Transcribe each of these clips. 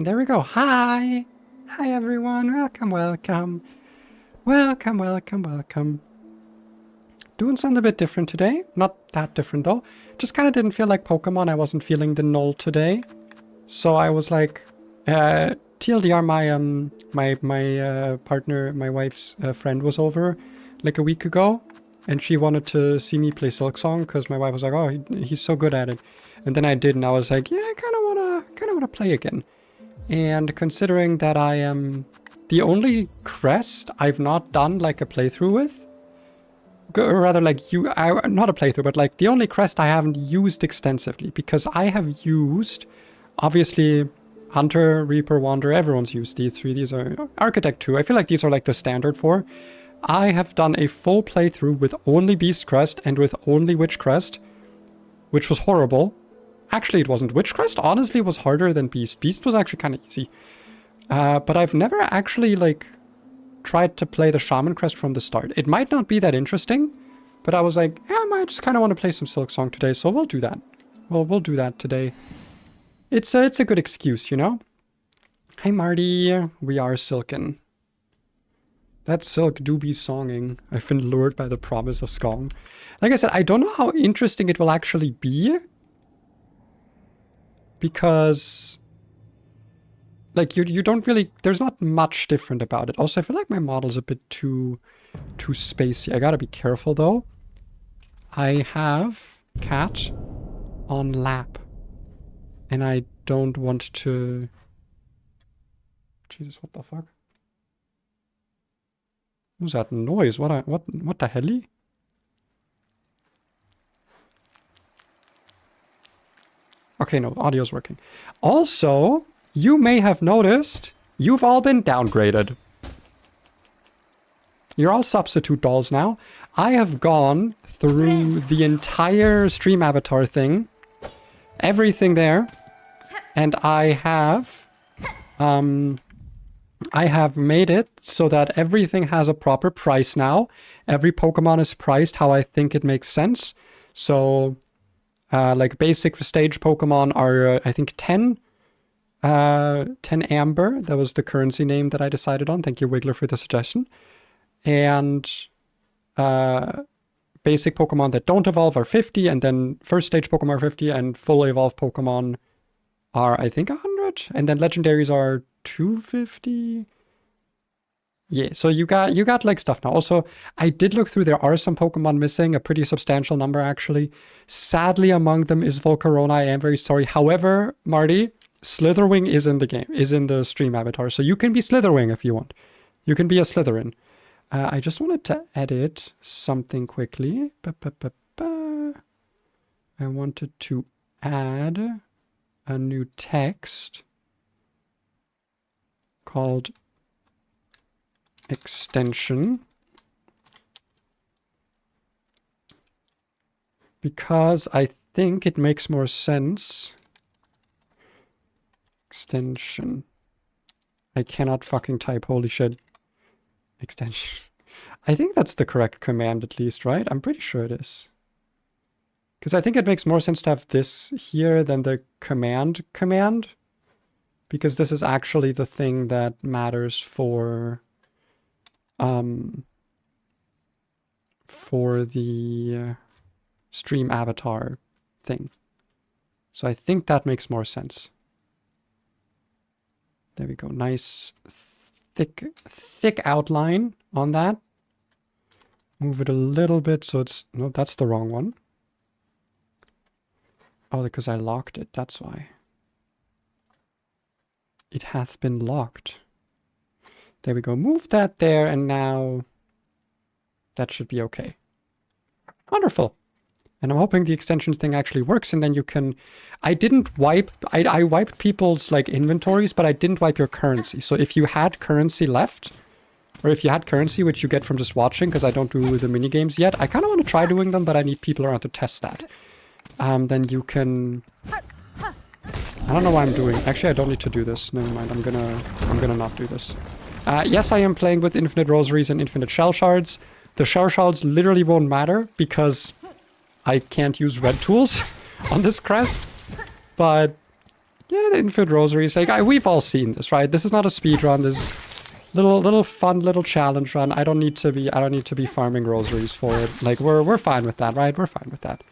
And there we go. Hi! Hi everyone, welcome, welcome. Welcome, welcome, welcome. Doing something a bit different today. Not that different though. Just kind of didn't feel like Pokemon. I wasn't feeling the null today. So I was like, TLDR, my partner, my wife's friend was over like a week ago. And she wanted to see me play Silksong because my wife was like, oh, he's so good at it. And then I did, and I was like, yeah, I kind of wanna play again. And considering that I am the only crest I've not done like a playthrough with, or rather like not a playthrough, but like the only crest I haven't used extensively, because I have used, obviously, Hunter, Reaper, Wanderer, everyone's used these three. These are Architect too. I feel like these are like the standard for. I have done a full playthrough with only Beast Crest and with only Witch Crest, which was horrible. Actually, it wasn't. Witch Crest honestly was harder than Beast. Beast was actually kind of easy. But I've never actually, like, tried to play the Shaman Crest from the start. It might not be that interesting, but I was like, yeah, I might just kind of want to play some Silksong today, so we'll do that. We'll do that today. It's a good excuse, you know? Hey, Marty. We are silken. That silk do be songing. I've been lured by the promise of Skong. Like I said, I don't know how interesting it will actually be. Because, like, you don't really, there's not much different about it. Also, I feel like my model's a bit too spacey. I gotta be careful, though. I have cat on lap. And I don't want to... Jesus, what the fuck? What was that noise? What the hell? Okay, no, audio's working. Also, you may have noticed you've all been downgraded. You're all substitute dolls now. I have gone through the entire stream avatar thing, everything there, and I have made it so that everything has a proper price now. Every Pokemon is priced how I think it makes sense. So... like basic stage Pokemon are, I think, 10 Amber. That was the currency name that I decided on. Thank you, Wiggler, for the suggestion. And basic Pokemon that don't evolve are 50, and then first stage Pokemon are 50, and fully evolved Pokemon are, I think, 100. And then legendaries are 250. Yeah, so you got like stuff now. Also, I did look through, there are some Pokemon missing, a pretty substantial number actually. Sadly, among them is Volcarona. I am very sorry. However, Marty, Slitherwing is in the game, is in the stream avatar. So you can be Slitherwing if you want. You can be a Slytherin. I just wanted to edit something quickly. I wanted to add a new text called extension, because I think it makes more sense. Extension. I cannot fucking type, holy shit. Extension. I think that's the correct command at least, right? I'm pretty sure it is. Because I think it makes more sense to have this here than the command. Because this is actually the thing that matters for the stream avatar thing. So I think that makes more sense. There we go. Nice thick outline on that. Move it a little bit so it's... No, that's the wrong one. Oh, because I locked it. That's why. It hath been locked. There we go. Move that there, and now that should be okay. Wonderful. And I'm hoping the extensions thing actually works, and then you can... I didn't wipe... I wiped people's, like, inventories, but I didn't wipe your currency. So if you had currency left, or if you had currency, which you get from just watching, because I don't do the minigames yet, I kind of want to try doing them, but I need people around to test that. Then you can... I don't know what I'm doing. Actually, I don't need to do this. Never mind. I'm gonna not do this. Yes, I am playing with infinite rosaries and infinite shell shards. The shell shards literally won't matter because I can't use red tools on this crest. But Yeah, the infinite rosaries. Like, we've all seen this, right? This is not a speed run. This little fun little challenge run. I don't need to be farming rosaries for it. Like, we're fine with that, right? We're fine with that.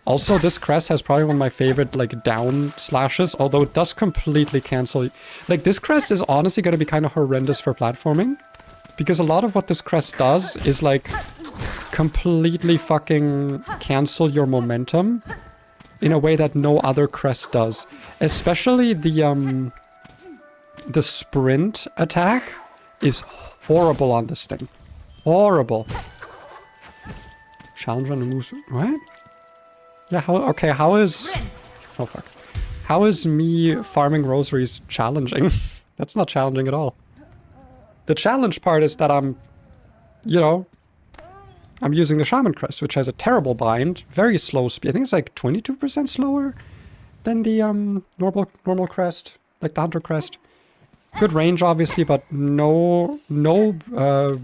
Also, this crest has probably one of my favorite, like, down slashes, although it does completely cancel. Like, this crest is honestly going to be kind of horrendous for platforming, because a lot of what this crest does is, like, completely fucking cancel your momentum in a way that no other crest does. Especially the sprint attack is horrible on this thing. Horrible. Challenge on the moves. What? Yeah, how is... Oh, fuck. How is me farming rosaries challenging? That's not challenging at all. The challenge part is that I'm, you know, I'm using the Shaman crest, which has a terrible bind, very slow speed. I think it's like 22% slower than the normal crest, like the hunter crest. Good range, obviously, but no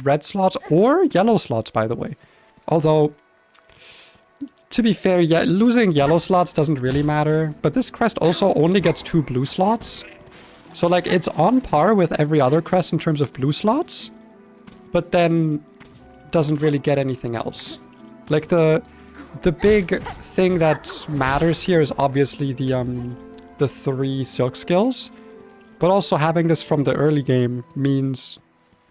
red slots or yellow slots, by the way. Although, to be fair, yeah, losing yellow slots doesn't really matter. But this crest also only gets 2 blue slots. So, like, it's on par with every other crest in terms of blue slots. But then doesn't really get anything else. Like, the big thing that matters here is obviously the 3 silk skills. But also having this from the early game means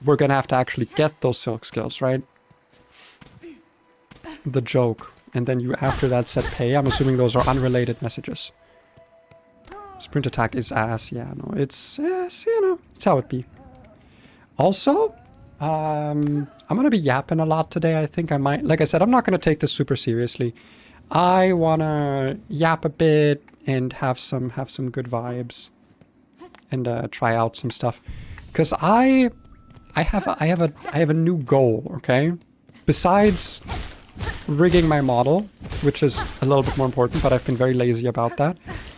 we're gonna have to actually get those silk skills, right? The joke. And then you, after that, set pay. I'm assuming those are unrelated messages. Sprint attack is ass. Yeah, no, it's, you know, it's how it be. Also, I'm going to be yapping a lot today. I think I might, like I said, I'm not going to take this super seriously. I want to yap a bit and have some good vibes and try out some stuff. Because I have a new goal, okay? Besides rigging my model, which is a little bit more important, but I've been very lazy about that.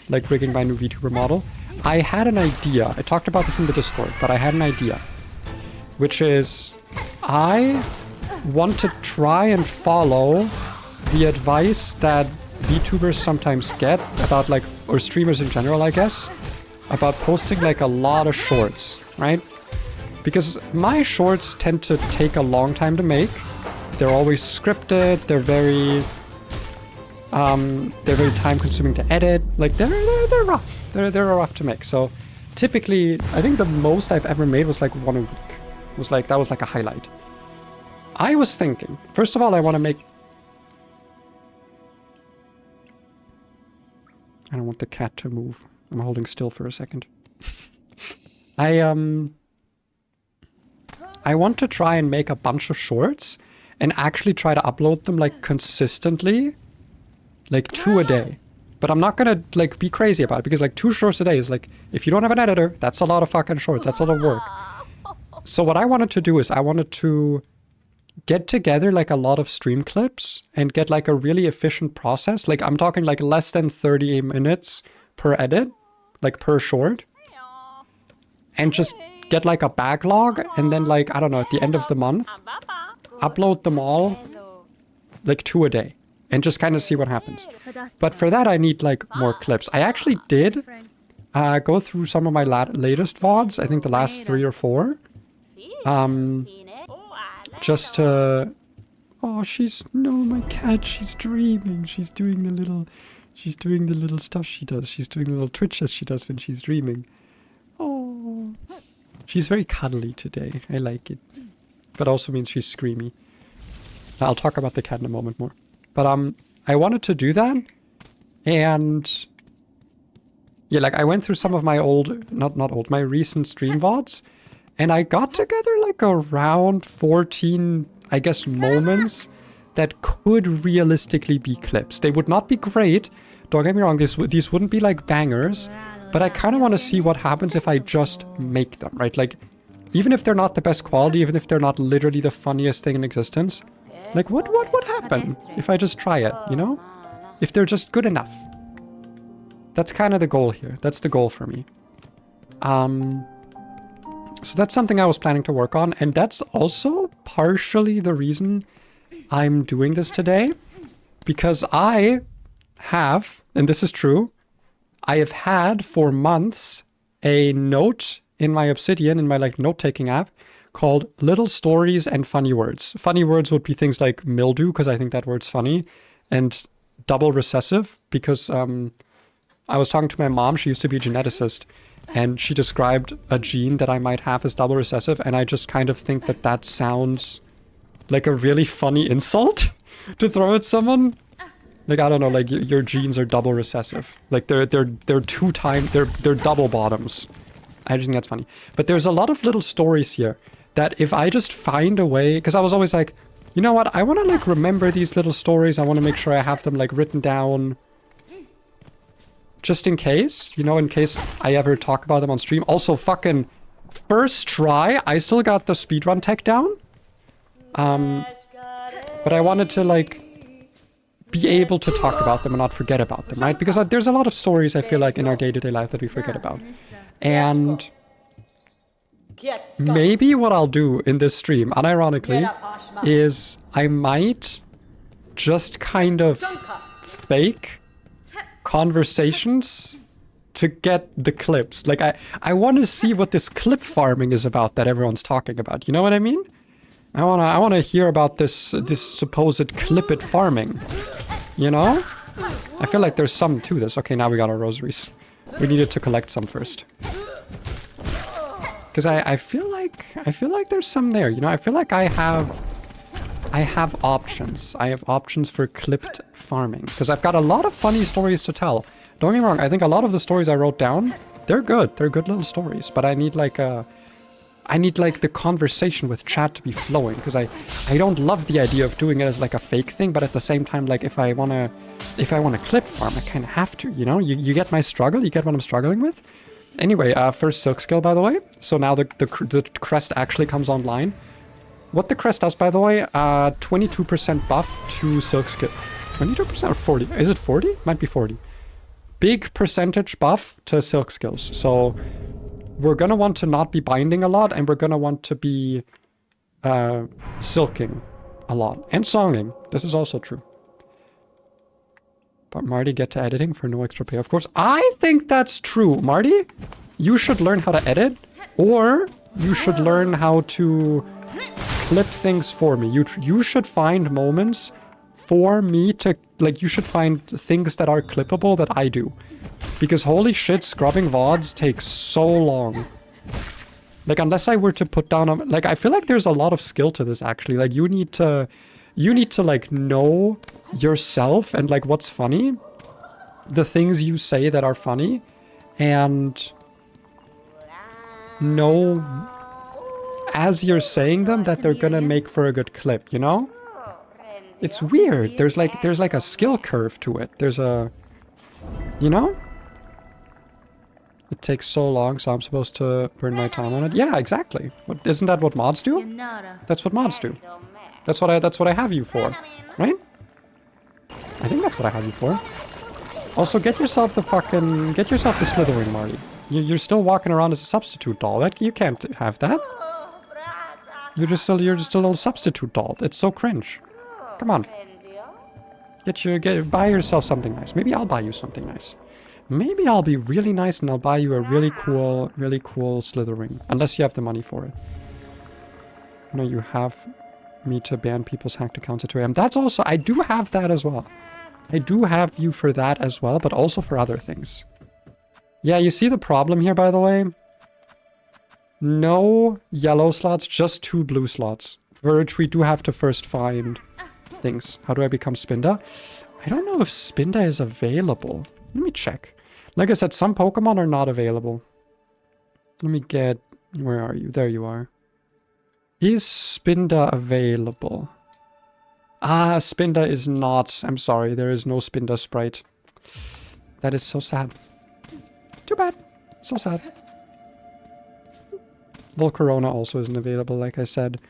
Like rigging my new VTuber model. I had an idea. I talked about this in the Discord, but I had an idea. Which is, I want to try and follow the advice that VTubers sometimes get about, like, or streamers in general, I guess, about posting like a lot of shorts, right? Because my shorts tend to take a long time to make. They're always scripted. They're very time consuming to edit. Like, they're rough. They're rough to make. So typically, I think the most I've ever made was like 1 a week. That was like a highlight. I was thinking, first of all, I want to make... I don't want the cat to move. I'm holding still for a second. I want to try and make a bunch of shorts and actually try to upload them, like, consistently, like 2 a day. But I'm not gonna, like, be crazy about it, because, like, 2 shorts a day is, like, if you don't have an editor, that's a lot of fucking shorts. That's a lot of work. So what I wanted to do is I wanted to get together, like, a lot of stream clips and get, like, a really efficient process. Like, I'm talking, like, less than 30 minutes per edit, like, per short. And just get, like, a backlog, and then, like, I don't know, at the end of the month, upload them all, like, 2 a day, and just kind of see what happens. But for that, I need, like, more clips. I actually did go through some of my latest VODs, I think the last 3 or 4. Just to... Oh, no, my cat, she's dreaming. She's doing the little stuff she does. She's doing the little twitches she does when she's dreaming. Oh. She's very cuddly today. I like it. But also means she's screamy. I'll talk about the cat in a moment more. But I wanted to do that. And yeah, like, I went through some of my my recent stream VODs. And I got together, like, around 14, I guess, moments that could realistically be clips. They would not be great. Don't get me wrong, these wouldn't be, like, bangers. But I kind of want to see what happens if I just make them, right? Like, even if they're not the best quality, even if they're not literally the funniest thing in existence, like, what would happen if I just try it, you know? If they're just good enough. That's kind of the goal here. That's the goal for me. So that's something I was planning to work on, and that's also partially the reason I'm doing this today, because I have, and this is true, I have had for months a note in my Obsidian, in my like note-taking app, called Little Stories and Funny Words. Funny words would be things like mildew, because I think that word's funny, and double recessive, because I was talking to my mom, she used to be a geneticist, and she described a gene that I might have as double recessive, and I just kind of think that that sounds like a really funny insult to throw at someone. Like, I don't know, like your genes are double recessive. Like they're double bottoms. I just think that's funny. But there's a lot of little stories here that if I just find a way, because I was always like, you know what, I want to like remember these little stories. I want to make sure I have them like written down just in case, you know, in case I ever talk about them on stream. Also, fucking first try, I still got the speedrun tech down. But I wanted to like be able to talk about them and not forget about them, right? Because there's a lot of stories I feel like in our day-to-day life that we forget about. And maybe what I'll do in this stream, unironically, is I might just kind of fake conversations to get the clips. Like, I want to see what this clip farming is about that everyone's talking about. You know what I mean? I wanna hear about this supposed clip-it farming. You know? I feel like there's some to this. Okay, now we got our rosaries. We needed to collect some first. Because I feel like there's some there. You know, I feel like I have options. I have options for clipped farming. Because I've got a lot of funny stories to tell. Don't get me wrong, I think a lot of the stories I wrote down, they're good. They're good little stories. But I need like the conversation with chat to be flowing, because I don't love the idea of doing it as like a fake thing, but at the same time, like if I wanna clip farm, I kind of have to, you know? You get my struggle? You get what I'm struggling with? Anyway, first silk skill, by the way. So now the crest actually comes online. What the crest does, by the way, 22% buff to silk skill. 22% or 40? Is it 40? Might be 40. Big percentage buff to silk skills. So we're gonna want to not be binding a lot, and we're gonna want to be silking a lot. And songing. This is also true. But Marty, get to editing for no extra pay. Of course, I think that's true. Marty, you should learn how to edit, or you should learn how to clip things for me. You should find moments for me to, like, you should find things that are clippable that I do. Because holy shit, scrubbing VODs takes so long. Like, unless I were to put down a, like, I feel like there's a lot of skill to this, actually. Like, you need to like know yourself and like what's funny, the things you say that are funny, and know as you're saying them that they're gonna make for a good clip, you know? It's weird. There's like a skill curve to it. There's a, you know? It takes so long, so I'm supposed to burn my time on it. Yeah, exactly. Isn't that what mods do? That's what mods do. That's what I have you for, right? I think that's what I have you for. Also, get yourself the slithering, Marty. You're still walking around as a substitute doll. You can't have that. You're just a little substitute doll. It's so cringe. Come on. Buy yourself something nice. Maybe I'll buy you something nice. Maybe I'll be really nice and I'll buy you a really cool slithering. Unless you have the money for it. No, you have me to ban people's hacked accounts at 2 AM. That's also, I do have that as well. I do have you for that as well, but also for other things. Yeah, you see the problem here, by the way? No yellow slots, just 2 blue slots. For which we do have to first find things. How do I become Spinda? I don't know if Spinda is available. Let me check. Like I said, some Pokemon are not available. Let me get... Where are you? There you are. Is Spinda available? Ah, Spinda is not. I'm sorry, there is no Spinda sprite. That is so sad. Too bad. So sad. Volcarona also isn't available, like I said.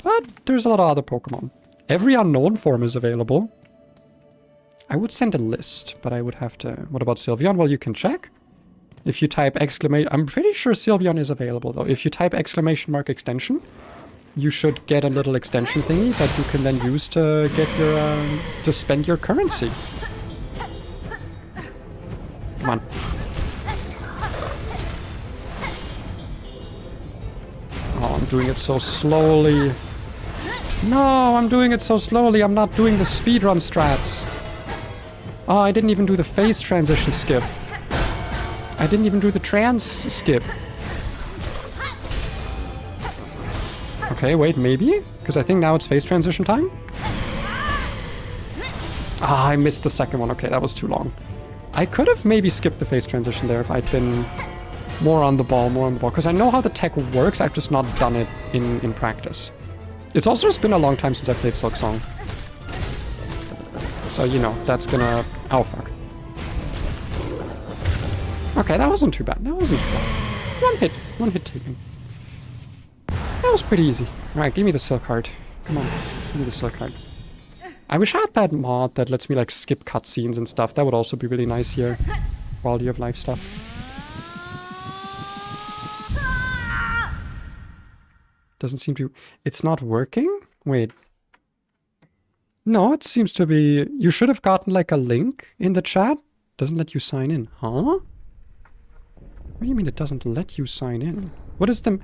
But there's a lot of other Pokemon. Every unknown form is available. I would send a list, but I would have to... What about Sylveon? Well, you can check. If you type exclamation... I'm pretty sure Sylveon is available, though. If you type exclamation mark extension, you should get a little extension thingy that you can then use to get your... to spend your currency. Come on. doing it so slowly. No, I'm doing it so slowly. I'm not doing the speedrun strats. Oh, I didn't even do the phase transition skip. I didn't even do the trans skip. Okay, wait, maybe? Because I think now it's phase transition time? Ah, I missed the second one. Okay, that was too long. I could have maybe skipped the phase transition there if I'd been more on the ball. Because I know how the tech works, I've just not done it in practice. It's also just been a long time since I played Silksong. So, you know, that's gonna... Oh, fuck. Okay, that wasn't too bad. That wasn't too bad. One hit taken. That was pretty easy. Alright, give me the silk heart. Come on, give me the silk heart. I wish I had that mod that lets me like skip cutscenes and stuff. That would also be really nice here. Quality of life stuff. Doesn't seem to... It's not working? Wait. No, it seems to be... You should have gotten like a link in the chat. Doesn't let you sign in. Huh? What do you mean it doesn't let you sign in? What is the...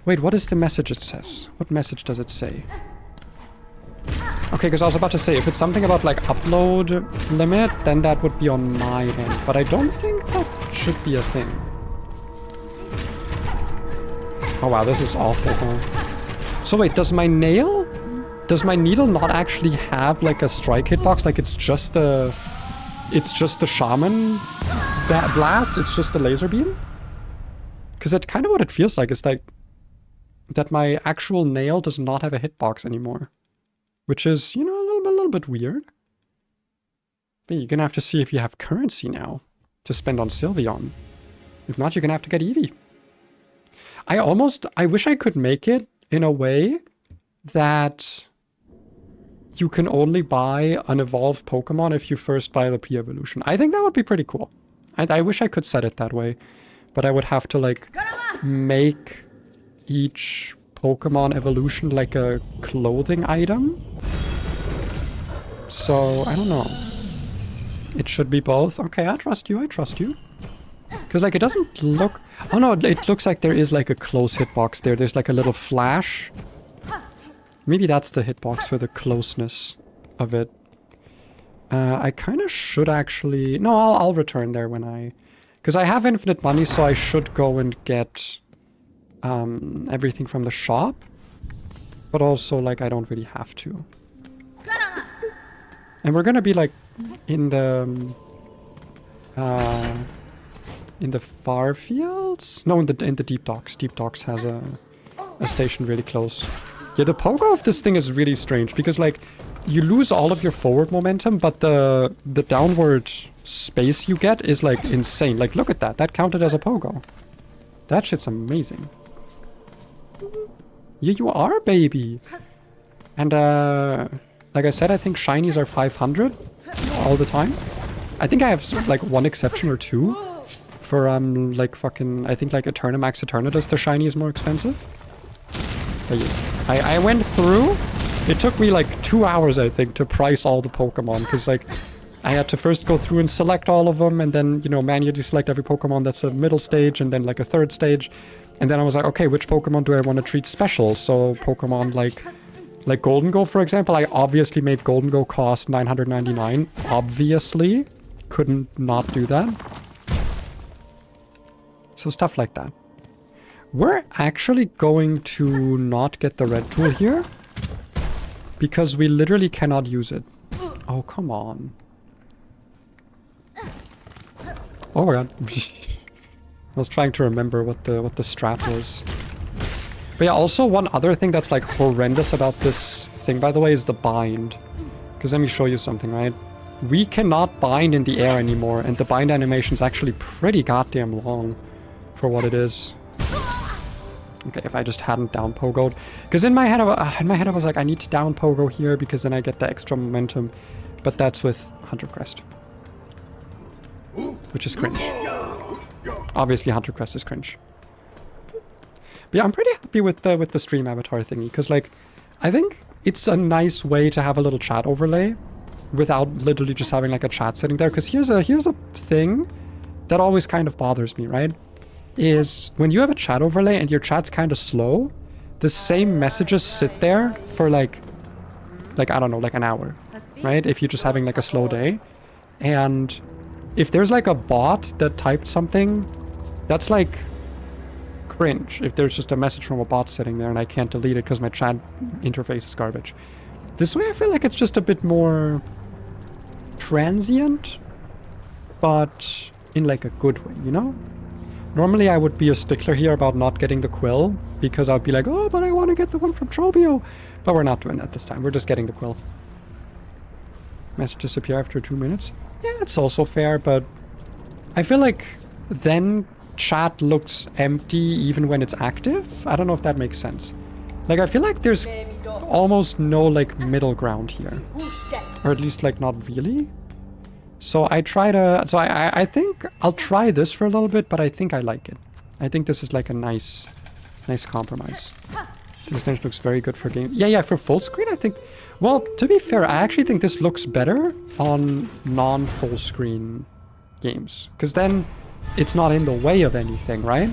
Wait, what is the message it says? What message does it say? Okay, because I was about to say, if it's something about like upload limit, then that would be on my end. But I don't think that should be a thing. Oh wow, this is awful, huh? So wait, does my needle not actually have like a strike hitbox? Like it's just the Shaman blast? It's just the laser beam? Because that's kind of what it feels like. It's like that my actual nail does not have a hitbox anymore. Which is, you know, a little bit weird. But you're gonna have to see if you have currency now to spend on Sylveon. If not, you're gonna have to get Eevee. I wish I could make it in a way that you can only buy an evolved Pokemon if you first buy the P-Evolution. I think that would be pretty cool. I wish I could set it that way. But I would have to, like, make each Pokemon evolution like a clothing item. So, I don't know. It should be both. Okay, I trust you, Because, like, it doesn't look... Oh, no, it looks like there is, like, a close hitbox there. There's, like, a little flash. Maybe that's the hitbox for the closeness of it. I kind of should actually... No, I'll return there when I... Because I have infinite money, so I should go and get... everything from the shop, but also like I don't really have to. And we're gonna be like in the far fields? No, in the deep docks. Deep docks has a station really close. Yeah, the pogo of this thing is really strange because like you lose all of your forward momentum, but the downward space you get is like insane. Like look at that. That counted as a pogo. That shit's amazing. Yeah, you are, baby. And, like I said, I think shinies are 500 all the time. I think I have, like, one exception or two. For, like, fucking... I think, like, Eternamax Eternatus, the shiny is more expensive. But yeah, I went through... It took me, like, 2 hours, I think, to price all the Pokemon. Because, like, I had to first go through and select all of them. And then, you know, manually select every Pokemon that's a middle stage. And then, like, a third stage. And then I was like, okay, which Pokemon do I want to treat special? So Pokemon like Golden Go, for example, I obviously made Golden Go cost 999. Obviously. Couldn't not do that. So stuff like that. We're actually going to not get the red tool here. Because we literally cannot use it. Oh, come on. Oh my god. I was trying to remember what the strat was. But yeah, also one other thing that's like horrendous about this thing, by the way, is the bind. Because let me show you something, right? We cannot bind in the air anymore, and the bind animation is actually pretty goddamn long for what it is. Okay, if I just hadn't down pogoed. Because in my head I was like, I need to down pogo here because then I get the extra momentum. But that's with Hunter Crest. Which is cringe. Obviously, Hunter Crest is cringe. But yeah, I'm pretty happy with the stream avatar thingy, because like, I think it's a nice way to have a little chat overlay without literally just having like a chat sitting there. Because here's a thing that always kind of bothers me, right? Is when you have a chat overlay and your chat's kind of slow, the same messages sit there for like I don't know, like an hour, right? If you're just having like a slow day. And if there's like a bot that typed something, that's like cringe. If there's just a message from a bot sitting there and I can't delete it because my chat interface is garbage. This way I feel like it's just a bit more transient, but in like a good way, you know? Normally I would be a stickler here about not getting the quill, because I'd be like, oh, but I want to get the one from Trobio. But we're not doing that this time. We're just getting the quill. Messages appear after 2 minutes. Yeah, it's also fair, but I feel like then chat looks empty even when it's active. I don't know if that makes sense. Like, I feel like there's almost no, like, middle ground here. Or at least, like, not really. So I try to... So I think I'll try this for a little bit, but I think I like it. I think this is, like, a nice compromise. This stage looks very good for game. Yeah, for full screen, I think... Well, to be fair, I actually think this looks better on non-full screen games. Because then it's not in the way of anything, right?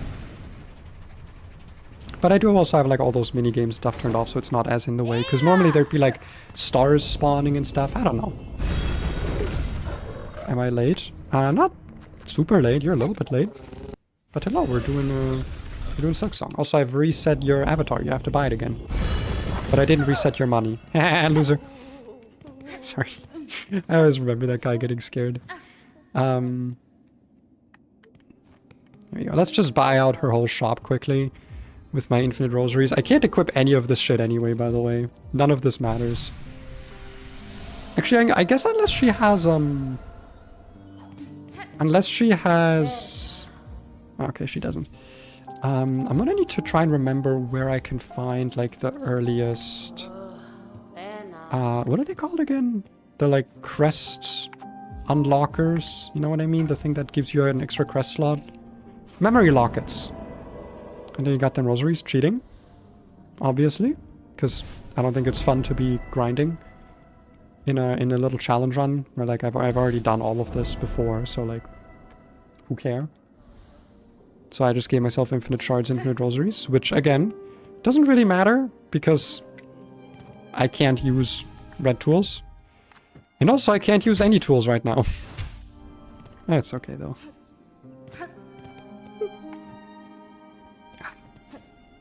But I do also have like all those mini game stuff turned off, so it's not as in the way. Because normally there'd be like stars spawning and stuff. I don't know. Am I late? Not super late. You're a little bit late. But hello, we're doing Silksong. Also, I've reset your avatar. You have to buy it again. But I didn't reset your money. Loser. Sorry. I always remember that guy getting scared. There you go. Let's just buy out her whole shop quickly with my infinite rosaries. I can't equip any of this shit anyway, by the way. None of this matters. Actually, I guess unless she has, Unless she has... Okay, she doesn't. I'm gonna need to try and remember where I can find, like, the earliest... what are they called again? The, like, crest unlockers. You know what I mean? The thing that gives you an extra crest slot. Memory lockets. And then you got them rosaries. Cheating. Obviously. Because I don't think it's fun to be grinding in a little challenge run where, like, I've already done all of this before, so, like, who cares? So I just gave myself infinite shards, infinite rosaries, which, again, doesn't really matter because I can't use red tools. And also, I can't use any tools right now. That's okay, though.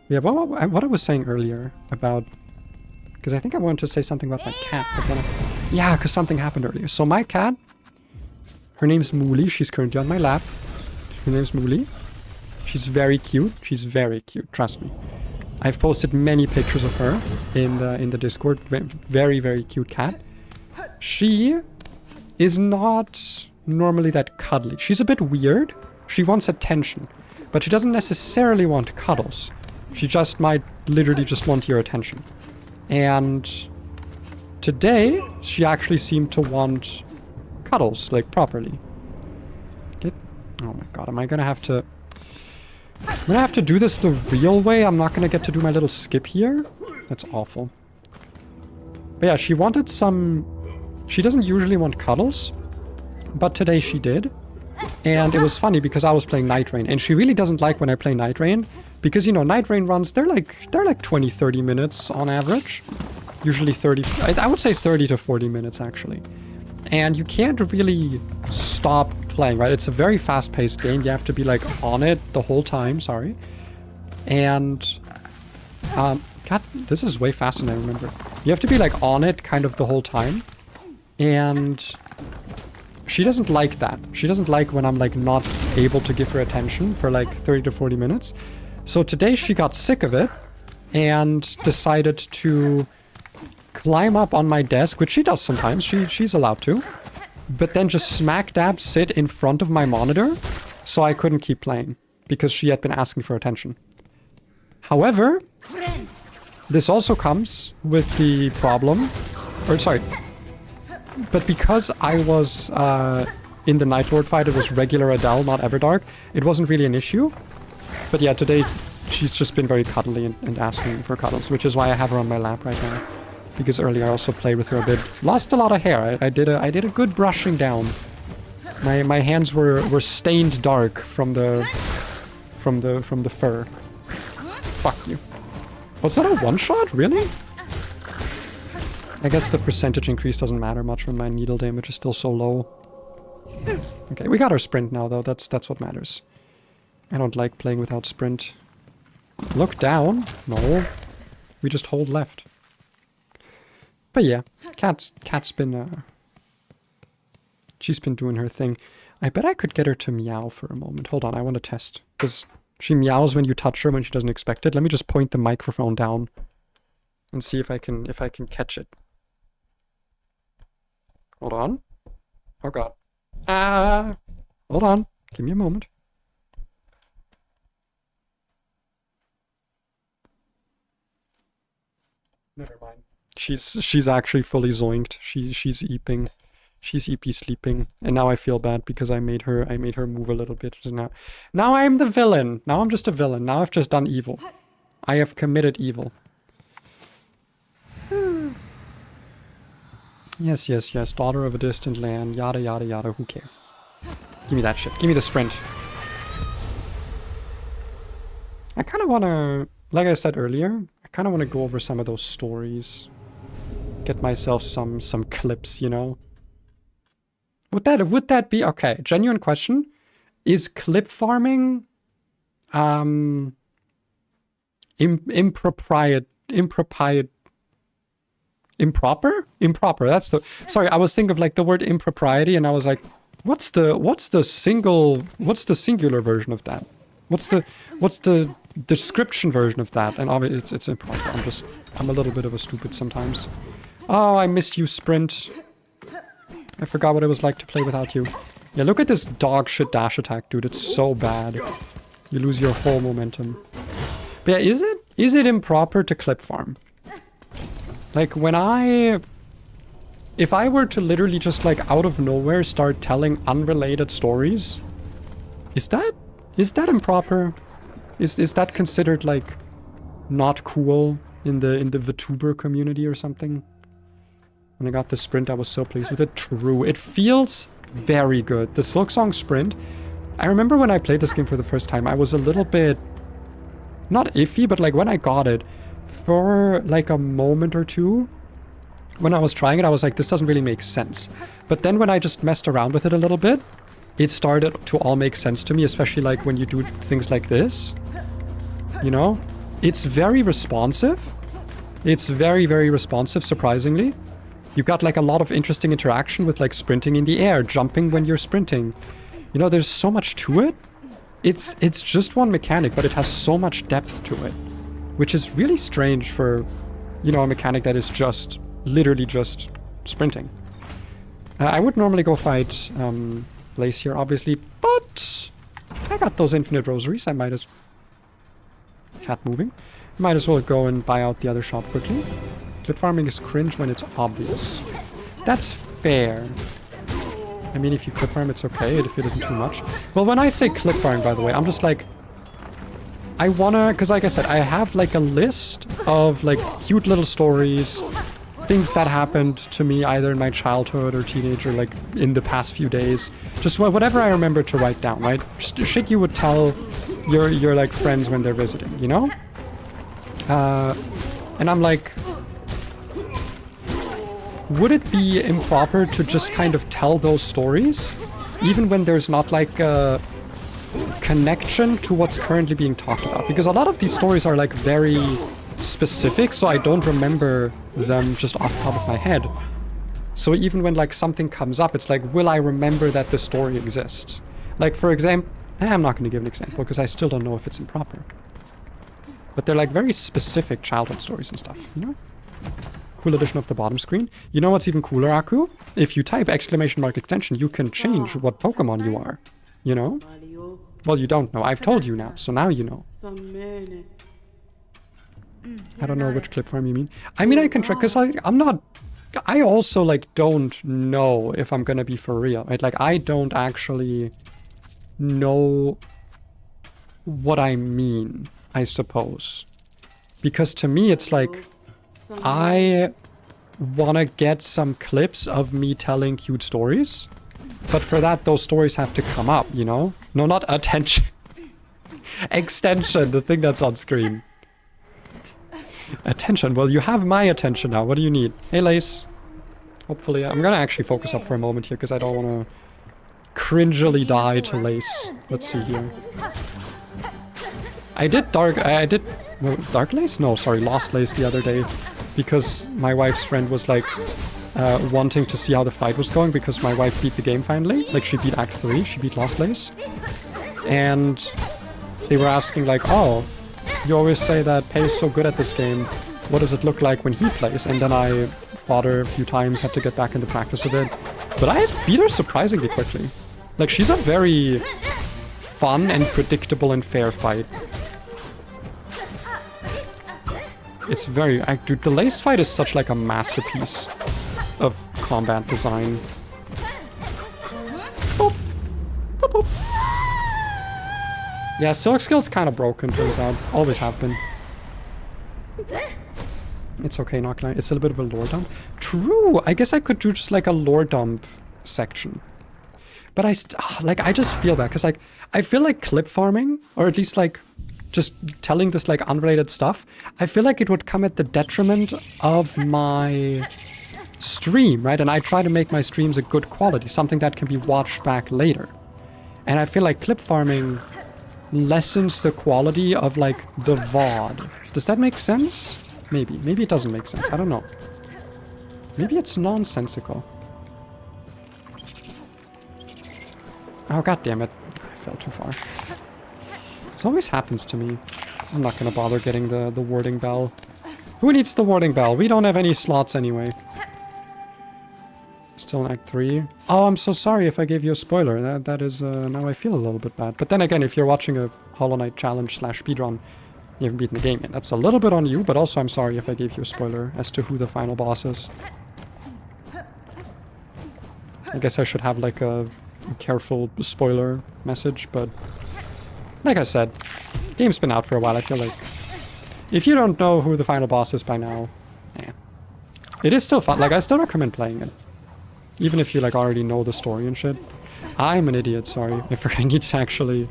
Yeah, what I was saying earlier about... Because I think I wanted to say something about my cat, but then yeah, because something happened earlier. So my cat, her name's Mooley. She's currently on my lap. Her name's Mooley. She's very cute. She's very cute, trust me. I've posted many pictures of her in the Discord. Very, very cute cat. She is not normally that cuddly. She's a bit weird. She wants attention, but she doesn't necessarily want cuddles. She just might literally just want your attention. And today, she actually seemed to want cuddles, like, properly. Oh my god, am I gonna have to... I'm gonna have to do this the real way. I'm not gonna get to do my little skip here. That's awful. But yeah, she wanted some... She doesn't usually want cuddles, but today she did. And it was funny because I was playing Night Rain, and she really doesn't like when I play Night Rain. Because, you know, Night Rain runs, they're like 20-30 minutes on average. Usually 30, I would say 30 to 40 minutes, actually. And you can't really stop playing, right? It's a very fast-paced game. You have to be, like, on it the whole time, sorry. And, God, this is way faster than I remember. You have to be, like, on it kind of the whole time. And she doesn't like that. She doesn't like when I'm, like, not able to give her attention for, like, 30 to 40 minutes. So today she got sick of it and decided to climb up on my desk, which she does sometimes. She's allowed to. But then just smack dab sit in front of my monitor, so I couldn't keep playing because she had been asking for attention. However, this also comes with the problem, or sorry, but because I was in the Night Lord fight, it was regular Adele, not Everdark, it wasn't really an issue. But yeah, today she's just been very cuddly and asking for cuddles, which is why I have her on my lap right now. Because earlier I also played with her a bit. Lost a lot of hair. I did a good brushing down. My hands were stained dark from the fur. Fuck you. Was that a one-shot? Really? I guess the percentage increase doesn't matter much when my needle damage is still so low. Okay, we got our sprint now, though. That's what matters. I don't like playing without sprint. Look down. No. We just hold left. But yeah, Cat's been, she's been doing her thing. I bet I could get her to meow for a moment. Hold on, I want to test. Because she meows when you touch her when she doesn't expect it. Let me just point the microphone down and see if I can catch it. Hold on. Oh god. Ah! Hold on. Give me a moment. Never mind. She's actually fully zoinked. She's eeping. She's EP sleeping. And now I feel bad because I made her move a little bit. So now I'm the villain. Now I'm just a villain. Now I've just done evil. I have committed evil. Yes, yes, yes. Daughter of a distant land. Yada, yada, yada. Who cares? Give me that shit. Give me the sprint. I kind of want to, like I said earlier, I kind of want to go over some of those stories. Get myself some clips, you know? Would that be... Okay, genuine question. Is clip farming... improper? Improper, that's the... Sorry, I was thinking of like the word impropriety and I was like, what's the singular version of that? What's the description version of that? And obviously it's improper. I'm a little bit of a stupid sometimes. Oh, I missed you, sprint. I forgot what it was like to play without you. Yeah, look at this dog shit dash attack, dude. It's so bad. You lose your whole momentum. But yeah, is it improper to clip farm? Like, if I were to literally just, like, out of nowhere start telling unrelated stories, is that improper? Is that considered, like, not cool in the VTuber community or something? When I got the sprint, I was so pleased with it. True. It feels very good. The Silksong sprint, I remember when I played this game for the first time, I was a little bit, not iffy, but, like, when I got it, for, like, a moment or two, when I was trying it, I was like, this doesn't really make sense. But then when I just messed around with it a little bit, it started to all make sense to me, especially like when you do things like this. You know? It's very responsive. It's very, very responsive, surprisingly. You've got like a lot of interesting interaction with like sprinting in the air, jumping when you're sprinting. You know, there's so much to it. It's just one mechanic, but it has so much depth to it. Which is really strange for, you know, a mechanic that is just... literally just sprinting. I would normally go fight Blaze here, obviously, but I got those infinite rosaries. I might as... Cat moving. Might as well go and buy out the other shop quickly. Clip farming is cringe when it's obvious. That's fair. I mean, if you clip farm, it's okay if it isn't too much. Well, when I say clip farm, by the way, I'm just like... I wanna... Because like I said, I have like a list of like cute little stories, things that happened to me either in my childhood or teenage or like in the past few days. Just whatever I remember to write down, right? Just shit you would tell your like friends when they're visiting, you know? And I'm like, would it be improper to just kind of tell those stories even when there's not like a connection to what's currently being talked about? Because a lot of these stories are like very specific, so I don't remember them just off the top of my head. So even when like something comes up, it's like, will I remember that the story exists? Like for example, I'm not going to give an example because I still don't know if it's improper. But they're like very specific childhood stories and stuff, you know? Cool addition of the bottom screen. You know what's even cooler, Aku? If you type !extension, you can change what Pokemon you are, you know? Well, you don't know. I've told you now, so now you know. I don't know which clip farm you mean. I mean, I can try, because I'm not... I also, like, don't know if I'm gonna be for real, right? Like, I don't actually know what I mean, I suppose. Because to me, it's like, I wanna get some clips of me telling cute stories. But for that, those stories have to come up, you know? No, not attention. Extension, the thing that's on screen. Attention. Well, you have my attention now. What do you need? Hey, Lace. Hopefully, I'm gonna actually focus up for a moment here because I don't want to cringily die to Lace. Let's see here. I did Dark Lace? No, sorry, Lost Lace the other day because my wife's friend was like wanting to see how the fight was going because my wife beat the game finally. Like, she beat Act 3, she beat Lost Lace. And they were asking like, oh, you always say that Pei is so good at this game. What does it look like when he plays? And then I fought her a few times, had to get back into practice a bit. But I beat her surprisingly quickly. Like, she's a very fun and predictable and fair fight. It's very... dude, the Lace fight is such like a masterpiece of combat design. Boop. Boop, boop. Yeah, Silk Skill's kind of broken, turns out. Always have been. It's okay, not gonna... It's a little bit of a lore dump. True! I guess I could do just like a lore dump section. But I just feel that, because like, I feel like clip farming, or at least like, just telling this like unrelated stuff, I feel like it would come at the detriment of my stream, right? And I try to make my streams a good quality, something that can be watched back later. And I feel like clip farming lessens the quality of like the VOD. Does that make sense? Maybe. Maybe it doesn't make sense. I don't know. Maybe it's nonsensical. Oh, god damn it. I fell too far. This always happens to me. I'm not gonna bother getting the warding bell. Who needs the warding bell? We don't have any slots anyway. Still in Act 3. Oh, I'm so sorry if I gave you a spoiler. That is, now I feel a little bit bad. But then again, if you're watching a Hollow Knight challenge / speedrun, you haven't beaten the game yet. That's a little bit on you, but also I'm sorry if I gave you a spoiler as to who the final boss is. I guess I should have like a careful spoiler message, but like I said, game's been out for a while. I feel like if you don't know who the final boss is by now, yeah. It is still fun. Like, I still recommend playing it. Even if you like already know the story and shit. I'm an idiot, sorry. I need to actually...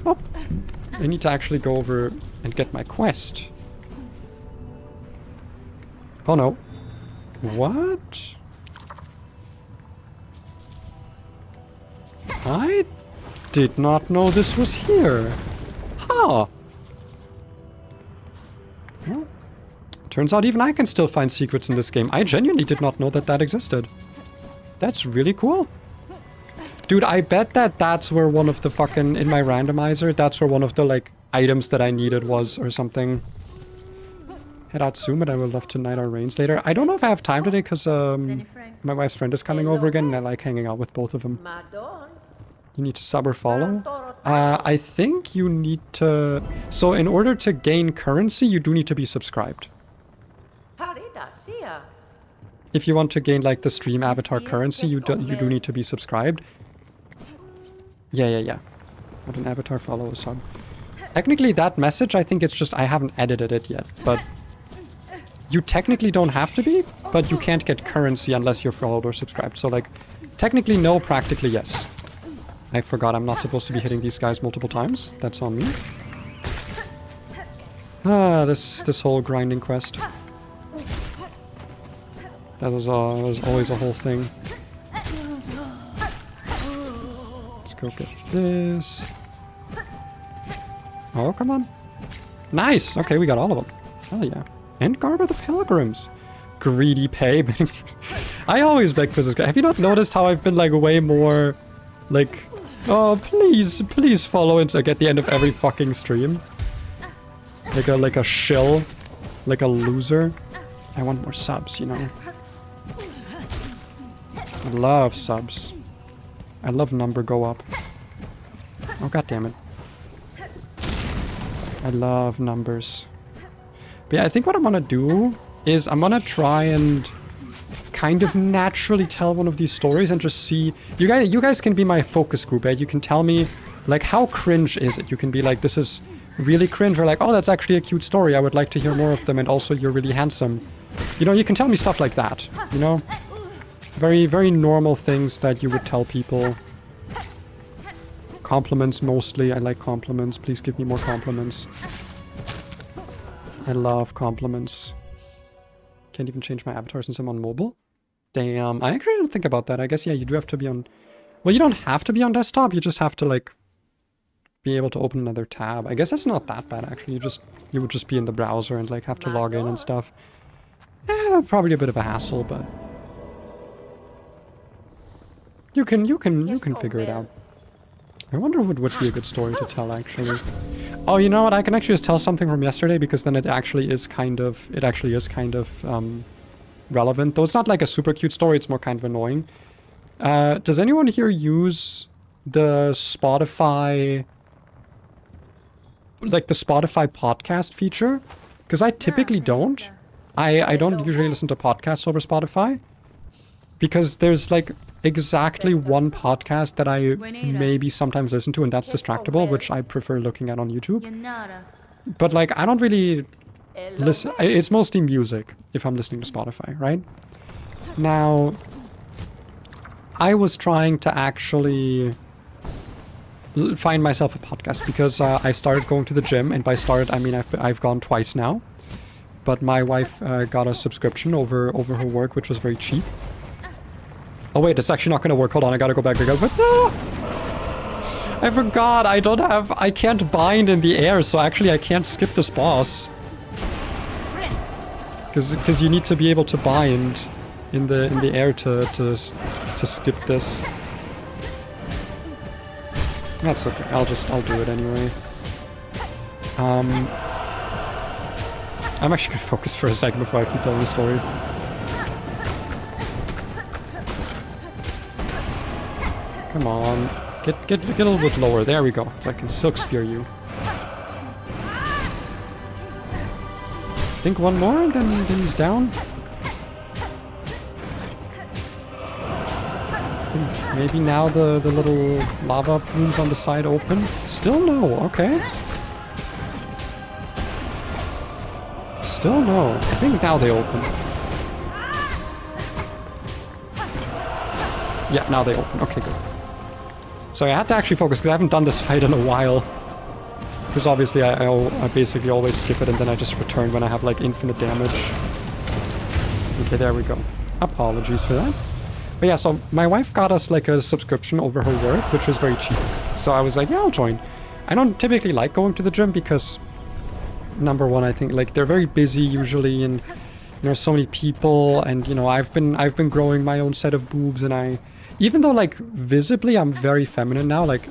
Oh, I need to actually go over and get my quest. Oh no. What? I did not know this was here. Huh. Well, turns out even I can still find secrets in this game. I genuinely did not know that that existed. That's really cool. Dude, I bet that that's where one of the fucking... In my randomizer, that's where one of the, like, items that I needed was or something. Head out soon, but I would love to night our reigns later. I don't know if I have time today, because, my wife's friend is coming over again, and I like hanging out with both of them. You need to sub or follow? I think you need to... So, in order to gain currency, you do need to be subscribed. If you want to gain, like, the stream avatar currency, you do need to be subscribed. Yeah. What an avatar follow a sub. Technically, that message, I think it's just... I haven't edited it yet, but... You technically don't have to be, but you can't get currency unless you're followed or subscribed. So, like, technically no, practically yes. I forgot I'm not supposed to be hitting these guys multiple times. That's on me. Ah, this whole grinding quest. That was always a whole thing. Let's go get this. Oh, come on. Nice! Okay, we got all of them. Hell yeah. And Garb of the Pilgrims. Greedy pay. I always beg for this. Have you not noticed how I've been like way more like, oh please follow it at the end of every fucking stream? Like a shill. Like a loser. I want more subs, you know. I love subs. I love number go up. Oh god damn it. I love numbers. But yeah, I think what I'm gonna do is I'm gonna try and kind of naturally tell one of these stories and just see... You guys can be my focus group, eh? You can tell me, like, how cringe is it? You can be like, this is really cringe, or like, oh, that's actually a cute story. I would like to hear more of them, and also you're really handsome. You know, you can tell me stuff like that, you know? Very, very normal things that you would tell people. Compliments mostly. I like compliments. Please give me more compliments. I love compliments. Can't even change my avatar since I'm on mobile. Damn, I actually didn't think about that. I guess, yeah, you do have to be on... Well, you don't have to be on desktop. You just have to, like, be able to open another tab. I guess that's not that bad, actually. You would just be in the browser and, like, have to log in and stuff. Probably a bit of a hassle, but... You can figure it out. I wonder what would be a good story to tell, actually. Oh, you know what? I can actually just tell something from yesterday, because then it actually is kind of relevant. Though it's not like a super cute story, it's more kind of annoying. Does anyone here use the Spotify... like the Spotify podcast feature? Because I typically don't. I don't usually listen to podcasts over Spotify. Because there's like exactly one podcast that I maybe sometimes listen to, and that's Distractable, which I prefer looking at on YouTube. But like, I don't really listen. It's mostly music if I'm listening to Spotify, right? Now, I was trying to actually find myself a podcast because I started going to the gym, and by started I mean I've gone twice now. But my wife got a subscription over her work, which was very cheap. Oh wait, it's actually not gonna work. Hold on, I gotta go back. No! I forgot, I can't bind in the air, so actually I can't skip this boss. Because you need to be able to bind in the air to skip this. That's okay, I'll do it anyway. I'm actually gonna focus for a second before I keep telling the story. Come on, get a little bit lower. There we go. So I can silk spear you. Think one more, and then he's down. Maybe now the little lava plumes on the side open. Still no. Okay. Still no. I think now they open. Yeah, now they open. Okay, good. So I had to actually focus because I haven't done this fight in a while. Because obviously I basically always skip it and then I just return when I have like infinite damage. Okay, there we go. Apologies for that. But yeah, so my wife got us like a subscription over her work, which was very cheap. So I was like, yeah, I'll join. I don't typically like going to the gym because, number one, I think like they're very busy usually, and there's so many people, and you know, I've been growing my own set of boobs, and even though like visibly I'm very feminine now, like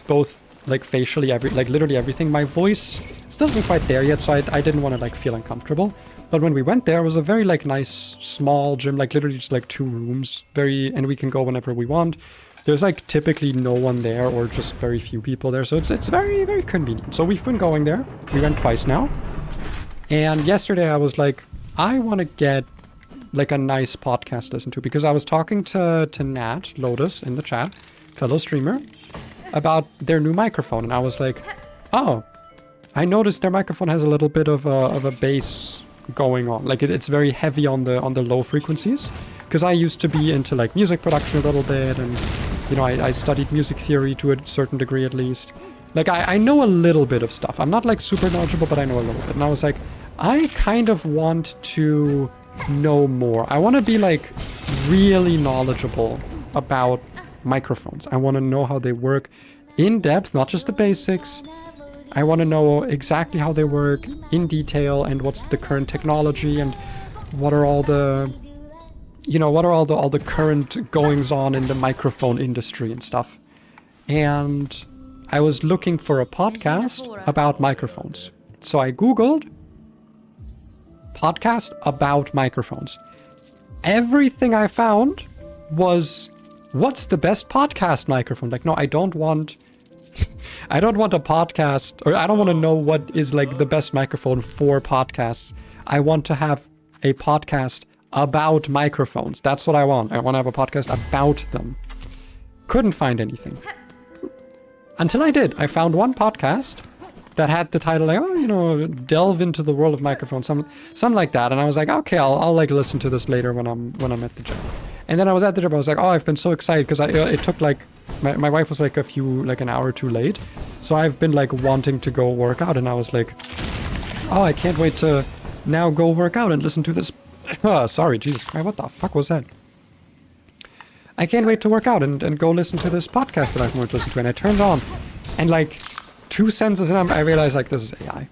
both like facially, like literally everything, my voice still isn't quite there yet, so I didn't want to like feel uncomfortable. But when we went there, it was a very like nice small gym, like literally just like 2 rooms, and we can go whenever we want. There's like typically no one there or just very few people there, so it's very, very convenient. So we've been going there. We went twice now. And yesterday I was like, I want to get like a nice podcast to listen to, because I was talking to Nat Lotus in the chat, fellow streamer, about their new microphone, and I was like, oh, I noticed their microphone has a little bit of a bass going on, like it's very heavy on the low frequencies, because I used to be into like music production a little bit, and you know, I studied music theory to a certain degree at least. Like I know a little bit of stuff. I'm not like super knowledgeable, but I know a little bit. And I was like, I kind of want to know more. I want to be like really knowledgeable about microphones. I want to know how they work in depth, not just the basics. I want to know exactly how they work in detail, and what's the current technology, and what are all the, you know, what are all the current goings on in the microphone industry and stuff. And I was looking for a podcast about microphones. So I Googled podcast about microphones. Everything I found was, what's the best podcast microphone? Like, no, I don't want a podcast, or I don't want to know what is like the best microphone for podcasts. I want to have a podcast about microphones. That's what I want. I want to have a podcast about them. Couldn't find anything. Until I did. I found one podcast that had the title like, oh, you know, delve into the world of microphones, something like that. And I was like, okay, I'll like listen to this later when I'm at the gym. And then I was at the gym. I was like, oh, I've been so excited because it took like my wife was like an hour or two late, so I've been like wanting to go work out, and I was like, Oh, I can't wait to now go work out and listen to this. Sorry, Jesus Christ, what the fuck was that? I can't wait to work out and go listen to this podcast that I've wanted to listen to. And I turned on, and like 2 sentences in, I realized like this is AI.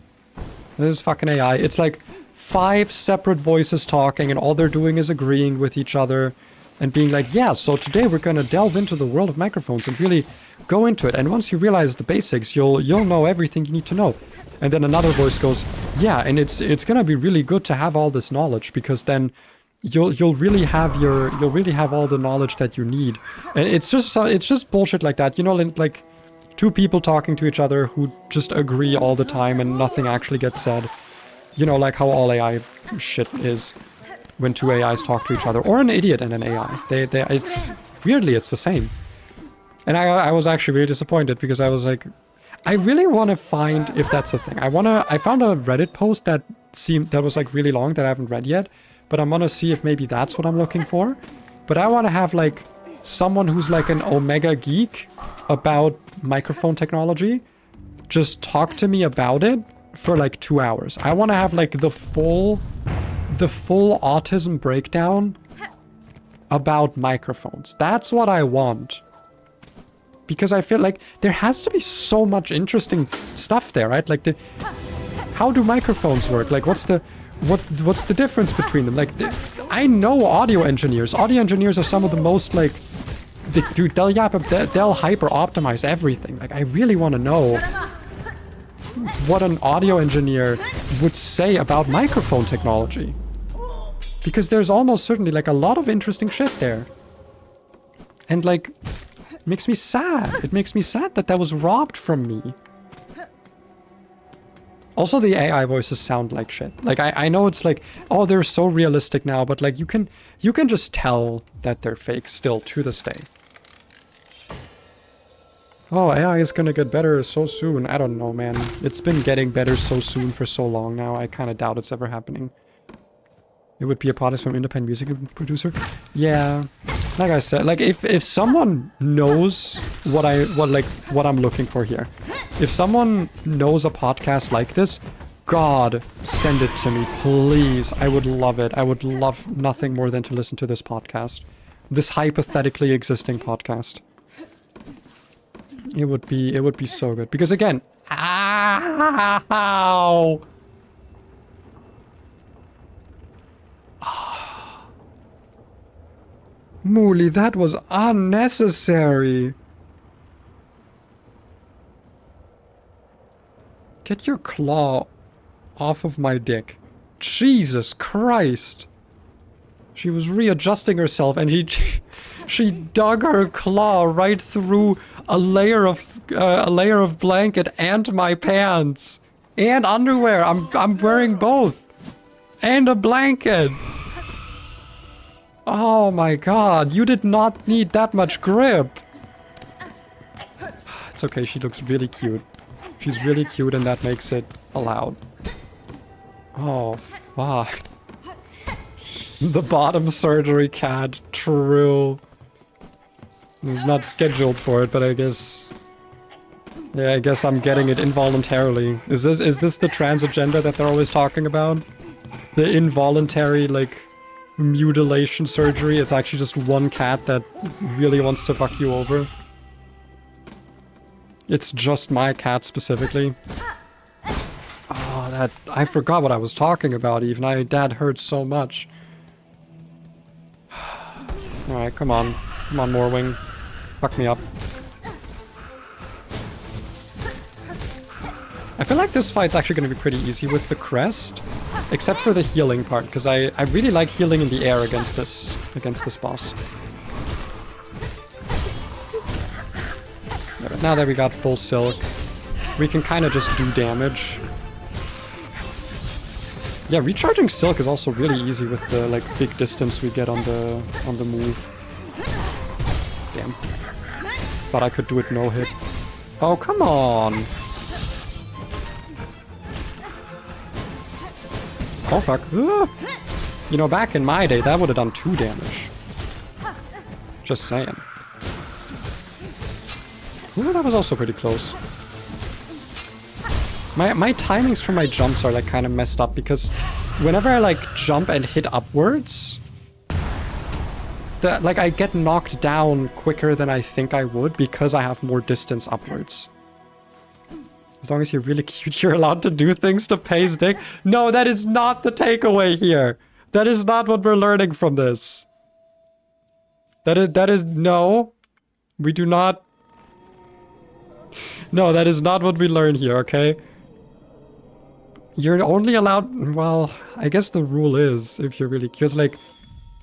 This is fucking AI. It's like 5 separate voices talking, and all they're doing is agreeing with each other and being like, yeah, so today we're gonna delve into the world of microphones and really go into it. And once you realize the basics, you'll know everything you need to know. And then another voice goes, yeah, and it's gonna be really good to have all this knowledge, because then you'll really have all the knowledge that you need. And it's just bullshit like that, you know, like 2 people talking to each other who just agree all the time and nothing actually gets said. You know, like how all AI shit is when 2 AIs talk to each other, or an idiot and an AI. It's weirdly, it's the same. And I was actually really disappointed, because I was like, I really want to find if that's a thing. I found a Reddit post that was like really long that I haven't read yet, but I'm gonna see if maybe that's what I'm looking for. But I want to have like someone who's like an omega geek about microphone technology just talk to me about it for like 2 hours. I want to have like the full autism breakdown about microphones. That's what I want. Because I feel like there has to be so much interesting stuff there, right? Like how do microphones work? Like what's the difference between them? Like I know audio engineers. Audio engineers are some of the most like, they'll hyper optimize everything. Like I really want to know what an audio engineer would say about microphone technology. Because there's almost certainly like a lot of interesting shit there. And like, makes me sad. It makes me sad that was robbed from me. Also, the AI voices sound like shit. Like, I know it's like, oh, they're so realistic now, but like, you can just tell that they're fake still to this day. Oh, AI is gonna get better so soon. I don't know, man. It's been getting better so soon for so long now. I kind of doubt it's ever happening. It would be a podcast from independent music producer. Yeah, like I said, like if someone knows what I'm looking for here, if someone knows a podcast like this, God, send it to me, please. I would love it. I would love nothing more than to listen to this podcast, this hypothetically existing podcast. It would be so good, because again, ow. Mooley, that was unnecessary. Get your claw off of my dick. Jesus Christ. She was readjusting herself and she dug her claw right through a layer of blanket and my pants and underwear. I'm wearing both. And a blanket. Oh my god, you did not need that much grip. It's okay, she looks really cute. She's really cute and that makes it allowed. Oh, fuck. The bottom surgery cat, true. I was not scheduled for it, but I guess... Yeah, I guess I'm getting it involuntarily. Is this the trans agenda that they're always talking about? The involuntary, like... mutilation surgery. It's actually just one cat that really wants to fuck you over. It's just my cat specifically. Oh, I forgot what I was talking about even. That hurts so much. Alright, come on. Come on, Morwing. Fuck me up. I feel like this fight's actually going to be pretty easy with the crest. Except for the healing part, because I really like healing in the air against this boss. Yeah, but now that we got full silk, we can kind of just do damage. Yeah, recharging silk is also really easy with the like big distance we get on the move. Damn. Thought I could do it no hit. Oh, come on. Oh fuck. You know, back in my day, that would have done 2 damage. Just saying. Ooh, that was also pretty close. My timings for my jumps are like kind of messed up because whenever I like jump and hit upwards, like I get knocked down quicker than I think I would because I have more distance upwards. As long as you're really cute, you're allowed to do things to Pay's dick. No, that is not the takeaway here. That is not what we're learning from this. That is no. We do not. No, that is not what we learn here, okay? You're only allowed, well, I guess the rule is, if you're really cute, like,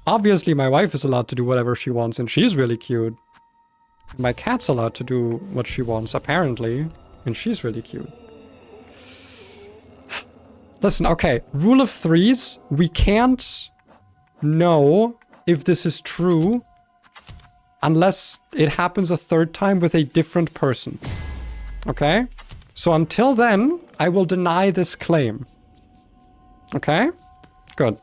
obviously my wife is allowed to do whatever she wants and she's really cute. My cat's allowed to do what she wants, apparently, and she's really cute. Listen, okay, rule of threes, we can't know if this is true unless it happens a third time with a different person. Okay? So until then, I will deny this claim. Okay? Good.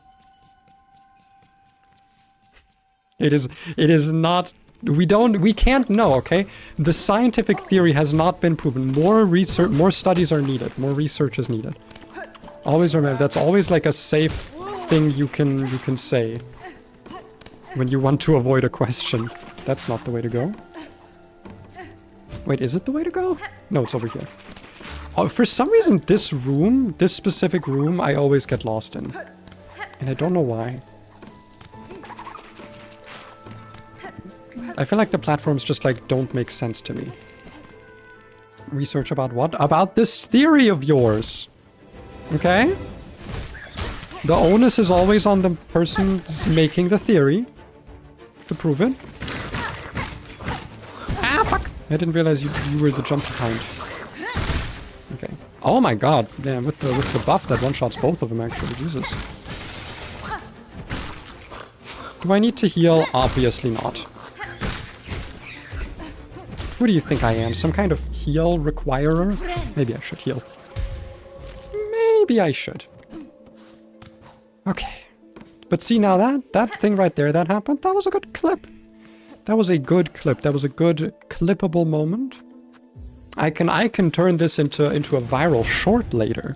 It is not, we can't know, okay? The scientific theory has not been proven. More research, more studies are needed. More research is needed. Always remember, that's always like a safe thing you can say when you want to avoid a question. That's not the way to go. Wait, is it the way to go? No, it's over here. Oh, for some reason, this room, this specific room, I always get lost in. And I don't know why. I feel like the platforms just like don't make sense to me. Research about what? About this theory of yours. Okay? The onus is always on the person making the theory to prove it. Ah, fuck! I didn't realize you were the jump hound. Okay. Oh my god. Yeah, with the buff that one-shots both of them actually. Jesus. Do I need to heal? Obviously not. Who do you think I am? Some kind of heal requirer? Maybe I should heal. Maybe I should. Okay. But see now that thing right there that happened, that was a good clip. That was a good clip. That was a good clippable moment. I can turn this into a viral short later.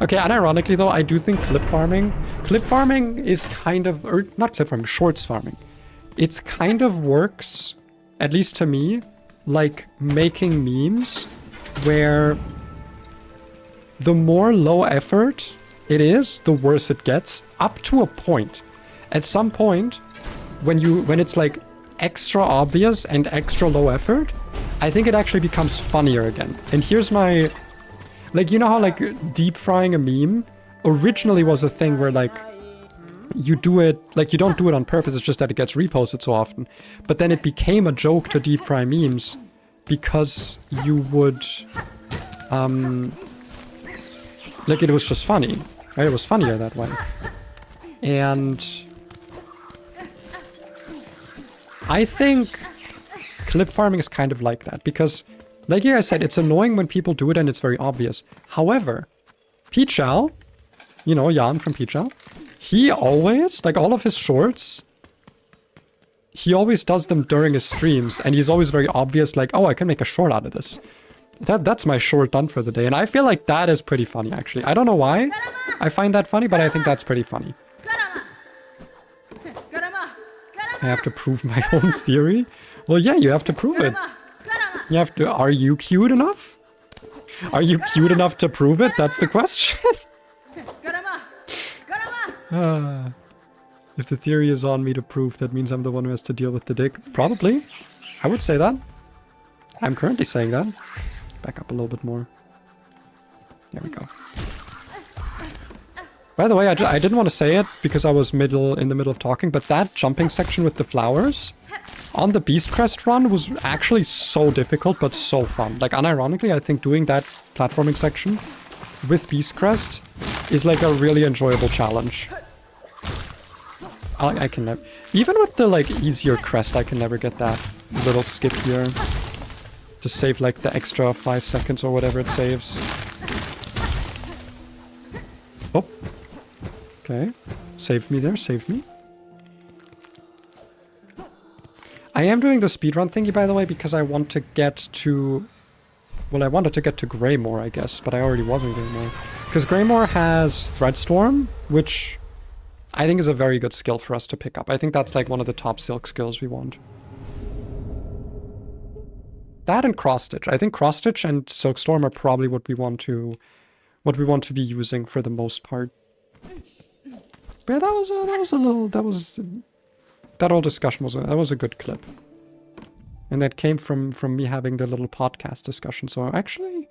Okay, unironically though, I do think clip farming is kind of, or not clip farming, shorts farming. It's kind of works, at least to me, like making memes where the more low effort it is, the worse it gets, up to a point. At some point, when it's like extra obvious and extra low effort, I think it actually becomes funnier again. And here's my, like, you know how like deep frying a meme originally was a thing where like you do it, like you don't do it on purpose, it's just that it gets reposted so often. But then it became a joke to deep fry memes because you would, like it was just funny, right? It was funnier that way. And I think clip farming is kind of like that because, like you guys said, it's annoying when people do it and it's very obvious. However, Pichal, you know, Jan from Pichal, he always, like all of his shorts, he always does them during his streams and he's always very obvious, like, oh, I can make a short out of this. That's my short done for the day. And I feel like that is pretty funny, actually. I don't know why I find that funny, but I think that's pretty funny. I have to prove my own theory? Well, yeah, you have to prove it. You have to... Are you cute enough? Are you cute enough to prove it? That's the question. If the theory is on me to prove, that means I'm the one who has to deal with the dick. Probably. I would say that. I'm currently saying that. Back up a little bit more. There we go. By the way, I didn't want to say it because I was in the middle of talking, but that jumping section with the flowers on the Beast Crest run was actually so difficult, but so fun. Like, unironically, I think doing that platforming section with Beast Crest is like a really enjoyable challenge. I can never... Even with the, like, easier crest, I can never get that little skip here. To save, like, the extra 5 seconds or whatever it saves. Oh. Okay. Saved me there, saved me. I am doing the speedrun thingy, by the way, because I want to get to Well, I wanted to get to Greymore, I guess, but I already was in Greymore. Because Greymore has Threadstorm, which I think is a very good skill for us to pick up. I think that's like one of the top Silk skills we want. That and Cross Stitch. I think Cross Stitch and Silkstorm are probably what we want to be using for the most part. But yeah, that whole discussion was a good clip. And that came from me having the little podcast discussion. So actually,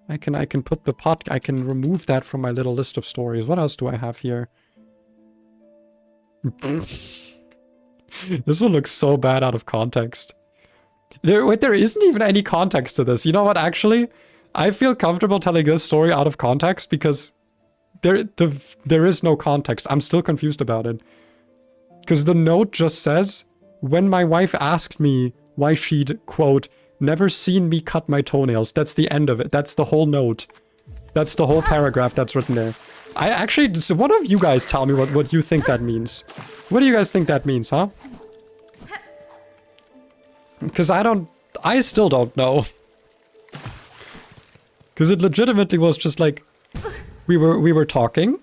I can put the I can remove that from my little list of stories. What else do I have here? This one looks so bad out of context. There isn't even any context to this. You know what, actually? I feel comfortable telling this story out of context because there is no context. I'm still confused about it. Because the note just says, when my wife asked me why she'd, quote, never seen me cut my toenails. That's the end of it. That's the whole note. That's the whole paragraph that's written there. I actually, so one of you guys tell me what you think that means. What do you guys think that means, huh? Because I still don't know. Because it legitimately was just like, we were talking.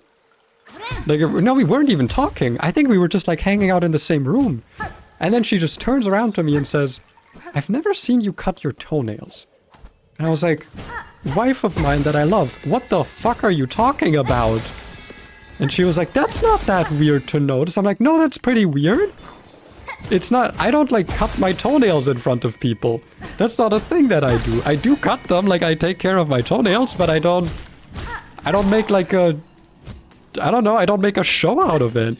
Like, no, we weren't even talking. I think we were just like hanging out in the same room. And then she just turns around to me and says, I've never seen you cut your toenails. And I was like, wife of mine that I love, what the fuck are you talking about? And she was like, that's not that weird to notice. I'm like, no, that's pretty weird. It's not, I don't like cut my toenails in front of people. That's not a thing that I do. I do cut them, like I take care of my toenails, but I don't make like a, I don't know, I don't make a show out of it.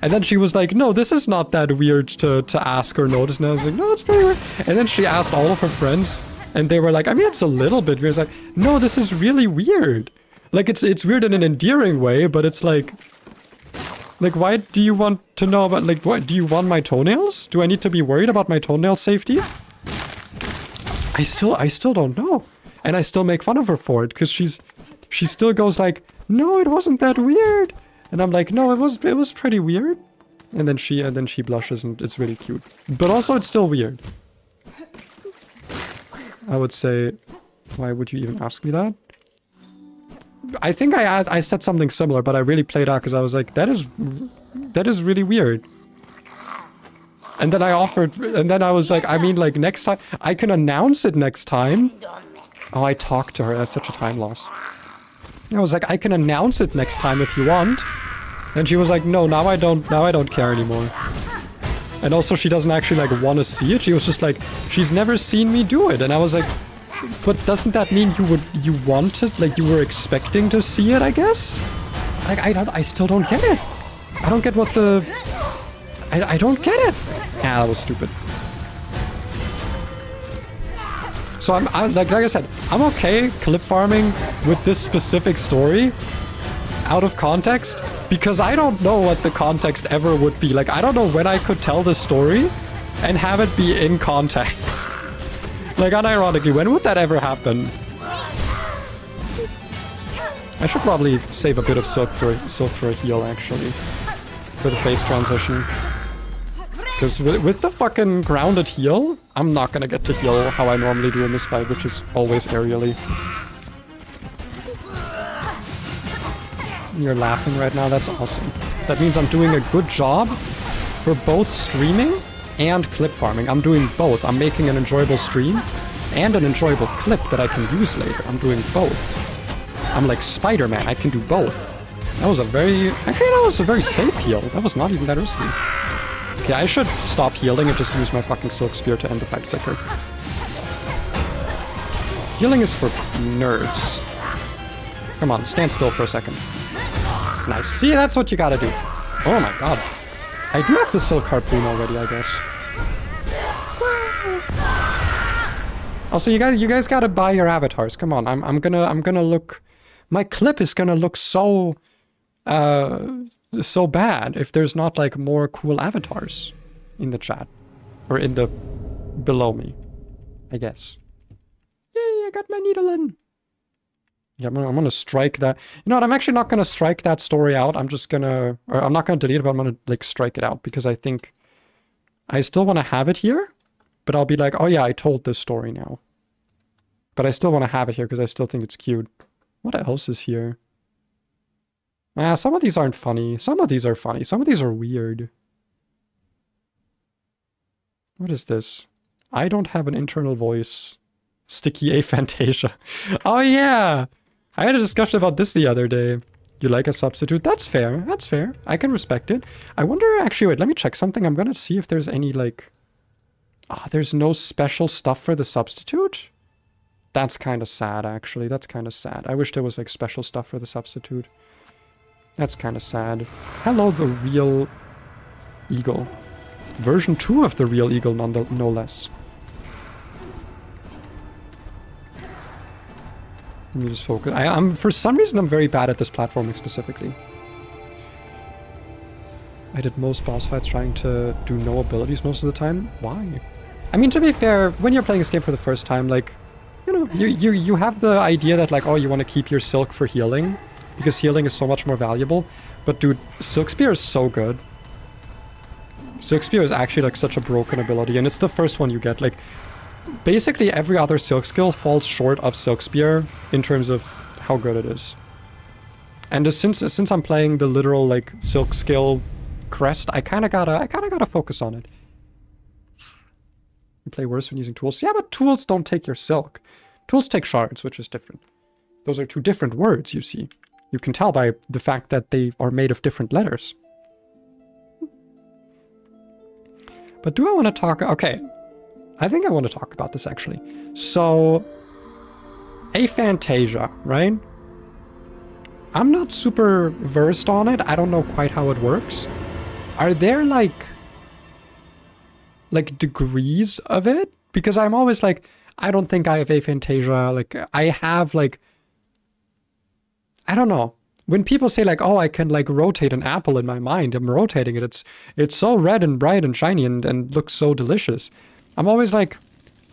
And then she was like, no, this is not that weird to ask or notice. And I was like, no, it's pretty weird. And then she asked all of her friends, and they were like, I mean, it's a little bit weird. It's like, no, this is really weird. Like, it's weird in an endearing way, but it's like, why do you want to know about, like, what, do you want my toenails? Do I need to be worried about my toenail safety? I still don't know. And I still make fun of her for it, because she still goes like, no, it wasn't that weird. And I'm like, no, it was pretty weird. And then she blushes, and it's really cute. But also, it's still weird. I would say, why would you even ask me that? I think I said something similar, but I really played out because I was like, that is really weird. And then I offered, and then I was like, I mean, like, next time, I can announce it next time. Oh, I talked to her. That's such a time loss. I was like, I can announce it next time if you want. And she was like, no, now I don't care anymore. And also she doesn't actually like want to see it. She was just like, she's never seen me do it. And I was like, but doesn't that mean you wanted, like you were expecting to see it, I guess? Like, I still don't get it. I don't get what the, I don't get it. Yeah, that was stupid. So I'm like I said, I'm okay clip farming with this specific story out of context because I don't know what the context ever would be. Like, I don't know when I could tell this story and have it be in context. Like, unironically, when would that ever happen? I should probably save a bit of silk for a heal, actually, for the face transition. Because with the fucking grounded heal, I'm not gonna get to heal how I normally do in this fight, which is always aerially. You're laughing right now, that's awesome. That means I'm doing a good job for both streaming and clip farming. I'm doing both. I'm making an enjoyable stream and an enjoyable clip that I can use later. I'm doing both. I'm like Spider-Man, I can do both. That was a very safe heal. That was not even that risky. Okay, I should stop healing and just use my fucking Silk Spear to end the fight quicker. Healing is for nerds. Come on, stand still for a second. Nice. See, that's what you gotta do. Oh my god. I do have the Silk Harpoon already, I guess. Also, you guys gotta buy your avatars. Come on, I'm gonna look... My clip is gonna look so bad if there's not like more cool avatars in the chat or in the below me, I guess. Yay, I got my needle in. Yeah, I'm gonna strike that. You know what? I'm actually not gonna strike that story out. I'm just gonna, or I'm not gonna delete it, but I'm gonna like strike it out because I think I still want to have it here, but I'll be like, oh yeah, I told this story now. But I still want to have it here because I still think it's cute. What else is here? Some of these aren't funny. Some of these are funny. Some of these are weird. What is this? I don't have an internal voice. Sticky aphantasia. Oh yeah! I had a discussion about this the other day. You like a substitute? That's fair. That's fair. I can respect it. I wonder, actually, wait, let me check something. I'm gonna see if there's any, like... Ah, there's no special stuff for the substitute? That's kind of sad, actually. That's kind of sad. I wish there was, like, special stuff for the substitute. That's kind of sad. Hello, the real eagle. Version 2 of the real eagle, no less. Let me just focus. I'm for some reason, I'm very bad at this platforming specifically. I did most boss fights trying to do no abilities most of the time. Why? I mean, to be fair, when you're playing this game for the first time, like, you know, you have the idea that, like, oh, you want to keep your silk for healing, because healing is so much more valuable. But dude, Silk Spear is so good. Silk Spear is actually, like, such a broken ability, and it's the first one you get. Like, basically every other silk skill falls short of Silk Spear in terms of how good it is. And since I'm playing the literal, like, silk skill crest, I kinda gotta focus on it. You play worse when using tools. Yeah, but tools don't take your silk. Tools take shards, which is different. Those are two different words, you see. You can tell by the fact that they are made of different letters. But do I want to talk... Okay. I think I want to talk about this, actually. So... aphantasia, right? I'm not super versed on it. I don't know quite how it works. Are there, like degrees of it? Because I'm always like, I don't think I have aphantasia. Like, I have, like... I don't know. When people say, like, oh, I can, like, rotate an apple in my mind, I'm rotating it. It's so red and bright and shiny and looks so delicious. I'm always like,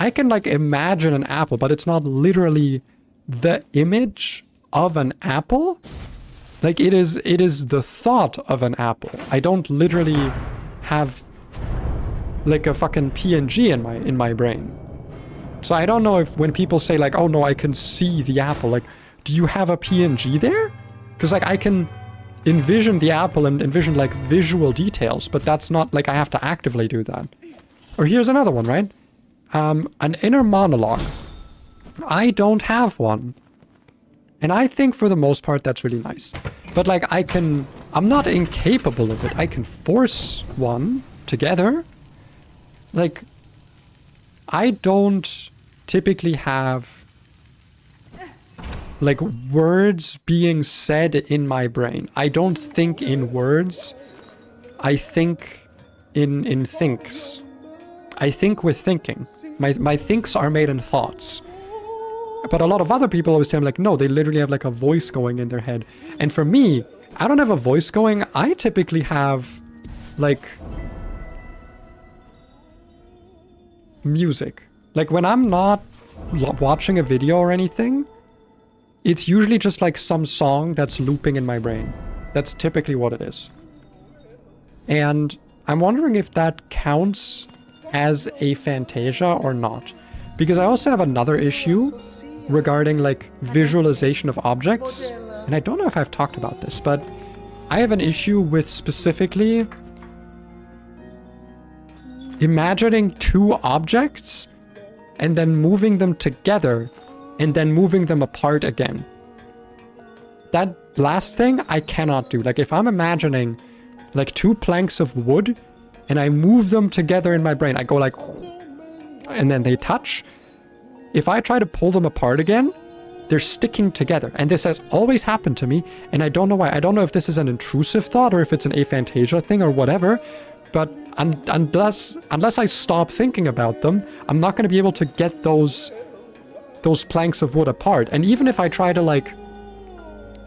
I can, like, imagine an apple, but it's not literally the image of an apple. Like, it is the thought of an apple. I don't literally have, like, a fucking PNG in my brain. So I don't know if when people say, like, oh no, I can see the apple, like, do you have a PNG there? Because, like, I can envision the apple and envision, like, visual details, but that's not, like, I have to actively do that. Or here's another one, right? An inner monologue. I don't have one. And I think for the most part that's really nice. But, like, I'm not incapable of it. I can force one together. Like, I don't typically have, like, words being said in my brain. I don't think in words. I think in thinks. I think with thinking. My thinks are made in thoughts. But a lot of other people always tell me, like, no, they literally have, like, a voice going in their head. And for me, I don't have a voice going. I typically have, like, music. Like, when I'm not watching a video or anything, it's usually just, like, some song that's looping in my brain. That's typically what it is. And I'm wondering if that counts as aphantasia or not. Because I also have another issue regarding, like, visualization of objects. And I don't know if I've talked about this, but I have an issue with specifically imagining two objects and then moving them together and then moving them apart again. That last thing I cannot do. Like, if I'm imagining, like, two planks of wood and I move them together in my brain, I go like, and then they touch. If I try to pull them apart again, they're sticking together. And this has always happened to me, and I don't know why. I don't know if this is an intrusive thought or if it's an aphantasia thing or whatever, but unless I stop thinking about them, I'm not going to be able to get those planks of wood apart. And even if I try to, like,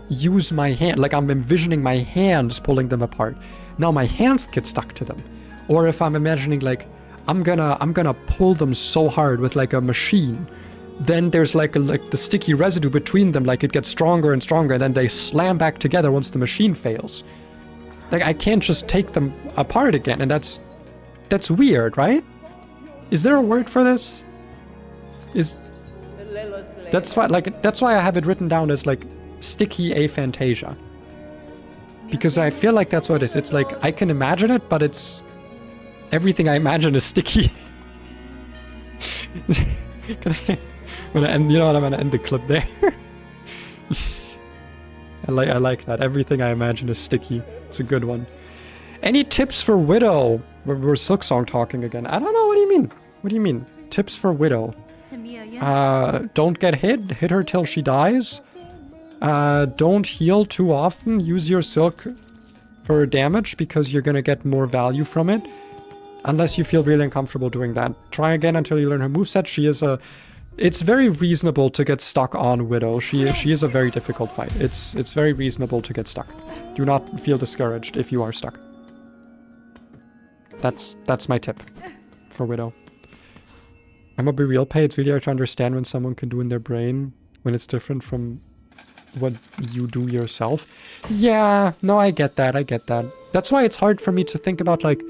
use my hand, like, I'm envisioning my hands pulling them apart, now my hands get stuck to them. Or if I'm imagining, like, I'm gonna pull them so hard with, like, a machine, then there's like the sticky residue between them, like, it gets stronger and stronger, and then they slam back together once the machine fails. Like, I can't just take them apart again, and that's weird, right? Is there a word for this? That's why I have it written down as like sticky aphantasia. Because I feel like that's what it is. It's like I can imagine it, but it's everything I imagine is sticky. I'm gonna end the clip there. I like that. Everything I imagine is sticky. It's a good one. Any tips for Widow? We're Silksong talking again. I don't know. What do you mean? What do you mean? Tips for Widow? Don't get hit. Hit her till she dies. Don't heal too often. Use your silk for damage because you're gonna get more value from it. Unless you feel really uncomfortable doing that. Try again until you learn her moveset. She is a... It's very reasonable to get stuck on Widow. She is a very difficult fight. It's very reasonable to get stuck. Do not feel discouraged if you are stuck. That's my tip for Widow. I'm gonna be real pay. It's really hard to understand when someone can do in their brain when it's different from what you do yourself. Yeah, no, I get that. I get that. That's why it's hard for me to think about like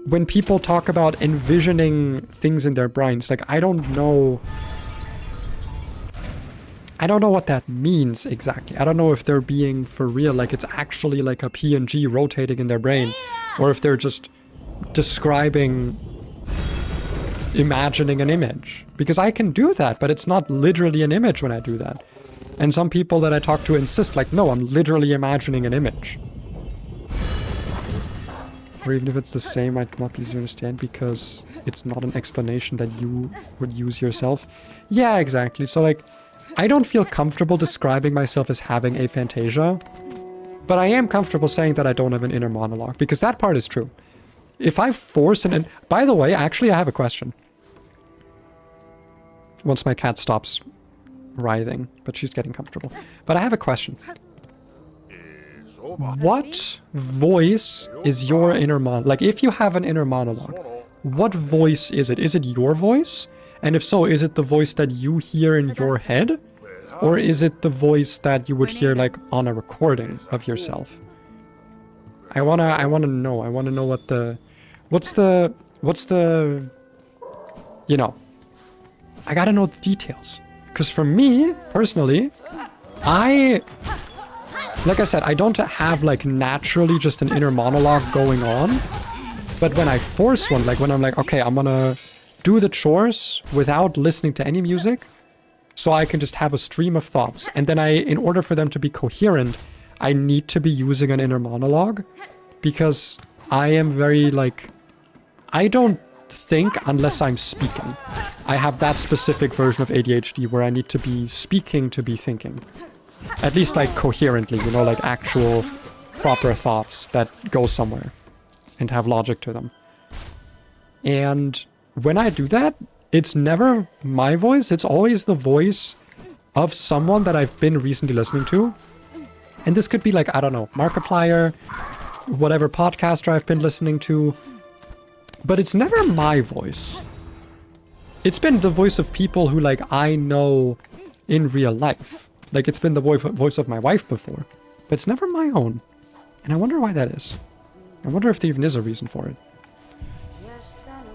when people talk about envisioning things in their brains. Like I don't know what that means exactly. I don't know if they're being for real, like it's actually like a PNG rotating in their brain, or if they're just describing imagining an image. Because I can do that, but it's not literally an image when I do that. And some people that I talk to insist like, no, I'm literally imagining an image. Or even if it's the same, I'd not be easy to understand because it's not an explanation that you would use yourself. Yeah, exactly. So like, I don't feel comfortable describing myself as having aphantasia, but I am comfortable saying that I don't have an inner monologue because that part is true. If I force an... By the way, actually, I have a question. Once my cat stops writhing, but she's getting comfortable. But I have a question. What voice is your inner monologue? Like, if you have an inner monologue, what voice is it? Is it your voice? And if so, is it the voice that you hear in your head? Or is it the voice that you would hear, like, on a recording of yourself? I wanna know. I wanna know what the... What's the... You know. I gotta know the details. Because for me, personally, like I said, I don't have, like, naturally just an inner monologue going on. But when I force one, like, when I'm like, okay, I'm gonna do the chores without listening to any music, so I can just have a stream of thoughts. And then in order for them to be coherent, I need to be using an inner monologue. Because I am very, like... I don't think unless I'm speaking. I have that specific version of ADHD where I need to be speaking to be thinking. At least, like, coherently, you know, like actual proper thoughts that go somewhere and have logic to them. And when I do that, it's never my voice. It's always the voice of someone that I've been recently listening to. And this could be like, I don't know, Markiplier, whatever podcaster I've been listening to. But it's never my voice. It's been the voice of people who, like, I know in real life. Like, it's been the voice of my wife before. But it's never my own. And I wonder why that is. I wonder if there even is a reason for it.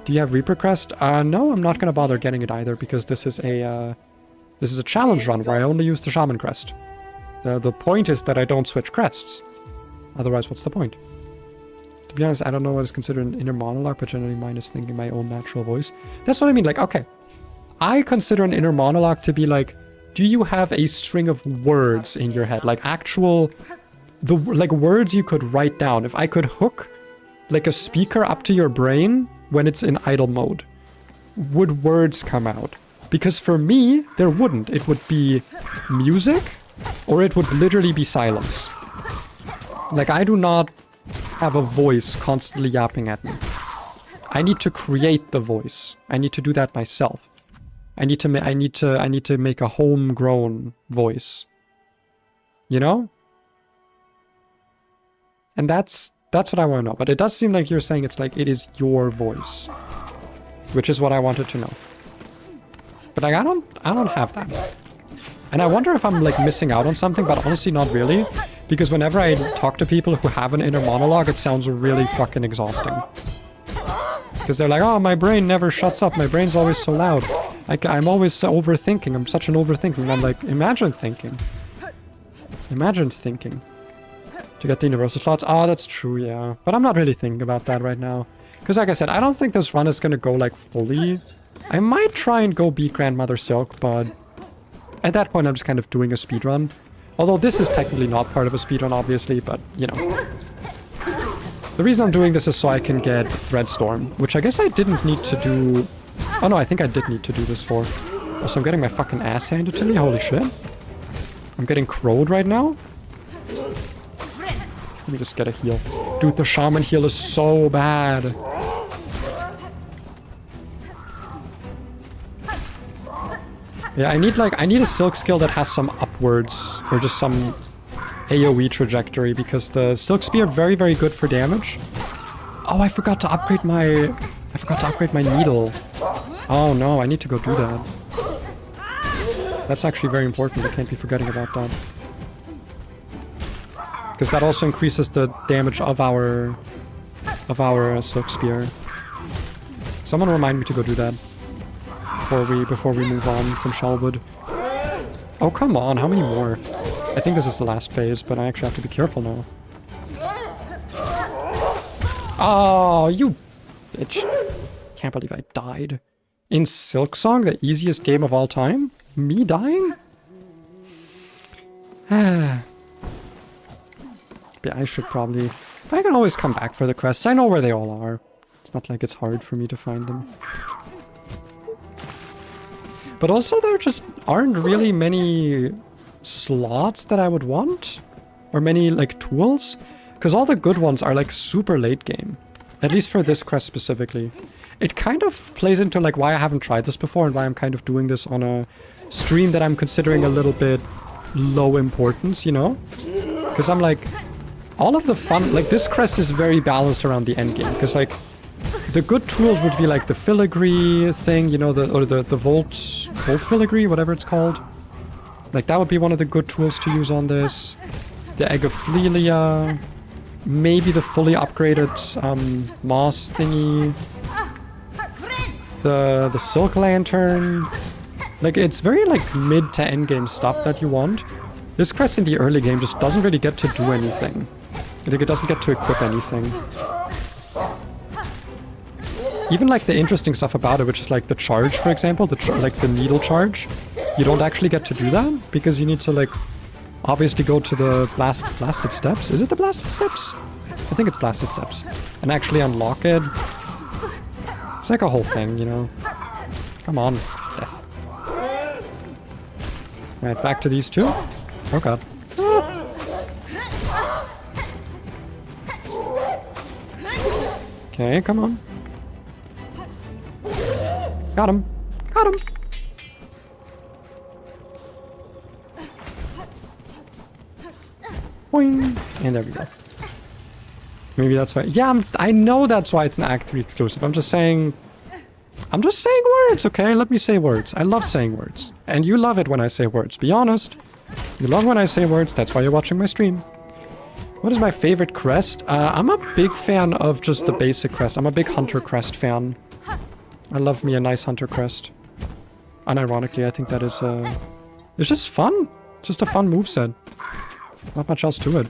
Do you have Reaper Crest? No, I'm not going to bother getting it either, because this is a challenge run where I only use the Shaman Crest. The point is that I don't switch crests. Otherwise, what's the point? To be honest, I don't know what is considered an inner monologue, but generally mine is thinking my own natural voice. That's what I mean. Like, okay. I consider an inner monologue to be like, do you have a string of words in your head? Like actual, like words you could write down. If I could hook like a speaker up to your brain when it's in idle mode, would words come out? Because for me, there wouldn't. It would be music, or it would literally be silence. Like, I do not have a voice constantly yapping at me. I need to create the voice. I need to do that myself. I need to make a homegrown voice. You know? And that's what I want to know. But it does seem like you're saying it's like it is your voice, which is what I wanted to know. But like, I don't have that. And I wonder if I'm like missing out on something, but honestly not really. Because whenever I talk to people who have an inner monologue, it sounds really fucking exhausting. Because they're like, oh, my brain never shuts up. My brain's always so loud. I'm always overthinking. I'm such an overthinking. And I'm like, imagine thinking. Imagine thinking. To get the universal slots. Oh, that's true, yeah. But I'm not really thinking about that right now. Because like I said, I don't think this run is going to go like fully. I might try and go beat Grandmother Silk, but at that point I'm just kind of doing a speedrun. Although this is technically not part of a speedrun, obviously, but you know. The reason I'm doing this is so I can get Threadstorm, which I guess I didn't need to do... Oh no, I think I did need to do this for. Also, I'm getting my fucking ass handed to me, holy shit. I'm getting crowed right now. Let me just get a heal. Dude, the Shaman heal is so bad. Yeah, I need a Silk skill that has some upwards, or just some AoE trajectory, because the Silk Spear very, very good for damage. Oh, I forgot to upgrade my needle. Oh no, I need to go do that. That's actually very important. I can't be forgetting about that. Because that also increases the damage of our Silk Spear. Someone remind me to go do that before we move on from Shellwood. Oh come on, how many more? I think this is the last phase, but I actually have to be careful now. Oh, you bitch. Can't believe I died. In Silksong, the easiest game of all time? Me dying? Yeah, I should probably... I can always come back for the crests. I know where they all are. It's not like it's hard for me to find them. But also there just aren't really many slots that I would want. Or many, like, tools. Because all the good ones are, like, super late game. At least for this crest specifically. It kind of plays into, like, why I haven't tried this before and why I'm kind of doing this on a stream that I'm considering a little bit low importance, you know? Because I'm like... all of the fun, like this crest is very balanced around the endgame, because like the good tools would be like the filigree thing, you know, the volt filigree, whatever it's called. Like that would be one of the good tools to use on this. The Egg of Flelia, maybe the fully upgraded moss thingy, the Silk Lantern. Like it's very like mid to end game stuff that you want. This crest in the early game just doesn't really get to do anything. Like it doesn't get to equip anything. Even like the interesting stuff about it, which is like the charge, for example, like the needle charge, you don't actually get to do that because you need to like obviously go to the blasted steps. Is it the blasted steps? I think it's blasted steps, and actually unlock it. It's like a whole thing, you know. Come on, death. Right, back to these two. Oh god. Okay, come on. Got him. Got him. Boing. And there we go. Maybe that's why. Yeah, I know that's why it's an Act 3 exclusive. I'm just saying words, okay? Let me say words. I love saying words. And you love it when I say words. Be honest. You love when I say words. That's why you're watching my stream. What is my favorite crest? I'm a big fan of just the basic crest. I'm a big Hunter crest fan. I love me a nice Hunter crest. Unironically, I think that is, it's just fun. It's just a fun moveset. Not much else to it.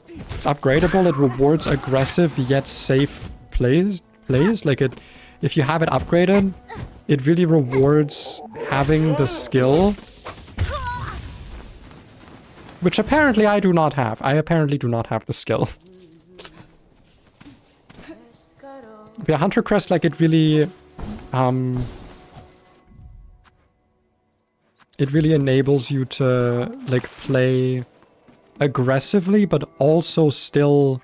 It's upgradable. It rewards aggressive yet safe plays. Like it, if you have it upgraded, it really rewards having the skill. Which apparently I do not have. I apparently do not have the skill. Yeah, Hunter Crest, like, it really enables you to, like, play aggressively, but also still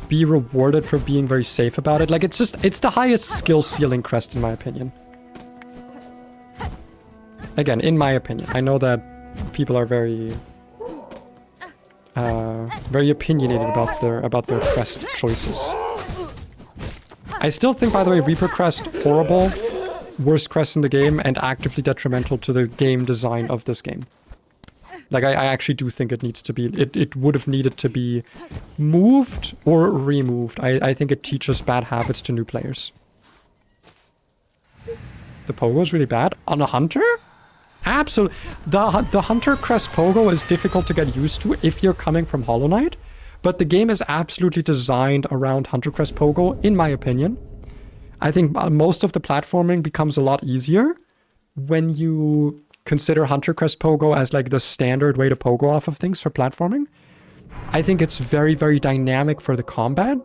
be rewarded for being very safe about it. Like, it's the highest skill ceiling crest, in my opinion. Again, in my opinion. I know that people are very opinionated about their crest choices. I still think, by the way, Reaper Crest, horrible, worst crest in the game, and actively detrimental to the game design of this game. Like, I actually do think it needs to be, it would have needed to be moved or removed. I think it teaches bad habits to new players. the pogo is really bad. On a hunter? Absolutely. The hunter crest pogo is difficult to get used to if you're coming from Hollow Knight, but the game is absolutely designed around hunter crest pogo, in my opinion. I think most of the platforming becomes a lot easier when you consider hunter crest pogo as like the standard way to pogo off of things for platforming. I think it's very, very dynamic for the combat.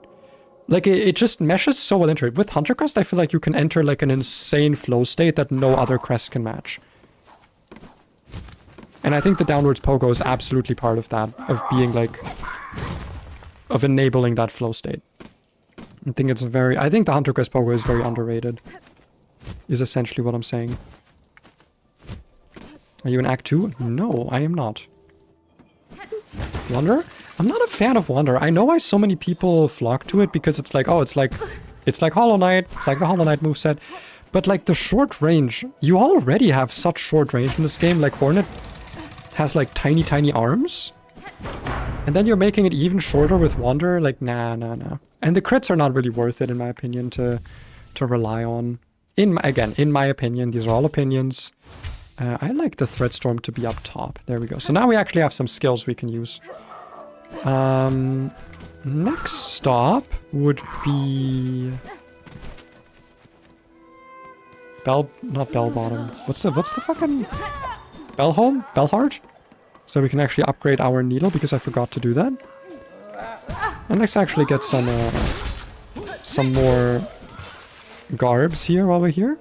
Like, it just meshes so well into it. With hunter crest, I feel like you can enter like an insane flow state that no other crest can match. And I think the downwards pogo is absolutely part of that, of being like, of enabling that flow state. I think the hunter crest pogo is very underrated, is essentially what I'm saying. Are you in Act 2? No, I am not. Wander? I'm not a fan of Wander. I know why so many people flock to it, because it's like, oh, it's like Hollow Knight, it's like the Hollow Knight moveset. But like the short range, you already have such short range in this game. Like Hornet has like tiny, tiny arms. And then you're making it even shorter with Wander. Like, nah. And the crits are not really worth it, in my opinion, to rely on. Again, in my opinion, these are all opinions. I like the Threat Storm to be up top. There we go. So now we actually have some skills we can use. Next stop would be not Bell Bottom. What's the fucking Bellholm? Bellheart? So we can actually upgrade our needle, because I forgot to do that. And let's actually get some more garbs here while we're here.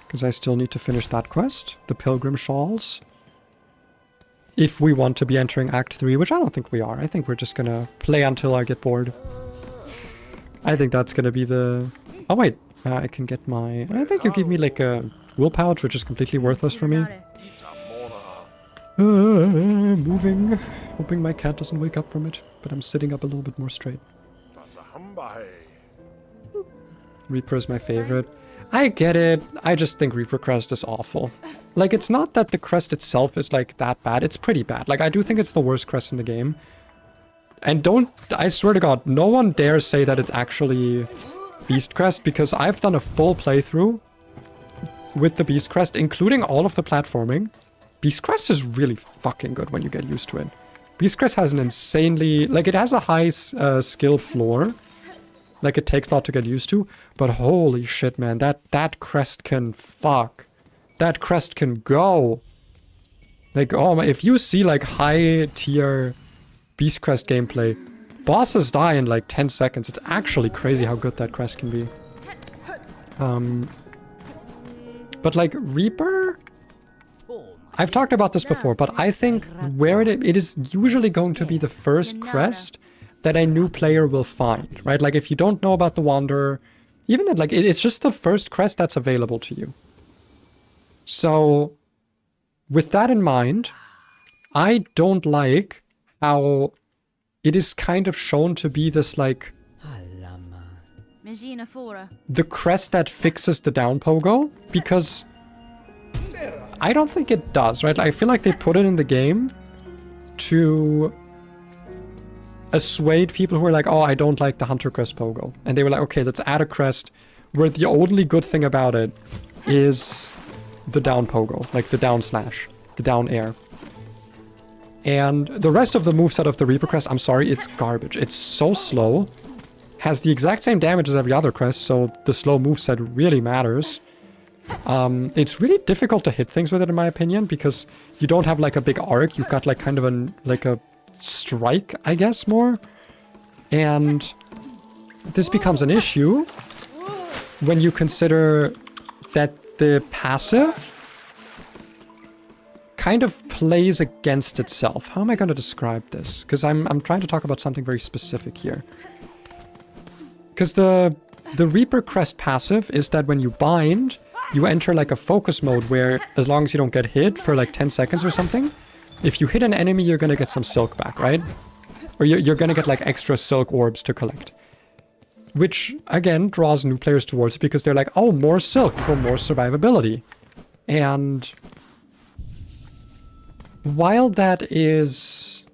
Because I still need to finish that quest. The Pilgrim Shawls. If we want to be entering Act 3, which I don't think we are. I think we're just gonna play until I get bored. I think that's gonna be the... Oh wait, I can get my... I think you give me like a wool pouch, which is completely worthless for me. Moving. Hoping my cat doesn't wake up from it. But I'm sitting up a little bit more straight. Reaper is my favorite. I get it. I just think Reaper Crest is awful. Like, it's not that the crest itself is, like, that bad. It's pretty bad. Like, I do think it's the worst crest in the game. And I swear to God, no one dares say that it's actually Beast Crest, because I've done a full playthrough with the Beast Crest, including all of the platforming. Beast Crest is really fucking good when you get used to it. Beast Crest has an insanely... Like, it has a high skill floor. Like, it takes a lot to get used to. But holy shit, man. That crest can fuck. That crest can go. Like, oh my... If you see, like, high-tier Beast Crest gameplay, bosses die in, like, 10 seconds. It's actually crazy how good that crest can be. But, like, Reaper... I've talked about this before, but I think where it is usually going to be the first crest that a new player will find, right? Like, if you don't know about the Wanderer, even that, like, it's just the first crest that's available to you. So, with that in mind, I don't like how it is kind of shown to be this, like, the crest that fixes the down pogo, because I don't think it does, right? I feel like they put it in the game to assuade people who are like, oh, I don't like the Hunter Crest pogo. And they were like, okay, let's add a crest where the only good thing about it is the down pogo, like the down slash, the down air. And the rest of the moveset of the Reaper Crest, I'm sorry, it's garbage. It's so slow, has the exact same damage as every other crest, so the slow moveset really matters. It's really difficult to hit things with it, in my opinion, because you don't have like a big arc. You've got like kind of a strike, I guess, more. And this becomes an issue when you consider that the passive kind of plays against itself. How am I going to describe this? Because I'm trying to talk about something very specific here. Because the Reaper Crest passive is that when you bind, you enter like a focus mode where, as long as you don't get hit for like 10 seconds or something, if you hit an enemy, you're gonna get some silk back, right? Or you're gonna get like extra silk orbs to collect. Which, again, draws new players towards it because they're like, oh, more silk for more survivability. And while that is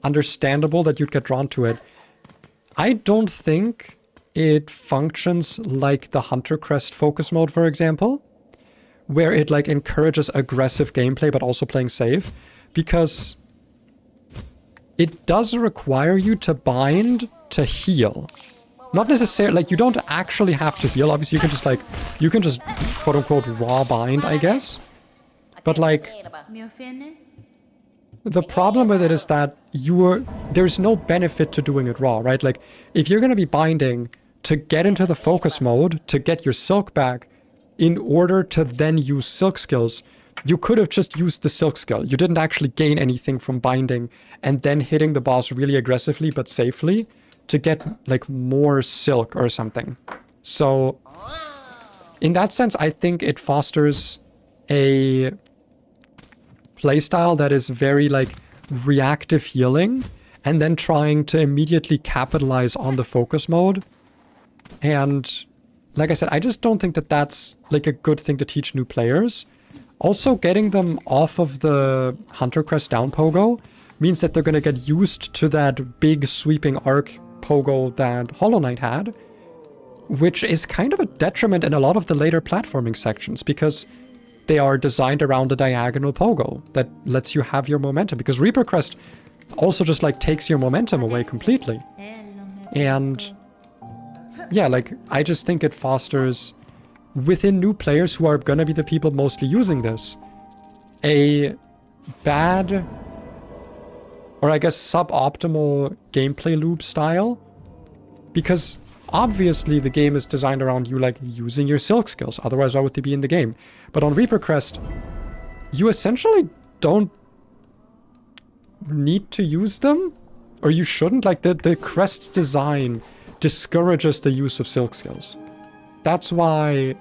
understandable that you'd get drawn to it, I don't think it functions like the Hunter Crest focus mode, for example, where it like encourages aggressive gameplay but also playing safe, because it does require you to bind to heal. Not necessarily, like, you don't actually have to heal. Obviously, you can just quote unquote raw bind, I guess. But like, the problem with it is that there's no benefit to doing it raw, right? Like, if you're going to be binding to get into the focus mode, to get your silk back, in order to then use silk skills, you could have just used the silk skill. You didn't actually gain anything from binding and then hitting the boss really aggressively but safely to get like more silk or something. So in that sense, I think it fosters a playstyle that is very like reactive healing and then trying to immediately capitalize on the focus mode. And like I said, I just don't think that that's like a good thing to teach new players. Also, getting them off of the Hunter Crest down pogo means that they're going to get used to that big sweeping arc pogo that Hollow Knight had, which is kind of a detriment in a lot of the later platforming sections because they are designed around a diagonal pogo that lets you have your momentum, because Reaper Crest also just like takes your momentum away completely. And yeah, like, I just think it fosters, within new players who are gonna be the people mostly using this, a bad, or I guess suboptimal gameplay loop style, because obviously the game is designed around you like using your silk skills, otherwise why would they be in the game? But on Reaper Crest, you essentially don't need to use them, or you shouldn't. Like, the crest's design discourages the use of silk skills. That's why,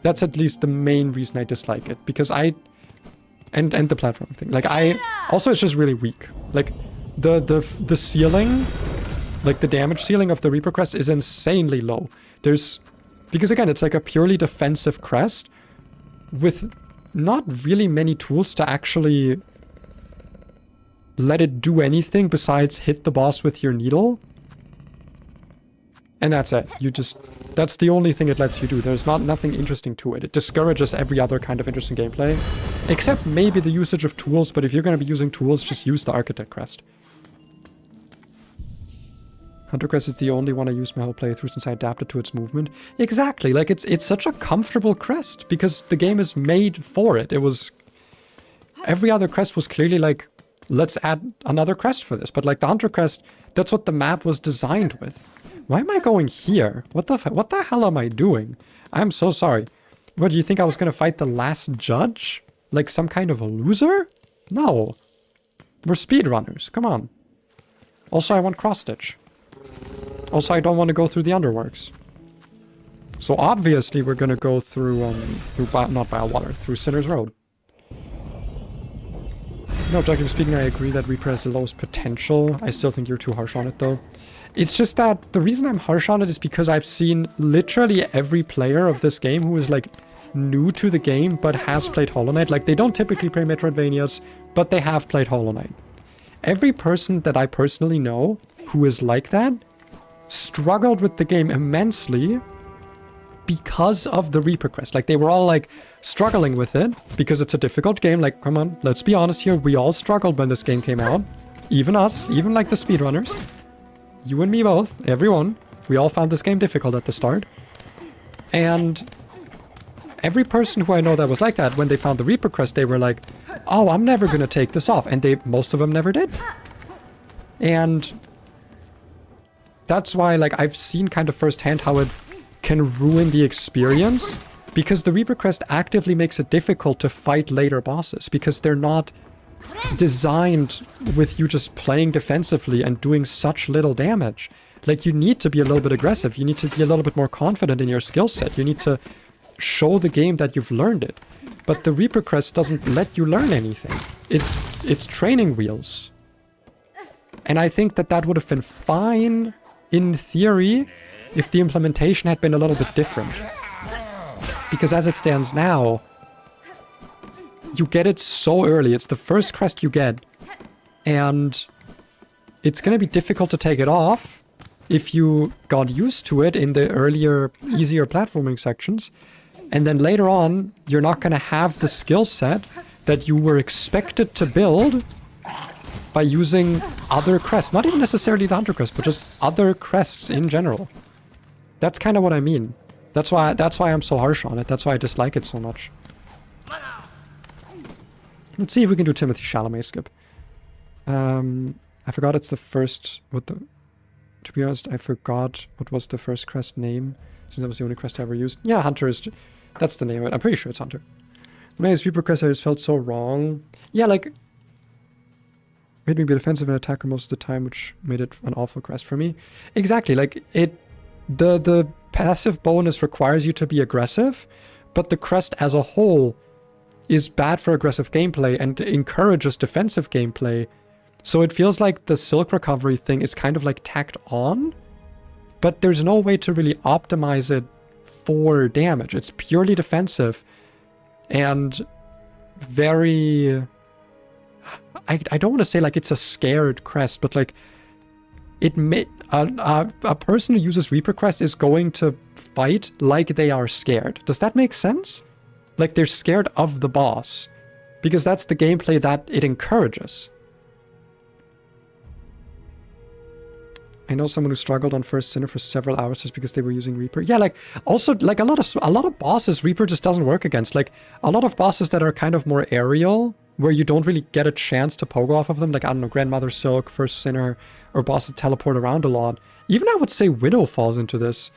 that's at least the main reason I dislike it, because and the platform thing. Like, also it's just really weak. Like, the ceiling, like the damage ceiling of the Reaper Crest is insanely low. Because again, it's like a purely defensive crest with not really many tools to actually let it do anything besides hit the boss with your needle. And that's it. That's the only thing it lets you do. There's nothing interesting to it. It discourages every other kind of interesting gameplay, except maybe the usage of tools, but if you're going to be using tools, just use the Architect Crest. Hunter Crest is the only one I used my whole playthrough since I adapted to its movement. Exactly, like it's such a comfortable crest, because the game is made for it. Every other crest was clearly like, let's add another crest for this, but like the Hunter Crest, that's what the map was designed with. Why am I going here? What the hell am I doing? I'm so sorry. What, do you think I was gonna fight the last judge? Like some kind of a loser? No. We're speedrunners, come on. Also, I want cross-stitch. Also, I don't want to go through the underworks. So obviously we're gonna go through, not Bilewater, through Sinner's Road. No, objectively speaking, I agree that Reaper has the lowest potential. I still think you're too harsh on it, though. It's just that the reason I'm harsh on it is because I've seen literally every player of this game who is like new to the game but has played Hollow Knight. Like, they don't typically play Metroidvanias, but they have played Hollow Knight. Every person that I personally know who is like that struggled with the game immensely because of the Reaper Crest. Like, they were all like struggling with it because it's a difficult game. Like, come on, let's be honest here. We all struggled when this game came out. Even us, even like the speedrunners. You and me both, everyone. We all found this game difficult at the start. And every person who I know that was like that, when they found the Reaper Crest, they were like, oh, I'm never gonna take this off. And most of them never did. And that's why, like, I've seen kind of firsthand how it can ruin the experience, because the Reaper Crest actively makes it difficult to fight later bosses, because they're not designed with you just playing defensively and doing such little damage. Like, you need to be a little bit aggressive. You need to be a little bit more confident in your skill set. You need to show the game that you've learned it. But the Reaper Crest doesn't let you learn anything. It's training wheels. And I think that would have been fine in theory if the implementation had been a little bit different. Because as it stands now, you get it so early. It's the first crest you get. And it's going to be difficult to take it off. if you got used to it in the earlier, easier platforming sections. And then later on, you're not going to have the skill set that you were expected to build by using other crests. Not even necessarily the hunter crest, but just other crests in general. That's kind of what I mean. That's why I'm so harsh on it. That's why I dislike it so much. Let's see if we can do Timothy Chalamet skip. I forgot it's the first... To be honest, I forgot what was the first crest name, since that was the only crest I ever used. Yeah, Hunter is... That's the name of it. I'm pretty sure it's Hunter. When I used Reaper crest, I just felt so wrong. Yeah, like... Made me be defensive and attacker most of the time, which made it an awful crest for me. Exactly, like, it... The passive bonus requires you to be aggressive, but the crest as a whole is bad for aggressive gameplay and encourages defensive gameplay. So it feels like the silk recovery thing is kind of like tacked on, but there's no way to really optimize it for damage. It's purely defensive and very... I don't want to say like it's a scared crest, but like it may... A person who uses Reaper crest is going to fight like they are scared. Does that make sense? Like they're scared of the boss, because that's the gameplay that it encourages. I know someone who struggled on First Sinner for several hours just because they were using Reaper. Yeah, like also like a lot of bosses Reaper just doesn't work against. Like a lot of bosses that are kind of more aerial, where you don't really get a chance to pogo off of them, like I don't know, Grandmother Silk, First Sinner, or bosses that teleport around a lot. Even I would say Widow falls into this.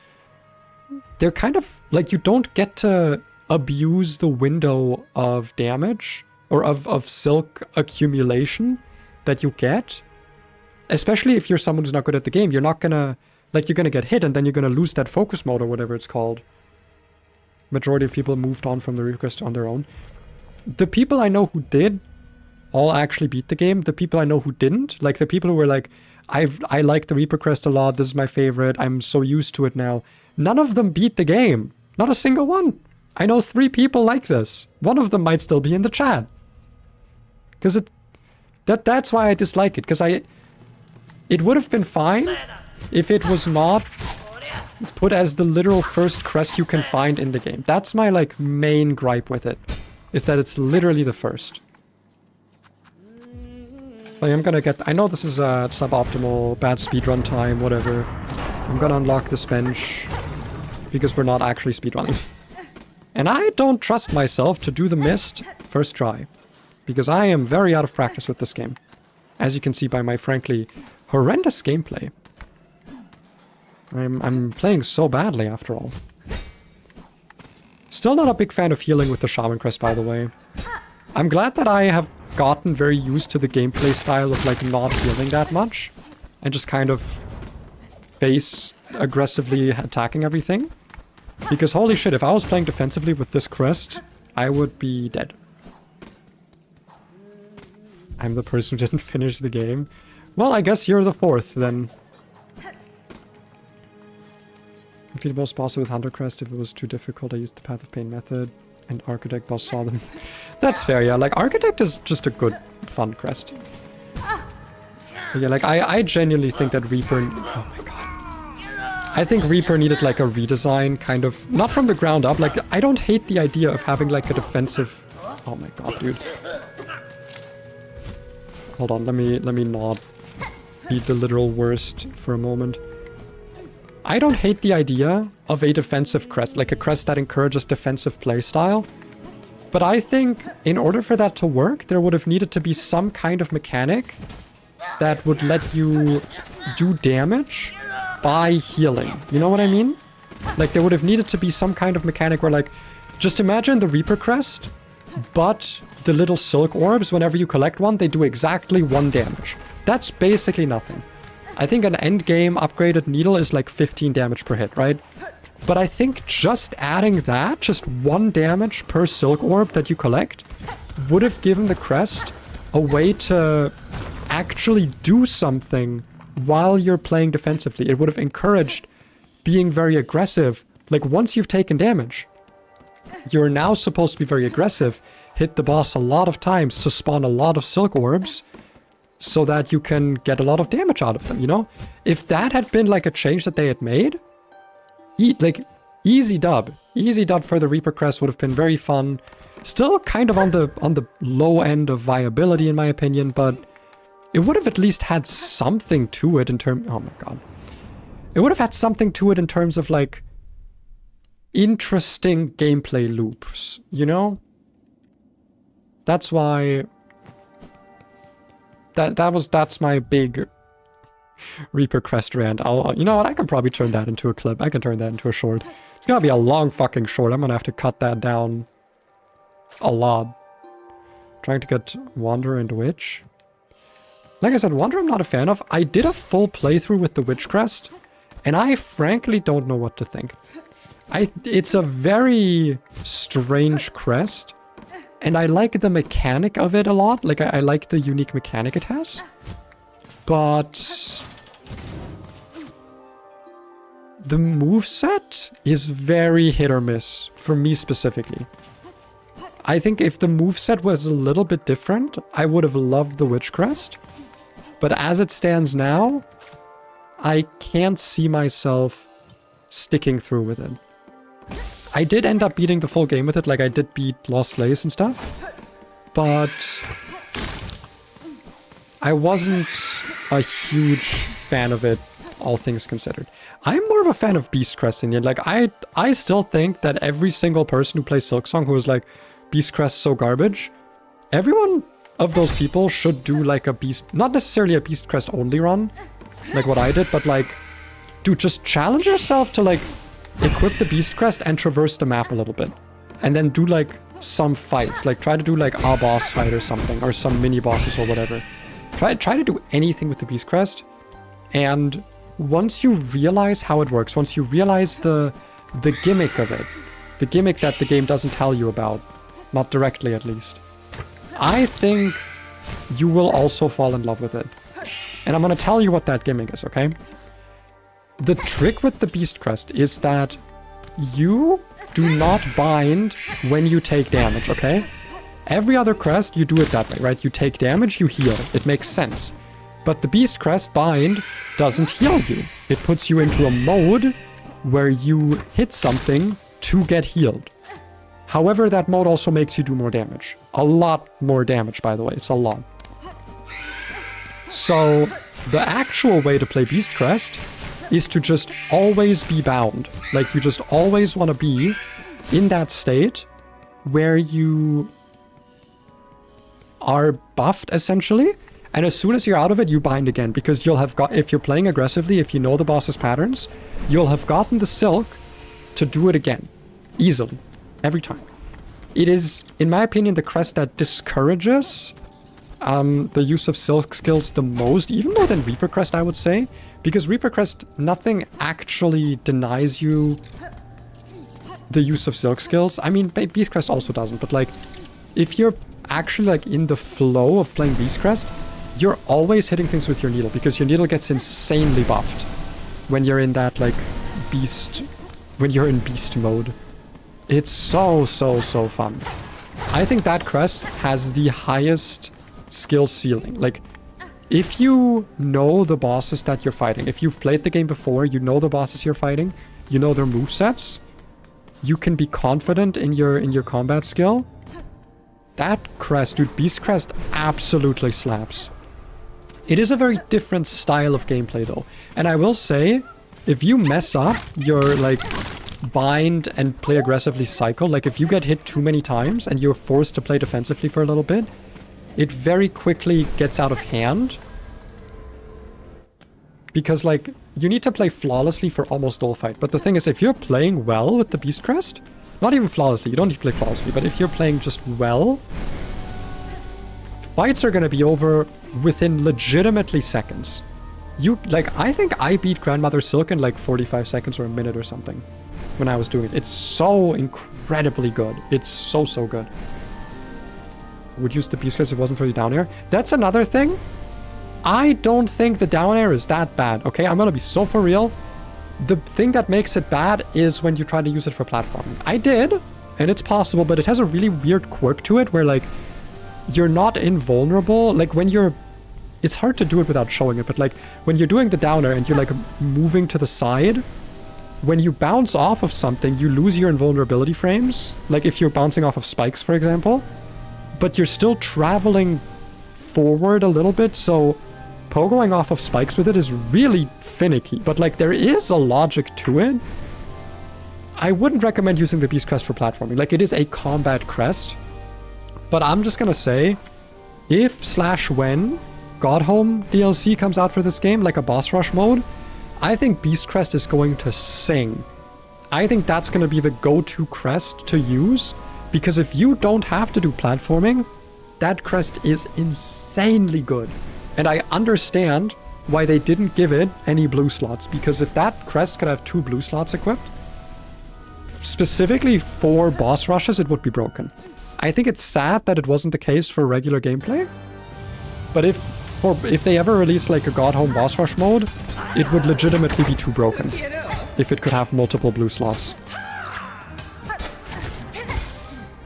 They're kind of like you don't get to abuse the window of damage or of silk accumulation that you get. Especially if you're someone who's not good at the game, you're not gonna, like, you're gonna get hit and then you're gonna lose that focus mode or whatever it's called. Majority of people moved on from the request on their own. The people I know who did all actually beat the game. The people I know who didn't, like the people who were like, I like the Reaper crest a lot, this is my favorite, I'm so used to it now. None of them beat the game. Not a single one. I know 3 people like this. One of them might still be in the chat. Because that's why I dislike it, because it would have been fine if it was not put as the literal first crest you can find in the game. That's my, like, main gripe with it, is that it's literally the first. Like, I'm gonna get... I know this is a suboptimal, bad speedrun time, whatever. I'm gonna unlock this bench, because we're not actually speedrunning. And I don't trust myself to do the mist first try, because I am very out of practice with this game. As you can see by my, frankly, horrendous gameplay. I'm playing so badly, after all. Still not a big fan of healing with the Shaman crest, by the way. I'm glad that I have gotten very used to the gameplay style of, like, not healing that much. And just kind of face aggressively attacking everything. Because holy shit, if I was playing defensively with this crest, I would be dead. I'm the person who didn't finish the game. Well, I guess you're the 4th, then. Defeat the boss with Hunter Crest. If it was too difficult, I used the Path of Pain method. And Architect boss saw them. That's fair, yeah. Like, Architect is just a good, fun crest. But yeah, like, I genuinely think that Reaper... Oh my god. I think Reaper needed, like, a redesign, kind of... Not from the ground up. Like, I don't hate the idea of having, like, a defensive... Oh my god, dude. Hold on, let me not be the literal worst for a moment. I don't hate the idea of a defensive crest, like a crest that encourages defensive playstyle. But I think in order for that to work, there would have needed to be some kind of mechanic that would let you do damage by healing. You know what I mean? Like, there would have needed to be some kind of mechanic where, like, just imagine the Reaper crest, but the little silk orbs, whenever you collect one, they do exactly 1 damage. That's basically nothing. I think an endgame upgraded needle is like 15 damage per hit, right? But I think just adding that, just 1 damage per silk orb that you collect, would have given the crest a way to actually do something while you're playing defensively. It would have encouraged being very aggressive. Like, once you've taken damage, you're now supposed to be very aggressive, hit the boss a lot of times to spawn a lot of silk orbs, so that you can get a lot of damage out of them, you know? If that had been like a change that they had made, easy dub for the Reaper Crest would have been very fun. Still kind of on the low end of viability in my opinion, but it would have at least had something to it in terms... Oh my god. It would have had something to it in terms of like interesting gameplay loops, you know? That's why... That's my big Reaper Crest rant. You know what? I can probably turn that into a clip. I can turn that into a short. It's gonna be a long fucking short. I'm gonna have to cut that down a lot. Trying to get Wanderer and Witch. Like I said, Wanderer I'm not a fan of. I did a full playthrough with the Witch Crest, and I frankly don't know what to think. It's a very strange crest. And I like the mechanic of it a lot. Like, I like the unique mechanic it has. But... the moveset is very hit or miss, for me specifically. I think if the moveset was a little bit different, I would have loved the Witch Crest. But as it stands now, I can't see myself sticking through with it. I did end up beating the full game with it, like I did beat Lost Lace and stuff, but I wasn't a huge fan of it, all things considered. I'm more of a fan of Beast Crest in the end. Like, I still think that every single person who plays Silksong who is like, Beast Crest so garbage, everyone of those people should do like a Beast, not necessarily a Beast Crest only run, like what I did, but like, dude, just challenge yourself to like, equip the Beast Crest and traverse the map a little bit. And then do like some fights. Like try to do like a boss fight or something. Or some mini bosses or whatever. Try to do anything with the Beast Crest. And once you realize how it works, once you realize the gimmick of it, the gimmick that the game doesn't tell you about, not directly at least, I think you will also fall in love with it. And I'm going to tell you what that gimmick is, okay? The trick with the Beast Crest is that you do not bind when you take damage, okay? Every other crest, you do it that way, right? You take damage, you heal. It makes sense. But the Beast Crest bind doesn't heal you. It puts you into a mode where you hit something to get healed. However, that mode also makes you do more damage. A lot more damage, by the way. It's a lot. So, the actual way to play Beast Crest is to just always be bound. Like, you just always want to be in that state where you are buffed, essentially. And as soon as you're out of it, you bind again. Because you'll have got, if you're playing aggressively, if you know the boss's patterns, you'll have gotten the Silk to do it again. Easily. Every time. It is, in my opinion, the crest that discourages the use of Silk skills the most, even more than Reaper Crest, I would say. Because Reaper Crest, nothing actually denies you the use of Silk skills. I mean, Beast Crest also doesn't, but like, if you're actually like in the flow of playing Beast Crest, you're always hitting things with your needle, because your needle gets insanely buffed when you're in that like beast, when you're in beast mode. It's so fun. I think that crest has the highest skill ceiling. Like, if you know the bosses that you're fighting, if you've played the game before, you know the bosses you're fighting, you know their movesets, you can be confident in your combat skill. That crest, dude, Beast Crest absolutely slaps. It is a very different style of gameplay though. And I will say, if you mess up your like bind and play aggressively cycle, like if you get hit too many times and you're forced to play defensively for a little bit, it very quickly gets out of hand. Because like, you need to play flawlessly for almost all fight. But the thing is, if you're playing well with the Beast Crest, not even flawlessly, you don't need to play flawlessly, but if you're playing just well, fights are gonna be over within legitimately seconds. I think I beat Grandmother Silk in like 45 seconds or a minute or something when I was doing it. It's so incredibly good. It's so good. Would use the Beast Crest if it wasn't for the down air. That's another thing. I don't think the down air is that bad, okay? I'm gonna be so for real. The thing that makes it bad is when you try to use it for platforming. I did, and it's possible, but it has a really weird quirk to it where like, you're not invulnerable. Like when you're it's hard to do it without showing it, but like when you're doing the downer and you're like moving to the side, when you bounce off of something, you lose your invulnerability frames. Like if you're bouncing off of spikes, for example, but you're still traveling forward a little bit, so pogoing off of spikes with it is really finicky, but like there is a logic to it. I wouldn't recommend using the Beast Crest for platforming. Like, it is a combat crest, but I'm just gonna say, if/when Godhome DLC comes out for this game, like a boss rush mode, I think Beast Crest is going to sing. I think that's gonna be the go-to crest to use, because if you don't have to do platforming, that crest is insanely good. And I understand why they didn't give it any blue slots, because if that crest could have 2 blue slots equipped, specifically for boss rushes, it would be broken. I think it's sad that it wasn't the case for regular gameplay, but if they ever release like a Godhome boss rush mode, it would legitimately be too broken if it could have multiple blue slots.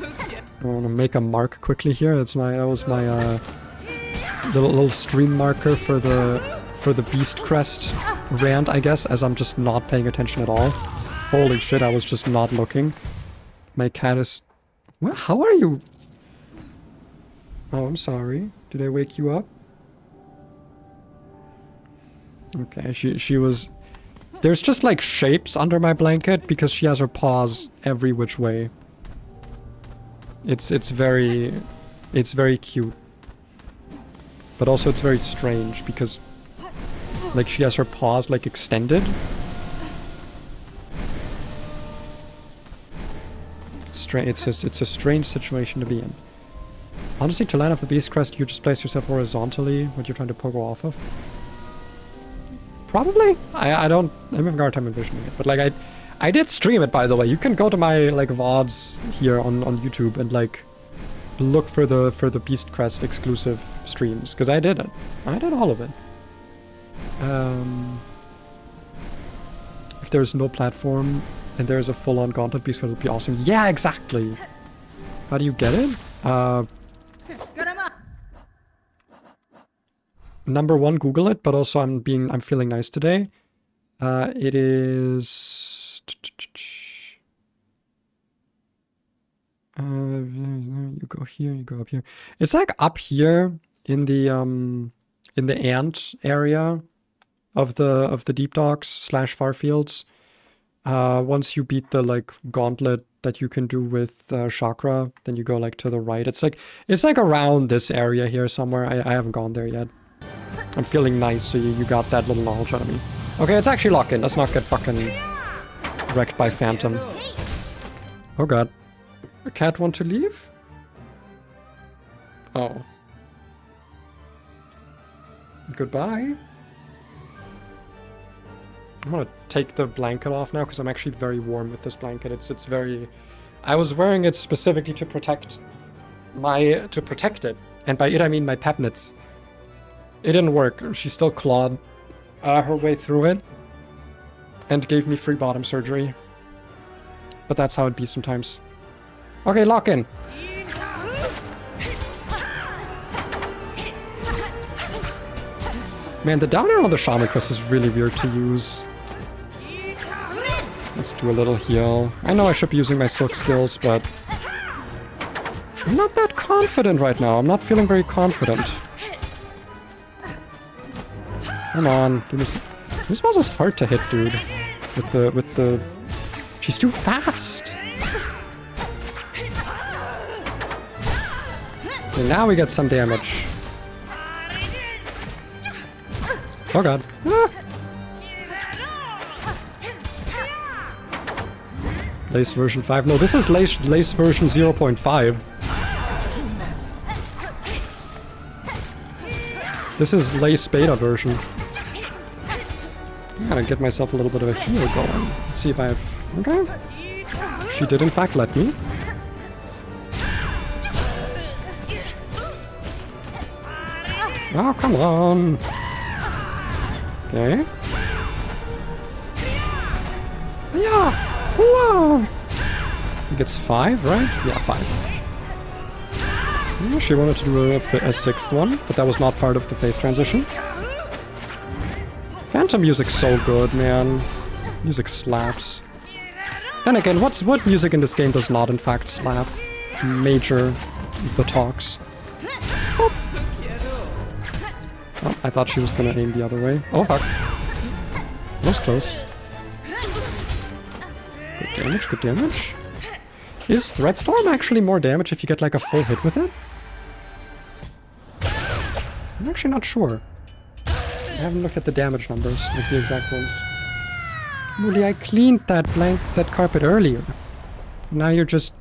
I want to make a mark quickly here. That was my little stream marker for the Beast Crest rant, I guess, as I'm just not paying attention at all. Holy shit, I was just not looking. My cat is... Well, how are you? Oh, I'm sorry. Did I wake you up? Okay, she was... There's just like shapes under my blanket because she has her paws every which way. It's very cute. But also it's very strange because like she has her paws like extended. It's a strange situation to be in. Honestly, to line up the Beast Crest, you just place yourself horizontally when you're trying to pogo off of. Probably. I'm having a hard time envisioning it, but like I did stream it, by the way. You can go to my like VODs here on YouTube and like look for the Beast Crest exclusive streams, because I did it. I did all of it. If there's no platform and there's a full-on gauntlet, Beast Crest would be awesome. Yeah, exactly. How do you get it? Number one, Google it, but also I'm feeling nice today. It is... you go here, you go up here. It's like up here in the ant area of the Deep Docks / Farfields. Once you beat the like gauntlet that you can do with Chakra, then you go like to the right. It's like around this area here somewhere. I haven't gone there yet. I'm feeling nice, so you got that little knowledge out of me. Okay, it's actually locked in. Let's not get fucking wrecked by Phantom. Oh god. The cat want to leave? Oh. Goodbye. I'm gonna take the blanket off now because I'm actually very warm with this blanket. It's very... I was wearing it specifically to protect it. And by it I mean my pepnits. It didn't work. She still clawed her way through it and gave me free bottom surgery. But that's how it be sometimes. Okay, lock in. Man, the downer on the Shaman quest is really weird to use. Let's do a little heal. I know I should be using my silk skills, but I'm not that confident right now. I'm not feeling very confident. Come on, give me some... This boss is hard to hit, dude. With the... She's too fast! Okay, now we get some damage. Oh god. Ah. Lace version 5. No, this is Lace version 0.5. This is Lace beta version. I'm gonna get myself a little bit of a heal going. Let's see if I have... Okay. She did in fact let me. Oh, come on. Okay. Yeah. Whoa. He gets 5, right? Yeah, 5. Yeah, she wanted to do a sixth one, but that was not part of the phase transition. Phantom music's so good, man. Music slaps. Then again, what music in this game does not in fact slap? Major buttocks. Oh, I thought she was gonna aim the other way. Oh fuck. That was close. Good damage, good damage. Is Threadstorm actually more damage if you get like a full hit with it? I'm actually not sure. I haven't looked at the damage numbers, like the exact ones. Really, I cleaned that carpet earlier. Now you're just...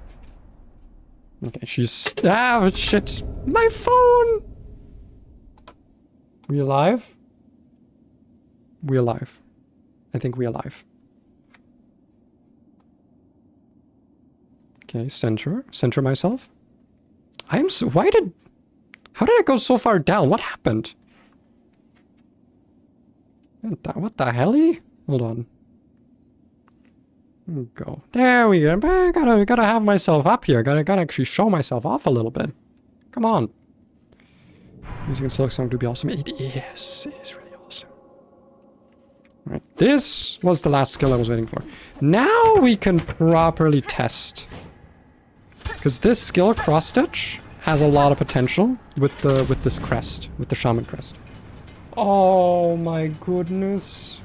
Okay, she's... Ah, shit! My phone! We alive? We alive. I think we alive. Okay, center. Center myself. I am so... Why did... How did I go so far down? What happened? What the hell-y? Hold on. Go. There we go. I gotta have myself up here. Gotta actually show myself off a little bit. Come on. Using Silksong to be awesome. It is. It is really awesome. Alright. This was the last skill I was waiting for. Now we can properly test. Because this skill, cross stitch, has a lot of potential with this crest, with the Shaman crest. Oh my goodness.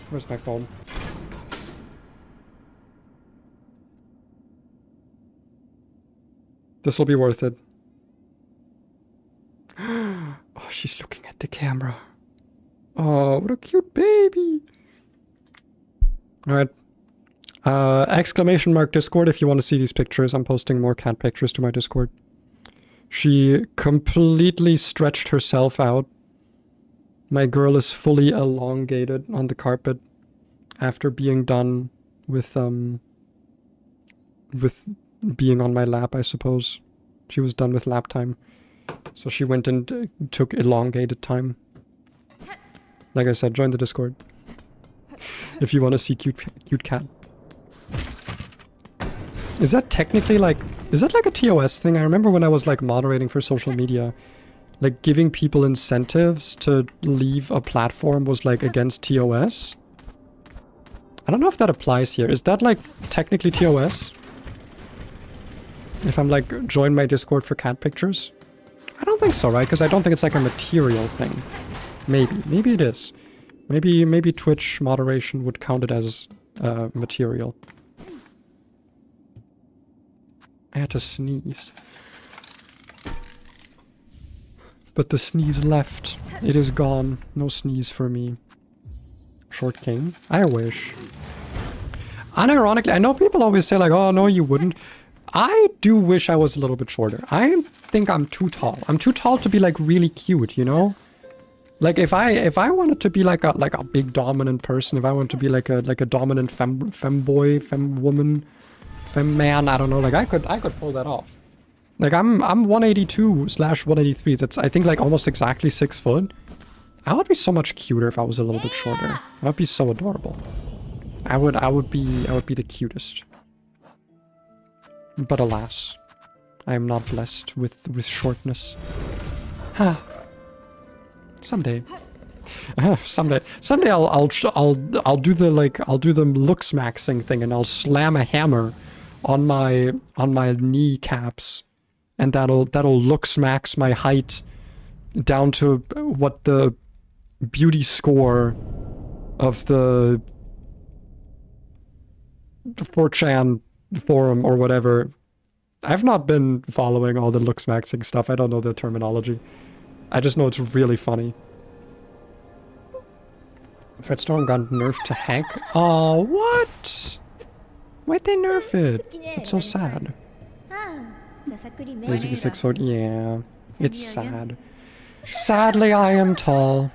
Where's my phone? This will be worth it. Oh, she's looking at the camera. Oh, what a cute baby. Alright. Exclamation mark Discord if you want to see these pictures. I'm posting more cat pictures to my Discord. She completely stretched herself out. My girl is fully elongated on the carpet after being done with being on my lap, I suppose. She was done with lap time. So she went and took elongated time. Like I said, join the Discord. If you want to see cute cat. Is that technically like... Is that like a TOS thing? I remember when I was like moderating for social media, like giving people incentives to leave a platform was like against TOS. I don't know if that applies here. Is that like technically TOS? If I'm like, join my Discord for cat pictures? I don't think so, right? Because I don't think it's like a material thing. Maybe. Maybe it is. Maybe Twitch moderation would count it as material. I had to sneeze. But the sneeze left. It is gone. No sneeze for me. Short king? I wish. Unironically, I know people always say like, oh no, you wouldn't. I do wish I was a little bit shorter. I think I'm too tall. I'm too tall to be like really cute, you know? Like if I wanted to be like a big dominant person, if I wanted to be like a dominant femboy, femwoman, femman, I don't know, like I could pull that off. Like I'm 182/183. That's I think like almost exactly 6 foot. I would be so much cuter if I was a little bit shorter. I would be so adorable. I would be the cutest. But alas, I am not blessed with shortness. Someday. Someday I'll do the looks maxing thing and I'll slam a hammer on my kneecaps, and that'll looks max my height down to what the beauty score of the 4chan forum or whatever. I've not been following all the looks maxing stuff. I don't know the terminology. I just know it's really funny. Threadstorm got nerfed to heck. Oh, what? Why'd they nerf it? It's so sad. Basically 6 foot. Yeah, it's sad. Sadly, I am tall.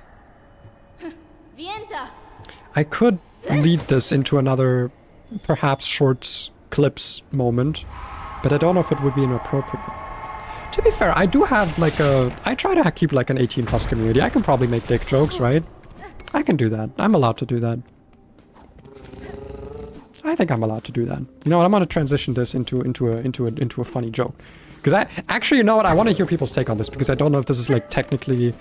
I could lead this into another, perhaps shorts clips moment, but I don't know if it would be inappropriate. To be fair, I do have like I try to keep like an 18+ community. I can probably make dick jokes, right? I can do that. I'm allowed to do that. I think I'm allowed to do that. You know what? I'm gonna transition this into a funny joke. Because actually, you know what? I want to hear people's take on this because I don't know if this is like technically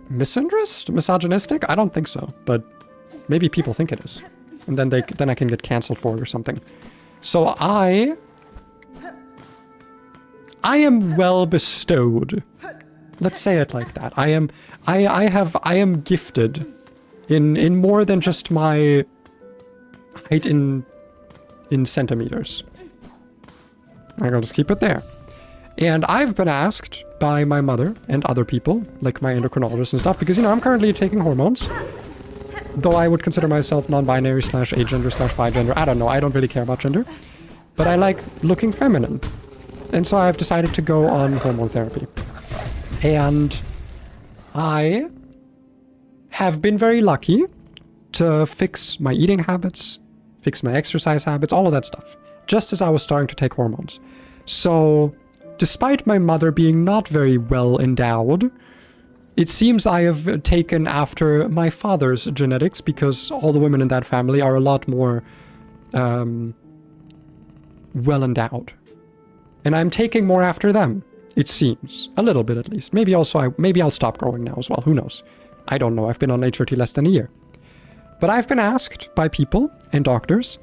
misogynistic? I don't think so, but maybe people think it is. And then I can get canceled for it or something. So I am well bestowed. Let's say it like that. I am gifted in more than just my height in centimeters. I'll just keep it there. And I've been asked by my mother and other people, like my endocrinologist and stuff, because, you know, I'm currently taking hormones. Though I would consider myself non-binary / agender / bigender. I don't know. I don't really care about gender. But I like looking feminine. And so I've decided to go on hormone therapy. And I have been very lucky to fix my eating habits, fix my exercise habits, all of that stuff, just as I was starting to take hormones. So, despite my mother being not very well endowed, it seems I have taken after my father's genetics, because all the women in that family are a lot more well endowed. And I'm taking more after them, it seems. A little bit at least. Maybe I'll stop growing now as well. Who knows? I don't know. I've been on HRT less than a year. But I've been asked by people and doctors,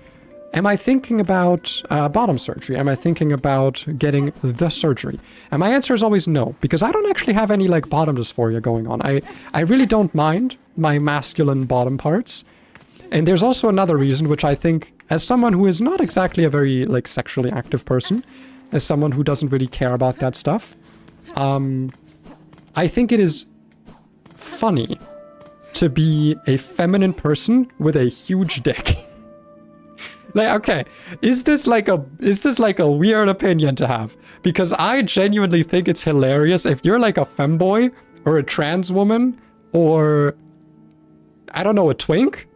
am I thinking about bottom surgery? Am I thinking about getting the surgery? And my answer is always no, because I don't actually have any like bottom dysphoria going on. I really don't mind my masculine bottom parts. And there's also another reason, which I think, as someone who is not exactly a very like sexually active person, as someone who doesn't really care about that stuff, I think it is funny to be a feminine person with a huge dick. Like, okay, is this like a weird opinion to have? Because I genuinely think it's hilarious if you're like a femboy or a trans woman or, I don't know, a twink.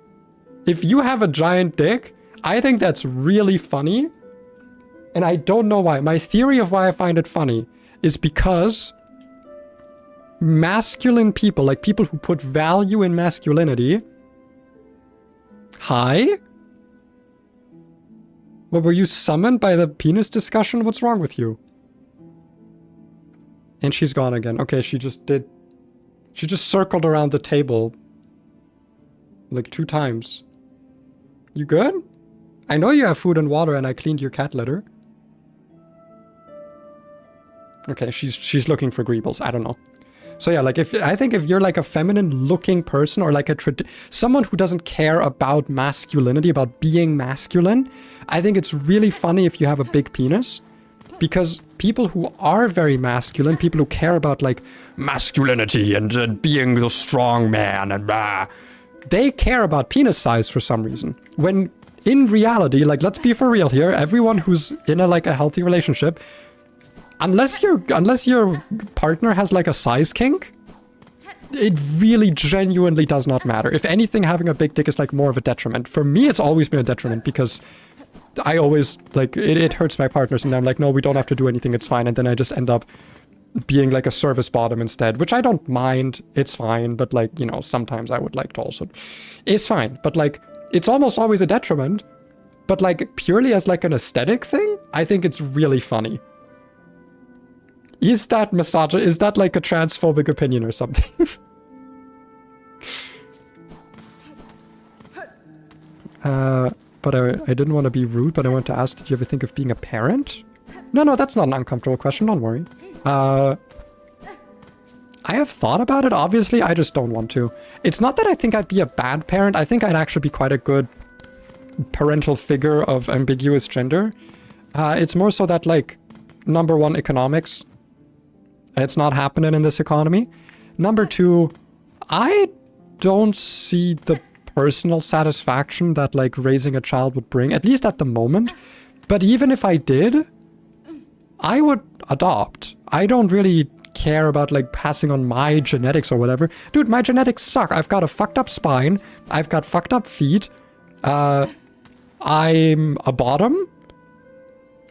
If you have a giant dick, I think that's really funny. And I don't know why. My theory of why I find it funny is because masculine people, like people who put value in masculinity... Hi? What, were you summoned by the penis discussion? What's wrong with you? And she's gone again. Okay, she just circled around the table like 2 times. You good? I know you have food and water and I cleaned your cat litter. Okay, she's looking for greebles. I don't know. So yeah, like I think if you're like a feminine looking person or like someone who doesn't care about masculinity, about being masculine, I think it's really funny if you have a big penis, because people who are very masculine, people who care about like masculinity and being the strong man and blah, they care about penis size for some reason. When in reality, like, let's be for real here, everyone who's in a healthy relationship, unless your partner has like a size kink, it really genuinely does not matter. If anything, having a big dick is like more of a detriment. For me, it's always been a detriment because I always like it hurts my partners, and I'm like, no, we don't have to do anything, it's fine. And then I just end up being like a service bottom instead, which I don't mind. It's fine, but like, you know, sometimes I would like to also. It's fine, but like, it's almost always a detriment. But like purely as like an aesthetic thing, I think it's really funny. Is that misogynist? Is that like a transphobic opinion or something? But I didn't want to be rude, but I want to ask, did you ever think of being a parent? No, that's not an uncomfortable question, don't worry. I have thought about it, obviously, I just don't want to. It's not that I think I'd be a bad parent, I think I'd actually be quite a good parental figure of ambiguous gender. It's more so that, like, number 1, economics. It's not happening in this economy. Number 2, I don't see the personal satisfaction that, like, raising a child would bring, at least at the moment. But even if I did, I would adopt. I don't really care about, like, passing on my genetics or whatever. Dude, my genetics suck. I've got a fucked up spine. I've got fucked up feet. I'm a bottom.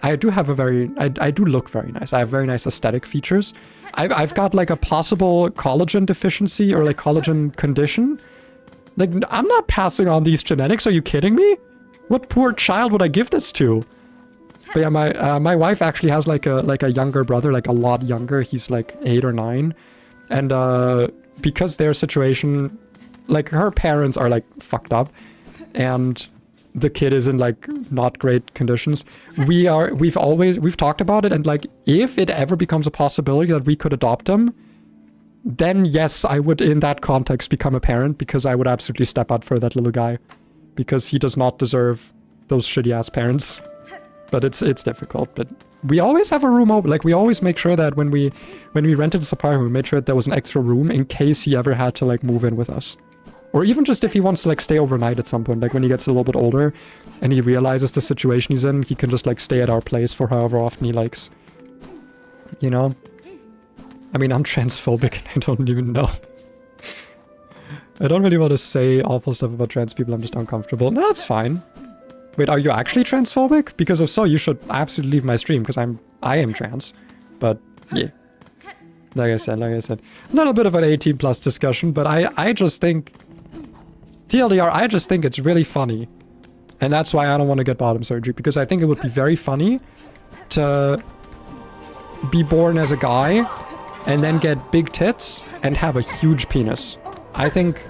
I do have I do look very nice. I have very nice aesthetic features. I've got like a possible collagen deficiency or like collagen condition. Like, I'm not passing on these genetics. Are you kidding me? What poor child would I give this to? But yeah, my wife actually has like a younger brother, like a lot younger. He's like 8 or 9. And because their situation, like her parents are like fucked up and the kid is in like not great conditions. We've talked about it, and like if it ever becomes a possibility that we could adopt him, then yes, I would in that context become a parent, because I would absolutely step up for that little guy, because he does not deserve those shitty ass parents. But it's difficult. But we always have a room open. Like we always make sure that when we rented this apartment, we made sure that there was an extra room in case he ever had to like move in with us. Or even just if he wants to like stay overnight at some point, like when he gets a little bit older and he realizes the situation he's in, he can just like stay at our place for however often he likes. You know? I mean, I'm transphobic and I don't even know. I don't really want to say awful stuff about trans people, I'm just uncomfortable. No, it's fine. Wait, are you actually transphobic? Because if so, you should absolutely leave my stream, because I am trans. But, yeah. Like I said, a little bit of an 18 plus discussion, but I just think... TLDR, I just think it's really funny. And that's why I don't want to get bottom surgery, because I think it would be very funny to be born as a guy and then get big tits and have a huge penis. I think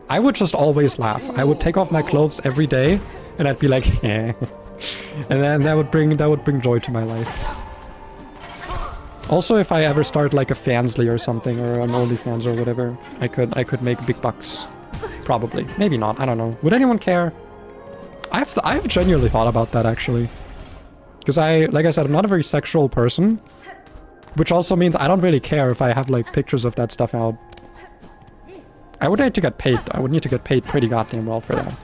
I would just always laugh. I would take off my clothes every day and I'd be like, eh. And then that would bring joy to my life. Also, if I ever start like a Fansly or something, or an OnlyFans or whatever, I could make big bucks. Probably. Maybe not. I don't know. Would anyone care? I've genuinely thought about that, actually. Because like I said, I'm not a very sexual person. Which also means I don't really care if I have, like, pictures of that stuff out. I would need to get paid. I would need to get paid pretty goddamn well for that.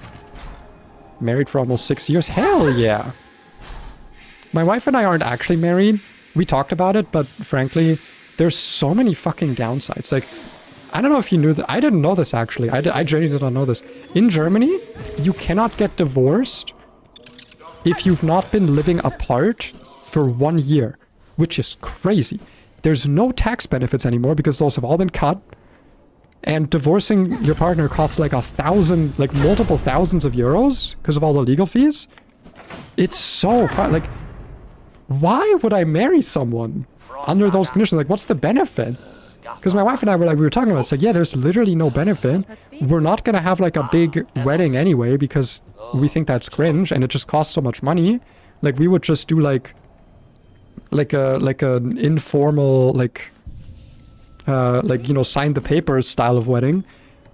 Married for almost 6 years? Hell yeah! My wife and I aren't actually married. We talked about it, but frankly, there's so many fucking downsides. Like, I don't know if you knew that. I didn't know this, actually. I genuinely did not know this. In Germany, you cannot get divorced if you've not been living apart for 1 year, which is crazy. There's no tax benefits anymore because those have all been cut. And divorcing your partner costs like multiple thousands of euros because of all the legal fees. It's so fun. Like, why would I marry someone under those conditions? Like, what's the benefit? Because my wife and I we were talking about it. It's like, yeah, there's literally no benefit. We're not going to have like a big wedding anyway because we think that's cringe and it just costs so much money. Like, we would just do like an informal, you know, sign the papers style of wedding.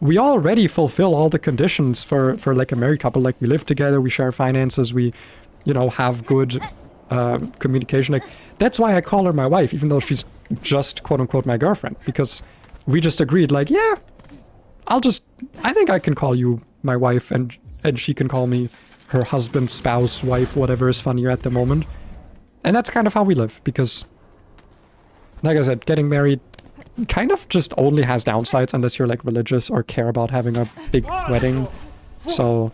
We already fulfill all the conditions for like a married couple. Like, we live together, we share finances, we, you know, have good communication. Like, that's why I call her my wife, even though she's just quote unquote my girlfriend, because we just agreed, like, yeah, I think I can call you my wife, and she can call me her husband, spouse, wife, whatever is funnier at the moment. And that's kind of how we live, because like I said, getting married kind of just only has downsides unless you're like religious or care about having a big wedding. So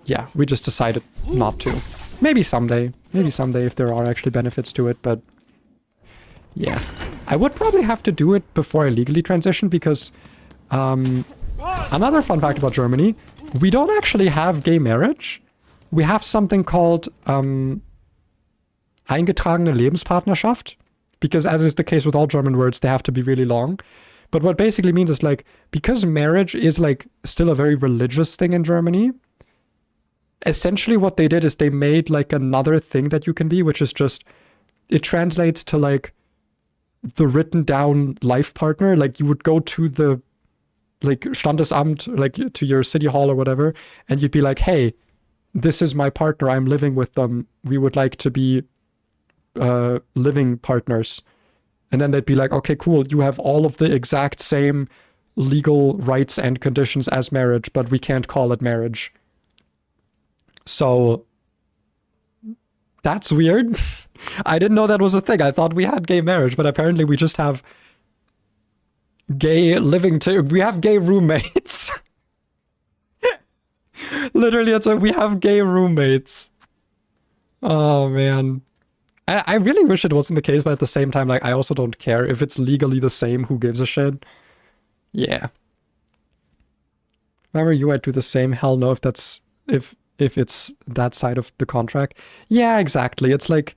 yeah, we just decided not to. Maybe someday if there are actually benefits to it, but yeah. I would probably have to do it before I legally transition, because another fun fact about Germany, we don't actually have gay marriage. We have something called eingetragene Lebenspartnerschaft, because as is the case with all German words, they have to be really long. But what basically means is, like, because marriage is like still a very religious thing in Germany, essentially what they did is they made like another thing that you can be, which is just, it translates to like the written down life partner. Like, you would go to the like Standesamt, like to your city hall or whatever, and you'd be like, hey, this is my partner, I'm living with them, we would like to be living partners. And then they'd be like, okay, cool, you have all of the exact same legal rights and conditions as marriage, but we can't call it marriage. So that's weird. I didn't know that was a thing. I thought we had gay marriage, but apparently we just have gay living we have gay roommates. Literally, it's like we have gay roommates. Oh man. I really wish it wasn't the case, but at the same time, like, I also don't care. If it's legally the same, who gives a shit? Yeah. Remember you, I'd do the same. Hell no, if if it's that side of the contract. Yeah, exactly. It's like,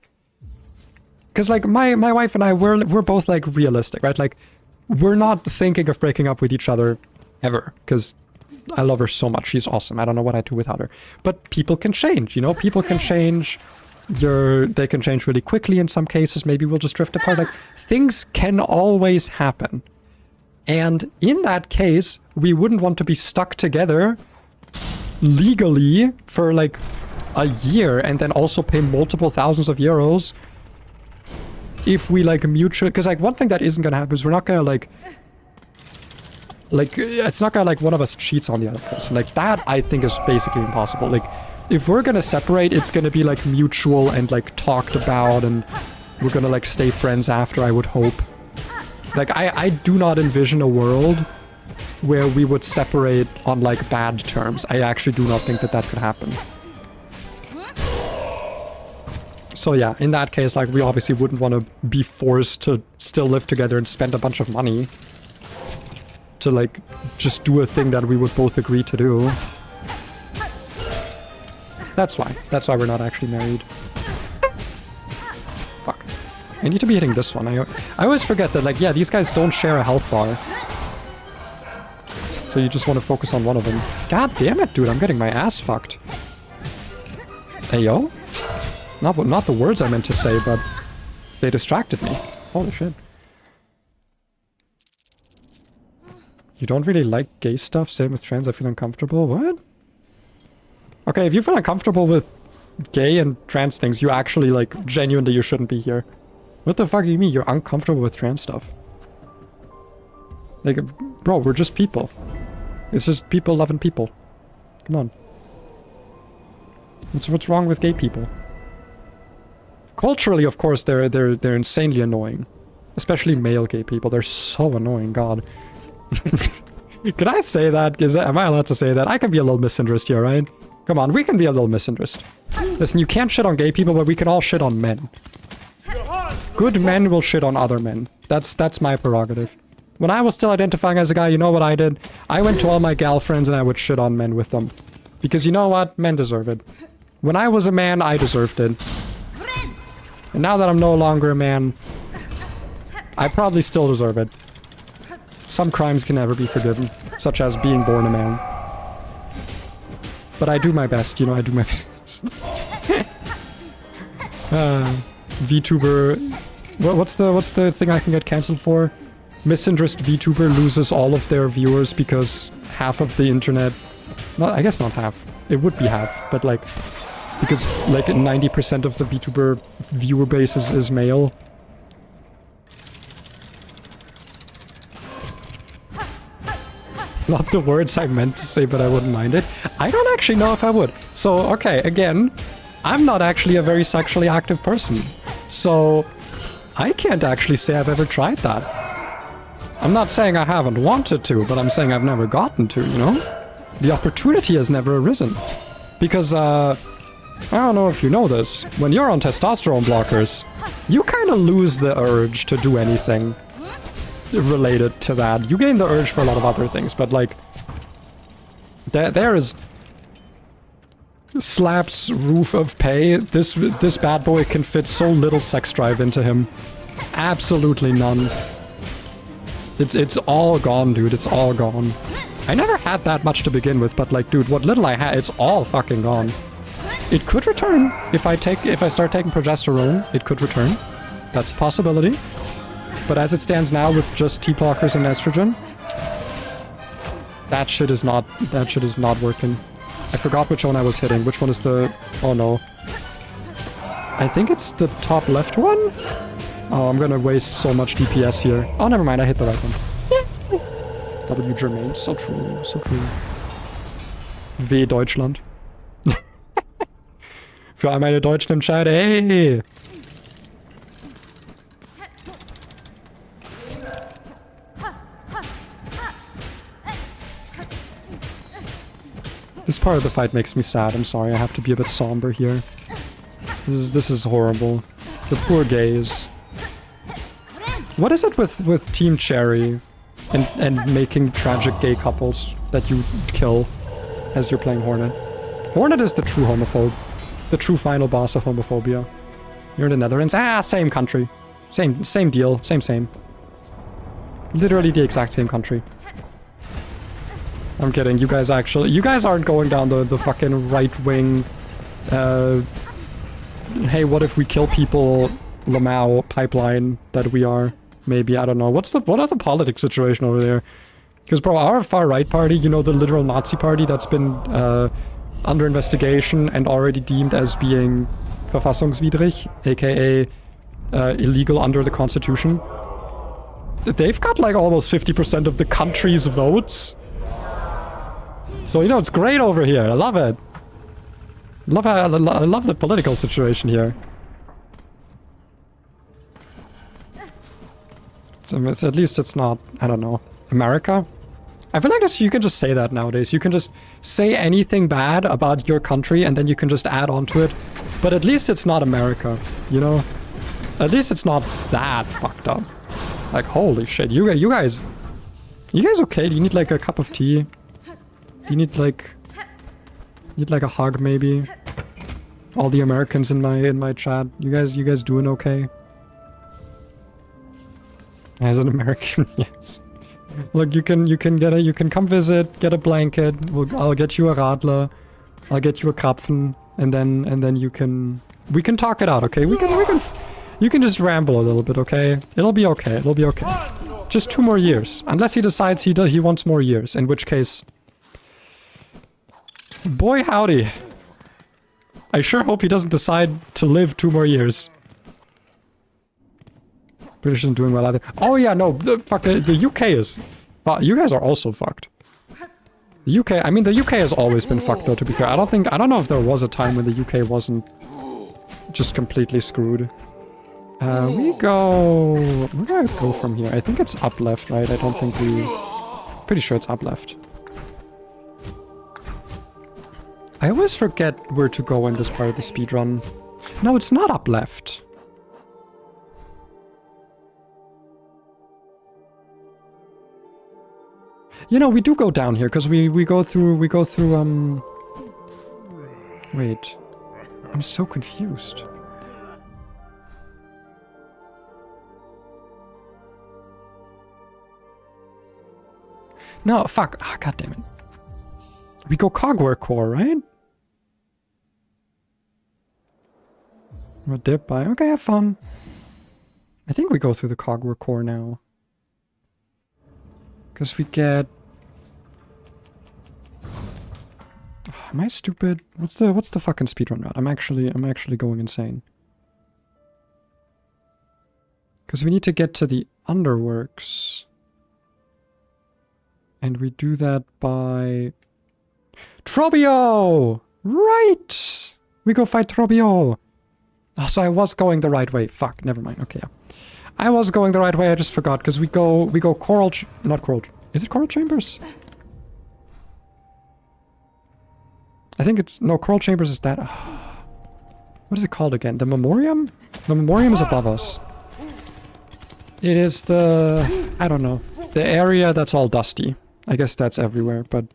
because like my wife and I, we're both like realistic, right? Like we're not thinking of breaking up with each other ever, because I love her so much. She's awesome. I don't know what I'd do without her. But people can change, you know? People can change. They can change really quickly in some cases. Maybe we'll just drift apart. Like, things can always happen. And in that case, we wouldn't want to be stuck together legally for like a year and then also pay multiple thousands of euros if we like mutual. Because like one thing that isn't gonna happen is we're not gonna like it's not gonna like one of us cheats on the other person. Like that I think is basically impossible. Like if we're gonna separate, it's gonna be like mutual and like talked about, and we're gonna like stay friends after, I would hope. Like I do not envision a world where we would separate on like bad terms. I actually do not think that that could happen. So yeah, in that case, like we obviously wouldn't want to be forced to still live together and spend a bunch of money to like just do a thing that we would both agree to do. That's why we're not actually married. Fuck. I need to be hitting this one. I always forget that, like, yeah, these guys don't share a health bar. So you just want to focus on one of them. God damn it, dude, I'm getting my ass fucked. Hey, yo? Not the words I meant to say, but they distracted me. Holy shit. You don't really like gay stuff? Same with trans, I feel uncomfortable. What? Okay, if you feel uncomfortable with gay and trans things, you actually, like, genuinely you shouldn't be here. What the fuck do you mean? You're uncomfortable with trans stuff? Like, bro, we're just people. It's just people loving people. Come on. What's wrong with gay people? Culturally, of course, they're insanely annoying. Especially male gay people. They're so annoying, god. Can I say that? Am I allowed to say that? I can be a little misinterest here, right? Come on, we can be a little misinterest. Listen, you can't shit on gay people, but we can all shit on men. Good men will shit on other men. That's my prerogative. When I was still identifying as a guy, you know what I did? I went to all my gal friends and I would shit on men with them. Because you know what? Men deserve it. When I was a man, I deserved it. And now that I'm no longer a man, I probably still deserve it. Some crimes can never be forgiven, such as being born a man. But I do my best, you know, I do my best. VTuber... What's the thing I can get cancelled for? Misinterest VTuber loses all of their viewers because half of the internet... I guess not half. It would be half, but like... Because like 90% of the VTuber viewer base is male. Not the words I meant to say, but I wouldn't mind it. I don't actually know if I would. So, okay, again, I'm not actually a very sexually active person. So, I can't actually say I've ever tried that. I'm not saying I haven't wanted to, but I'm saying I've never gotten to, you know? The opportunity has never arisen. Because, I don't know if you know this, when you're on testosterone blockers, you kind of lose the urge to do anything related to that. You gain the urge for a lot of other things, but like there is Slap's roof of pay. This bad boy can fit so little sex drive into him. Absolutely none. It's all gone, dude. It's all gone. I never had that much to begin with, but like, dude, what little I had, it's all fucking gone. It could return if I start taking progesterone. It could return. That's a possibility. But as it stands now with just T-blockers and estrogen, that shit is not working. I forgot which one I was hitting. Which one is the... Oh no. I think it's the top left one? Oh, I'm gonna waste so much DPS here. Oh, never mind. I hit the right one. W Germain. So true. So true. W Deutschland. Für all meine Deutschen im Chat, hey! This part of the fight makes me sad. I'm sorry, I have to be a bit somber here. This is horrible. The poor gays. What is it with Team Cherry and making tragic gay couples that you kill as you're playing Hornet? Hornet is the true homophobe. The true final boss of homophobia. You're in the Netherlands. Ah, same country. Same deal. Same. Literally the exact same country. I'm kidding. You guys aren't going down the fucking right-wing, hey, what if we kill people Lamau pipeline that we are. Maybe, I don't know. What are the politics situation over there? Because, bro, our far-right party, you know, the literal Nazi party that's been under investigation and already deemed as being verfassungswidrig, aka illegal under the constitution. They've got like almost 50% of the country's votes. So, you know, it's great over here. I love it. I love the political situation here. So it's, at least it's not, I don't know, America? I feel like you can just say that nowadays. You can just say anything bad about your country and then you can just add on to it. But at least it's not America, you know? At least it's not that fucked up. Like, holy shit, you guys okay? Do you need like a cup of tea? Do you need like a hug maybe? All the Americans in my chat, you guys doing okay? As an American, yes. Look, you can come visit, get a blanket. I'll get you a Radler, I'll get you a Krapfen, and then we can talk it out, okay? You can just ramble a little bit, okay? It'll be okay. Just 2 more years, unless he decides he wants more years, in which case, boy howdy. I sure hope he doesn't decide to live 2 more years. British isn't doing well either. Oh yeah, no, the UK is... You guys are also fucked. The UK, I mean, the UK has always been fucked though, to be fair. I don't know if there was a time when the UK wasn't just completely screwed. We go... Where do I go from here? I think it's up left, right? I don't think we... Pretty sure it's up left. I always forget where to go in this part of the speedrun. No, it's not up left. You know, we do go down here, because we go through, Wait. I'm so confused. No, fuck. Ah, God damn it. We go Cogwork Core, right? We'll dip by. Okay, have fun. I think we go through the Cogwork Core now. Because we get... Oh, am I stupid? What's the fucking speedrun route? I'm actually going insane. Because we need to get to the Underworks. And we do that by... Trobio! Right! We go fight Trobio! Oh, so I was going the right way. Fuck, never mind. Okay, yeah. I was going the right way, I just forgot, because we go Coral... Not Coral... Is it Coral Chambers? I think it's... No, Coral Chambers is that... What is it called again? The Memoriam? The Memoriam is above us. It is the... I don't know. The area that's all dusty. I guess that's everywhere, but...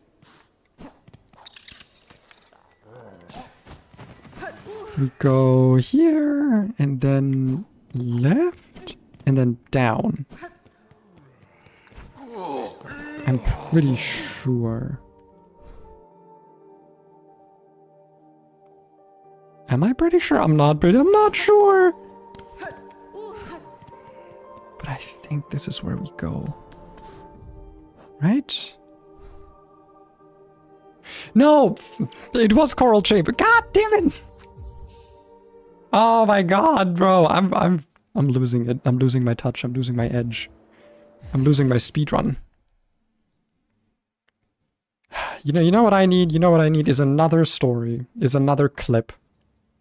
We go here, and then left, and then down. I'm pretty sure. Am I pretty sure? I'm not sure. But I think this is where we go. Right? No! It was Coral Chamber. God damn it! Oh my god, bro. I'm losing it. I'm losing my touch. I'm losing my edge. I'm losing my speedrun. You know what I need? You know what I need is another story. Is another clip.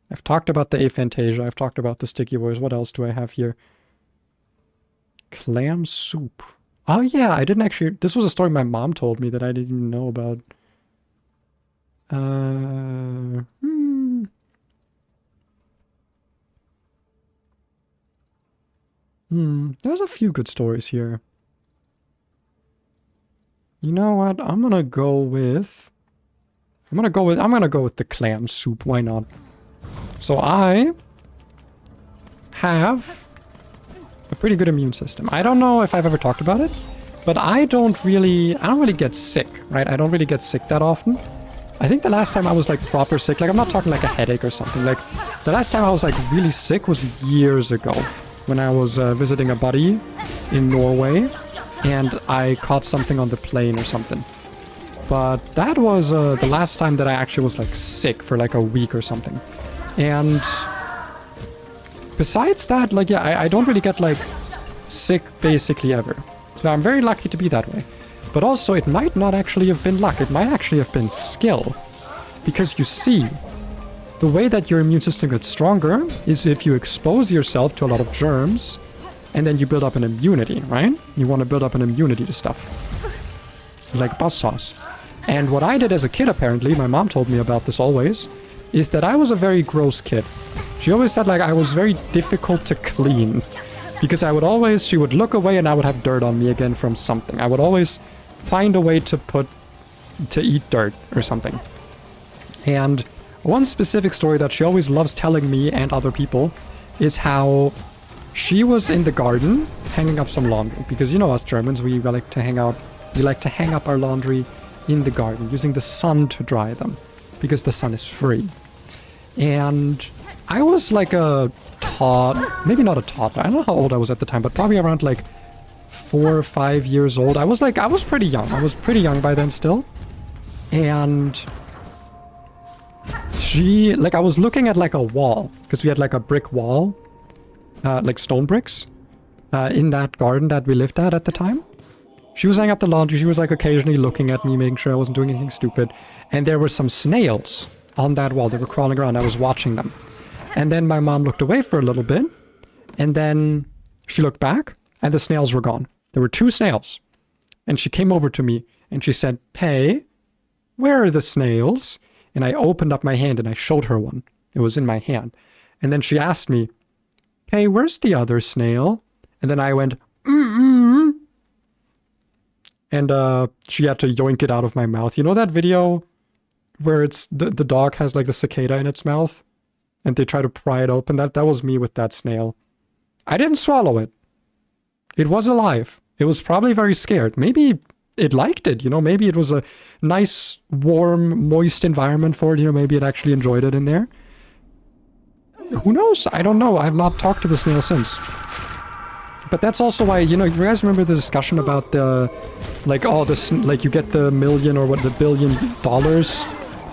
I've talked about the aphantasia. I've talked about the sticky voice. What else do I have here? Clam soup. Oh yeah, I didn't actually... This was a story my mom told me that I didn't even know about. There's a few good stories here. You know what? I'm gonna go with... I'm gonna go with the clam soup. Why not? So I have a pretty good immune system. I don't know if I've ever talked about it, but I don't really get sick, right? I don't really get sick that often. I think the last time I was like proper sick, like I'm not talking like a headache or something, like the last time I was like really sick was years ago when I was visiting a buddy in Norway and I caught something on the plane or something. But that was the last time that I actually was like sick for like a week or something. And besides that, like, yeah, I don't really get like sick basically ever. So I'm very lucky to be that way. But also it might not actually have been luck. It might actually have been skill. Because you see, the way that your immune system gets stronger is if you expose yourself to a lot of germs and then you build up an immunity, right? You want to build up an immunity to stuff. Like buzzsaws. And what I did as a kid, apparently, my mom told me about this always, is that I was a very gross kid. She always said, like, I was very difficult to clean. Because she would look away and I would have dirt on me again from something. I would always find a way to eat dirt or something. And one specific story that she always loves telling me and other people is how she was in the garden hanging up some laundry. Because you know us Germans, we like to hang up our laundry in the garden, using the sun to dry them, because the sun is free. And I was like maybe not a toddler, I don't know how old I was at the time, but probably around like 4 or 5 years old. I was pretty young. I was pretty young by then still. And I was looking at like a wall, because we had like a brick wall, like stone bricks, in that garden that we lived at the time. She was hanging up the laundry. She was like occasionally looking at me, making sure I wasn't doing anything stupid. And there were some snails on that wall. They were crawling around. I was watching them. And then my mom looked away for a little bit. And then she looked back and the snails were gone. There were 2 snails. And she came over to me and she said, "Pei, where are the snails?" And I opened up my hand and I showed her one. It was in my hand. And then she asked me, "Pei, where's the other snail?" And then I went, "Mm-mm." And she had to yoink it out of my mouth. You know that video where it's the dog has like the cicada in its mouth and they try to pry it open? That was me with that snail. I didn't swallow it. It was alive. It was probably very scared. Maybe it liked it, you know, maybe it was a nice, warm, moist environment for it, you know, maybe it actually enjoyed it in there. Who knows? I don't know. I've not talked to the snail since. But that's also why, you know, you guys remember the discussion about the, like, oh, this, like, you get the million or what, the $1 billion,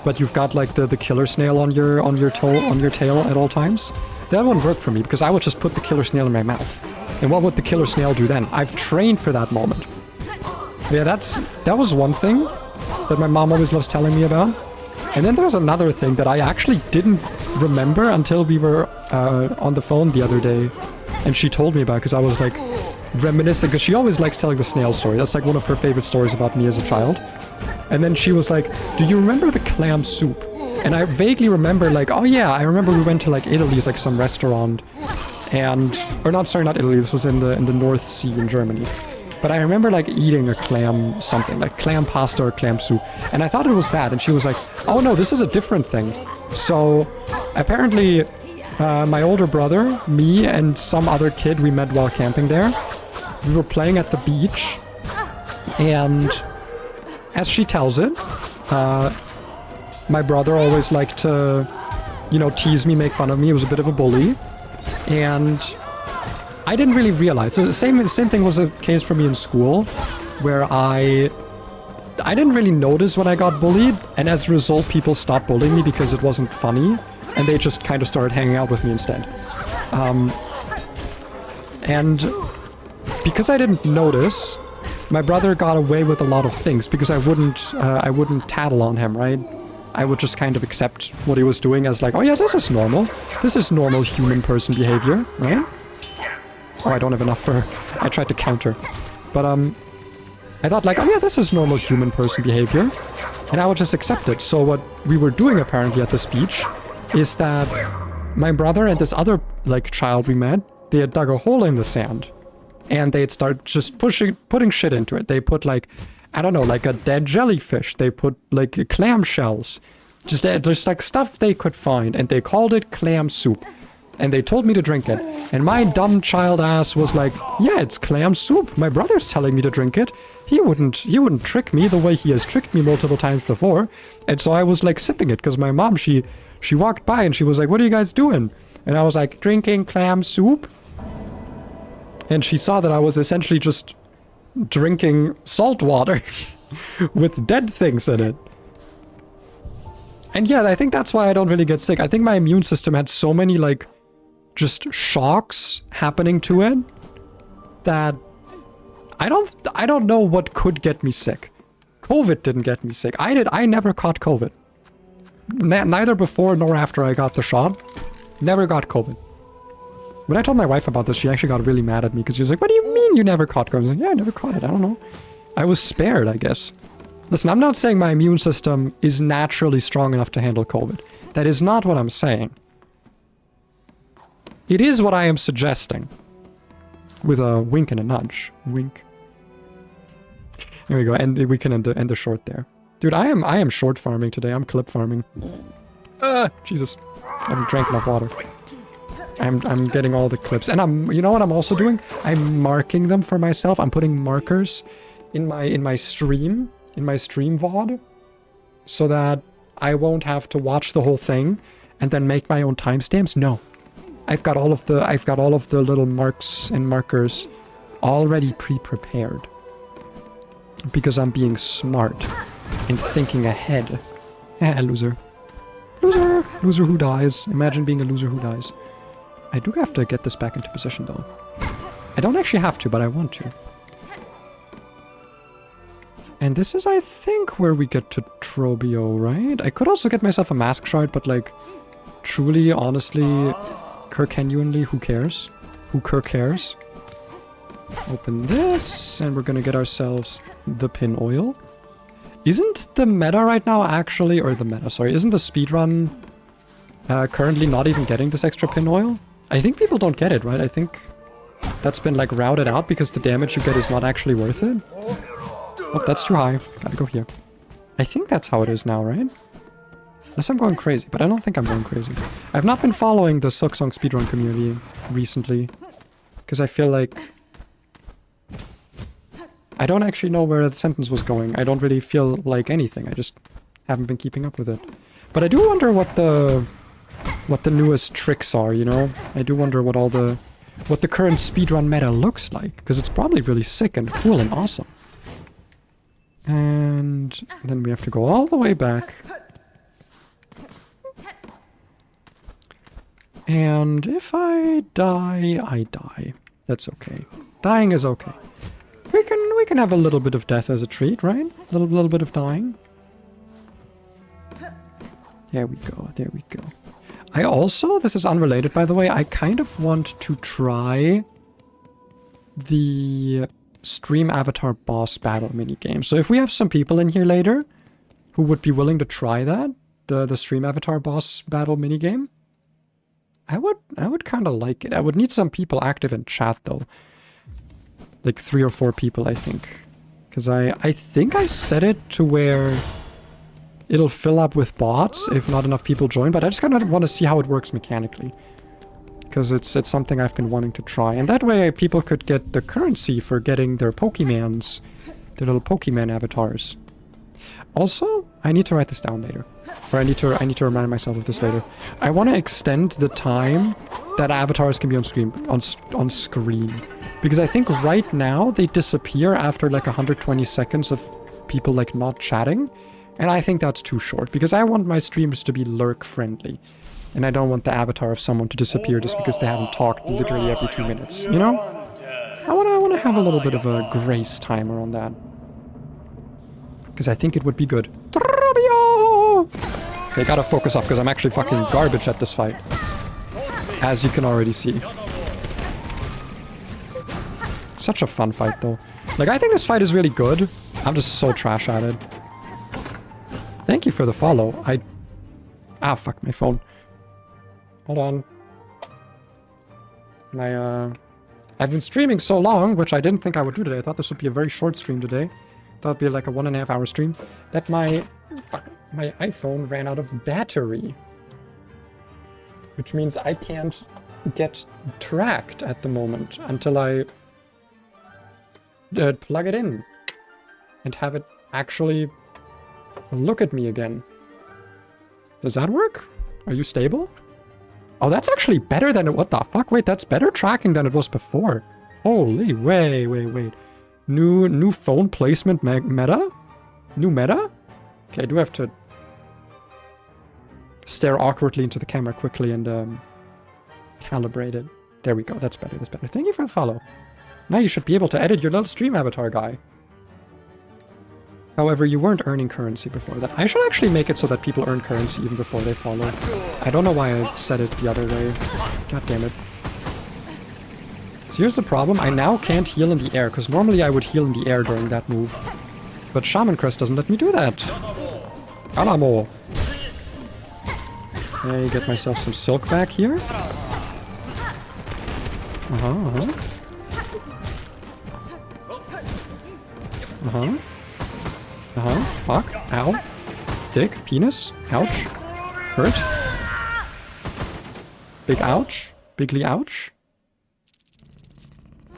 but you've got, like, the killer snail on your tail at all times? That wouldn't work for me, because I would just put the killer snail in my mouth. And what would the killer snail do then? I've trained for that moment. Yeah, that was one thing that my mom always loves telling me about. And then there's another thing that I actually didn't remember until we were on the phone the other day. And she told me about it because I was like reminiscing, because she always likes telling the snail story. That's like one of her favorite stories about me as a child. And then she was like, "Do you remember the clam soup?" And I vaguely remember like, oh yeah, I remember we went to like Italy, like some restaurant. Not Italy, this was in the North Sea in Germany. But I remember like eating a clam something, like clam pasta or clam soup. And I thought it was that. And she was like, "Oh no, this is a different thing." So apparently my older brother, me, and some other kid we met while camping there, we were playing at the beach. And as she tells it, my brother always liked to, you know, tease me, make fun of me. He was a bit of a bully. And I didn't really realize. So the same thing was the case for me in school, where I didn't really notice when I got bullied, and as a result, people stopped bullying me because it wasn't funny, and they just kind of started hanging out with me instead. And because I didn't notice, my brother got away with a lot of things because I wouldn't tattle on him, right? I would just kind of accept what he was doing as like, oh yeah, this is normal. This is normal human person behavior, right? Oh, I don't have enough for... I tried to counter. But, I thought like, oh yeah, this is normal human person behavior. And I would just accept it. So what we were doing apparently at this beach is that my brother and this other, like, child we met, they had dug a hole in the sand. And they'd start just putting shit into it. They put, like, I don't know, like a dead jellyfish. They put like clam shells. Just like stuff they could find, and they called it clam soup. And they told me to drink it. And my dumb child ass was like, yeah, it's clam soup. My brother's telling me to drink it. He wouldn't trick me the way he has tricked me multiple times before. And so I was like sipping it because my mom, she walked by and she was like, what are you guys doing? And I was like, drinking clam soup. And she saw that I was essentially just drinking salt water with dead things in it. And yeah, I think that's why I don't really get sick. I think my immune system had so many, like, just shocks happening to it that I don't know what could get me sick. COVID didn't get me sick. I never caught COVID. Neither before nor after I got the shot. Never got COVID. When I told my wife about this, she actually got really mad at me because she was like, what do you mean you never caught COVID? I was like, yeah, I never caught it. I don't know. I was spared, I guess. Listen, I'm not saying my immune system is naturally strong enough to handle COVID. That is not what I'm saying. It is what I am suggesting. With a wink and a nudge. Wink. There we go, and we can end the short there. Dude, I am short farming today. I'm clip farming. Jesus. I haven't drank enough water. I'm getting all the clips. And you know what I'm also doing? I'm marking them for myself. I'm putting markers in my stream VOD so that I won't have to watch the whole thing and then make my own timestamps. No. I've got all of the little marks and markers already pre-prepared. Because I'm being smart and thinking ahead. Loser. Loser! Loser who dies. Imagine being a loser who dies. I do have to get this back into position though. I don't actually have to, but I want to. And this is, I think, where we get to Trobio, right? I could also get myself a mask shard, but like, truly, honestly, Kirkenuanly, who cares? Who cares? Open this, and we're gonna get ourselves the pin oil. Isn't the meta right now actually, or the meta, sorry, isn't the speedrun currently not even getting this extra pin oil? I think people don't get it, right? I think that's been like routed out because the damage you get is not actually worth it. Oh, that's too high. Gotta go here. I think that's how it is now, right? Unless I'm going crazy, but I don't think I'm going crazy. I've not been following the Silksong speedrun community recently because I feel like I don't actually know where the sentence was going. I don't really feel like anything. I just haven't been keeping up with it. But I do wonder what the newest tricks are, you know? I do wonder what the current speedrun meta looks like, because it's probably really sick and cool and awesome. And then we have to go all the way back. And if I die, I die. That's okay. Dying is okay. We can have a little bit of death as a treat, right? A little bit of dying. There we go, there we go. I also, this is unrelated by the way, I kind of want to try the stream avatar boss battle minigame. So if we have some people in here later who would be willing to try that, the stream avatar boss battle minigame, I would kind of like it. I would need some people active in chat though. Like 3 or 4 people, I think. Because I think I set it to where it'll fill up with bots if not enough people join, but I just kind of want to see how it works mechanically. Because it's something I've been wanting to try. And that way people could get the currency for getting their Pokemans, their little Pokemon avatars. Also, I need to write this down later. Or I need to remind myself of this later. I want to extend the time that avatars can be on screen. Because I think right now they disappear after like 120 seconds of people like not chatting. And I think that's too short. Because I want my streams to be lurk friendly. And I don't want the avatar of someone to disappear just because they haven't talked literally every 2 minutes. You know? I want to have a little bit of a grace timer on that. Because I think it would be good. Okay, gotta focus up because I'm actually fucking garbage at this fight. As you can already see. Such a fun fight though. Like, I think this fight is really good. I'm just so trash at it. Thank you for the follow. Ah, fuck my phone. Hold on. I've been streaming so long, which I didn't think I would do today. I thought this would be a very short stream today. that'll be like a 1.5 hour stream, that my iPhone ran out of battery. Which means I can't get tracked at the moment until I plug it in and have it actually look at me again. Does that work? Are you stable? Oh, that's actually better than it. What the fuck? Wait, that's better tracking than it was before. Holy, wait. New phone placement meta? New meta? Okay, I do have to stare awkwardly into the camera quickly and calibrate it. There we go. That's better. Thank you for the follow. Now you should be able to edit your little stream avatar guy. However, you weren't earning currency before that. I should actually make it so that people earn currency even before they follow. I don't know why I said it the other way. God damn it. So here's the problem. I now can't heal in the air, because normally I would heal in the air during that move. But Shaman Crest doesn't let me do that. Alamo. I get myself some silk back here. Fuck. Ow. Dick. Penis. Ouch. Hurt. Big ouch. Bigly ouch.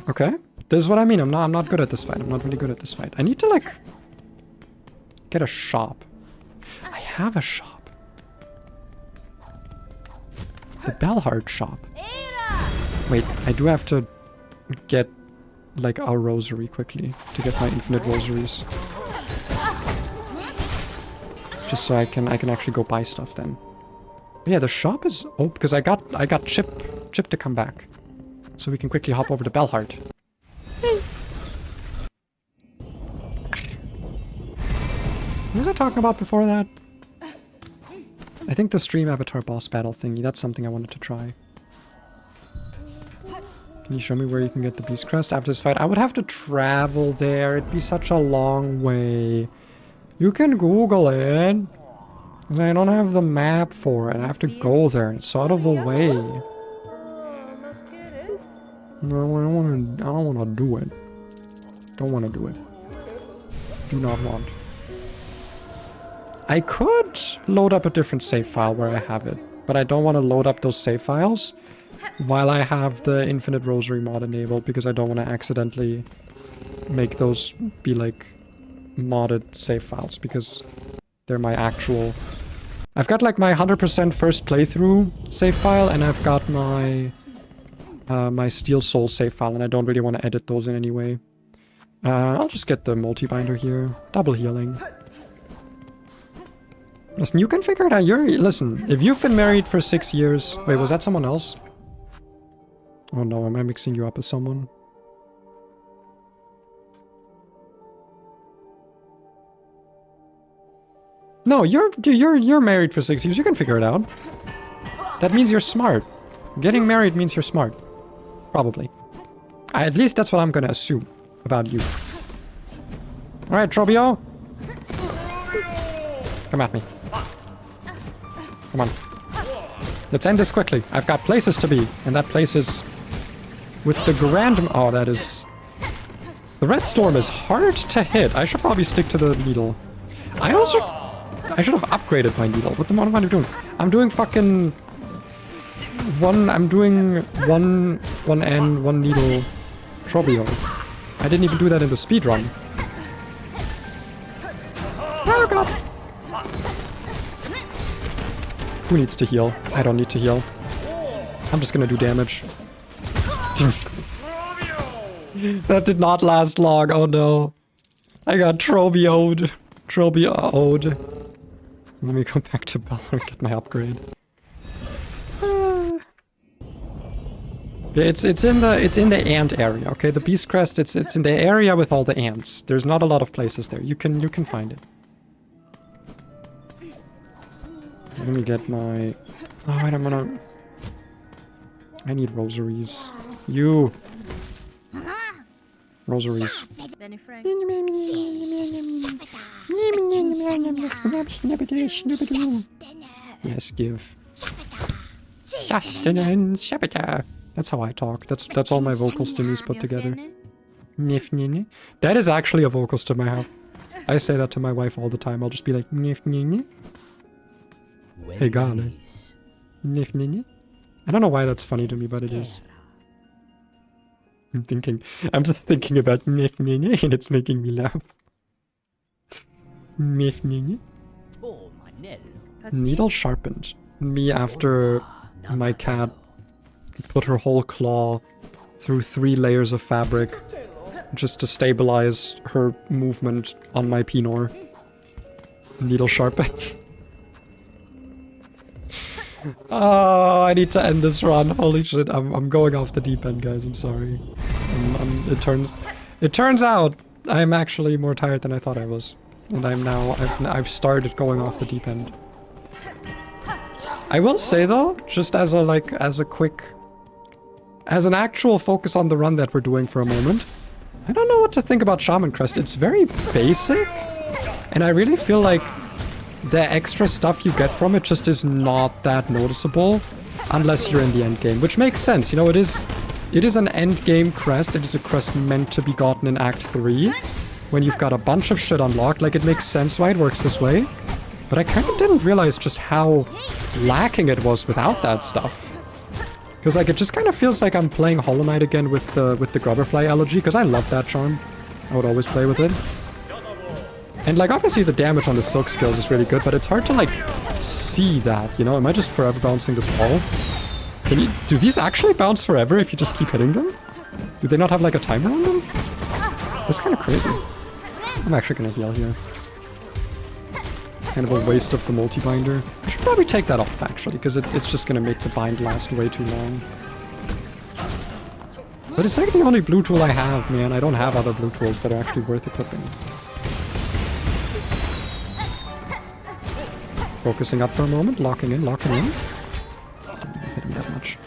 Okay. This is what I mean. I'm not good at this fight. I'm not really good at this fight. I need to, like, get a shop. I have a shop. The Bellheart shop. Wait, I do have to get, like, a rosary quickly to get my infinite rosaries. Just so I can actually go buy stuff then. But yeah, the shop is... Oh, because I got Chip to come back. So we can quickly hop over to Bellheart. What was I talking about before that? I think the stream avatar boss battle thingy, that's something I wanted to try. Can you show me where you can get the beast crest after this fight? I would have to travel there. It'd be such a long way. You can Google it. I don't have the map for it. I have to go there. It's out of the way. No, I don't want to do it. Don't want to do it. Do not want. I could load up a different save file where I have it, but I don't want to load up those save files while I have the Infinite Rosary mod enabled, because I don't want to accidentally make those be like modded save files, because they're my actual... I've got like my 100% first playthrough save file, and I've got my my Steel Soul save file, and I don't really want to edit those in any way. I'll just get the multi-binder here. Double healing. Listen, you can figure it out. Listen, if you've been married for 6 years... Wait, was that someone else? Oh no, am I mixing you up with someone? No, you're married for 6 years. You can figure it out. That means you're smart. Getting married means you're smart. Probably. At least that's what I'm gonna assume about you. Alright, Trobio. Come at me. Come on. Let's end this quickly. I've got places to be, and that place is with the grand... Oh, that is... The red storm is hard to hit. I should probably stick to the needle. I should have upgraded my needle. What am I doing? I'm doing fucking... I'm doing one end, one needle Trobio. I didn't even do that in the speedrun. Oh god! Who needs to heal? I don't need to heal. I'm just gonna do damage. That did not last long, oh no. I got Trobio'd. Trobio'd. Let me go back to Bell and get my upgrade. Yeah, it's in the ant area, okay? The Beast Crest, it's in the area with all the ants. There's not a lot of places there. You can find it. Let me get my... Oh wait, I need rosaries. You! Rosaries. Yes, give. That's how I talk. That's all my vocal stimmies put together. That is actually a vocal stim I have. I say that to my wife all the time. I'll just be like, "Nif, nye, nye." Hey, Gane. Nif, nye, nye. I don't know why that's funny to me, but it is. I'm just thinking about nif, nye, nye, and it's making me laugh. Nif, nye, nye. Needle sharpened. Me after my cat put her whole claw through 3 layers of fabric just to stabilize her movement on my Pinor. Needle sharpened. Oh, I need to end this run. Holy shit, I'm going off the deep end, guys. I'm sorry. It turns out I'm actually more tired than I thought I was. And I've started going off the deep end. I will say though, just as an actual focus on the run that we're doing for a moment, I don't know what to think about Shaman Crest. It's very basic, and I really feel like the extra stuff you get from it just is not that noticeable unless you're in the end game, which makes sense. You know, it is an end game crest. It is a crest meant to be gotten in Act 3 when you've got a bunch of shit unlocked. Like, it makes sense why it works this way, but I kind of didn't realize just how lacking it was without that stuff. Because, like, it just kind of feels like I'm playing Hollow Knight again with the Grubberfly elegy, because I love that charm. I would always play with it. And, like, obviously the damage on the Silk skills is really good, but it's hard to, like, see that, you know? Am I just forever bouncing this wall? Do these actually bounce forever if you just keep hitting them? Do they not have, like, a timer on them? That's kind of crazy. I'm actually gonna heal here. Kind of a waste of the multi-binder. I should probably take that off, actually, because it's just gonna make the bind last way too long. But it's like the only blue tool I have, man. I don't have other blue tools that are actually worth equipping. Focusing up for a moment, locking in, locking in. Didn't hit him that much.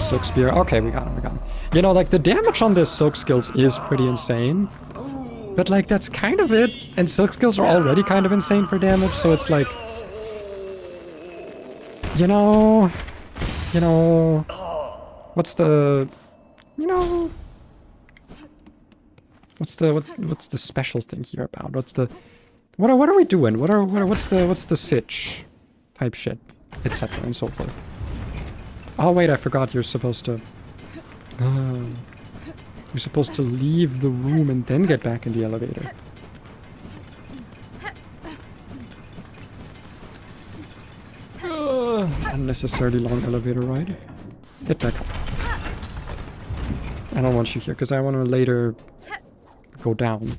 Silk Spear. Okay, we got him, we got him. You know, like, the damage on this Silk skills is pretty insane. But, like, that's kind of it. And Silk skills are already kind of insane for damage, so it's like... You know... What's the... You know... What's the special thing here about? What's the... What are we doing? What's the sitch type shit, etc. and so forth. Oh wait, I forgot you're supposed to. You're supposed to leave the room and then get back in the elevator. Unnecessarily long elevator ride. Get back up. I don't want you here because I want to later go down.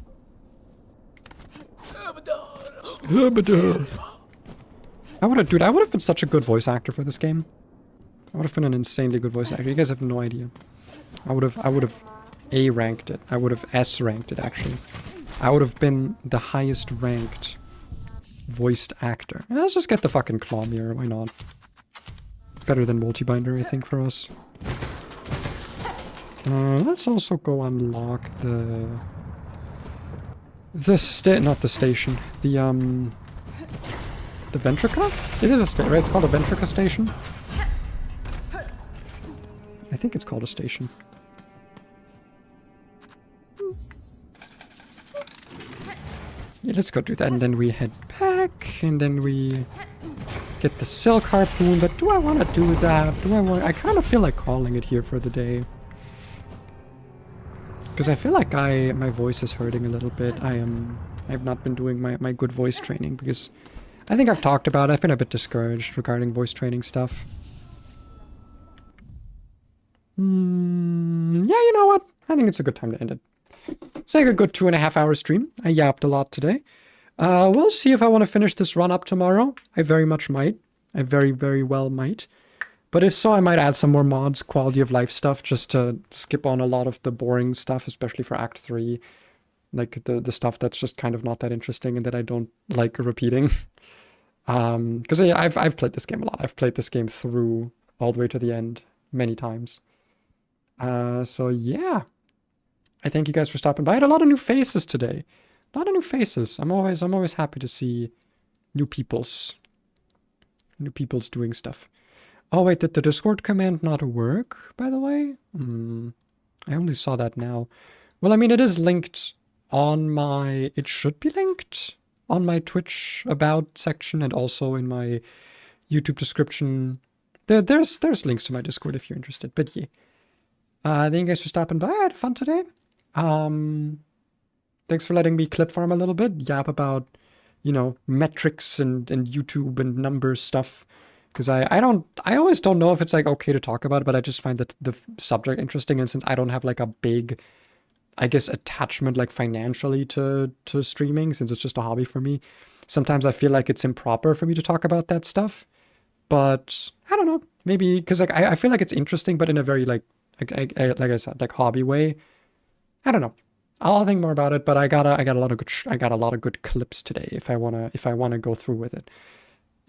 I would have been such a good voice actor for this game. I would have been an insanely good voice actor. You guys have no idea. I would have A ranked it. I would have S ranked it, actually. I would have been the highest ranked voiced actor. Let's just get the fucking claw mirror, why not? It's better than multi-binder, I think, for us. Let's also go unlock not the station. The Ventrica? It is a station, right? It's called a Ventrica station. I think it's called a station. Yeah, let's go do that, and then we head back, and then we get the Silk Harpoon, but do I want to do that? I kind of feel like calling it here for the day. Because I feel like my voice is hurting a little bit. I've not been doing my good voice training because I think I've talked about it. I've been a bit discouraged regarding voice training stuff. Yeah, you know what? I think it's a good time to end it. It's like a good 2.5 hour stream. I yapped a lot today. We'll see if I want to finish this run up tomorrow. I very much might. I very, very well might. But if so, I might add some more mods, quality of life stuff, just to skip on a lot of the boring stuff, especially for Act 3. Like the stuff that's just kind of not that interesting and that I don't like repeating. Because I've played this game a lot. I've played this game through all the way to the end many times. So yeah. I thank you guys for stopping by. I had a lot of new faces today. A lot of new faces. I'm always happy to see new peoples doing stuff. Oh wait, did the Discord command not work, by the way? I only saw that now. Well, I mean, it is linked on my, it should be linked on my Twitch about section and also in my YouTube description. There's links to my Discord if you're interested. But yeah, thank you guys for stopping by. I had fun today. Thanks for letting me clip farm a little bit, yap about, you know, metrics and YouTube and numbers stuff. Because I always don't know if it's like okay to talk about it, but I just find that the subject interesting. And since I don't have like a big, I guess, attachment like financially to streaming, since it's just a hobby for me, sometimes I feel like it's improper for me to talk about that stuff. But I don't know, maybe because like I feel like it's interesting, but in a very like I said, like hobby way. I don't know. I'll think more about it, but I got a lot of good clips today if I wanna go through with it.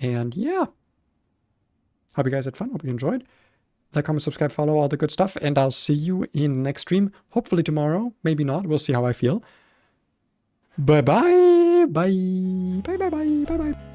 And yeah. Hope you guys had fun. Hope you enjoyed. Like, comment, subscribe, follow, all the good stuff. And I'll see you in the next stream. Hopefully tomorrow. Maybe not. We'll see how I feel. Bye-bye. Bye. Bye-bye-bye. Bye-bye.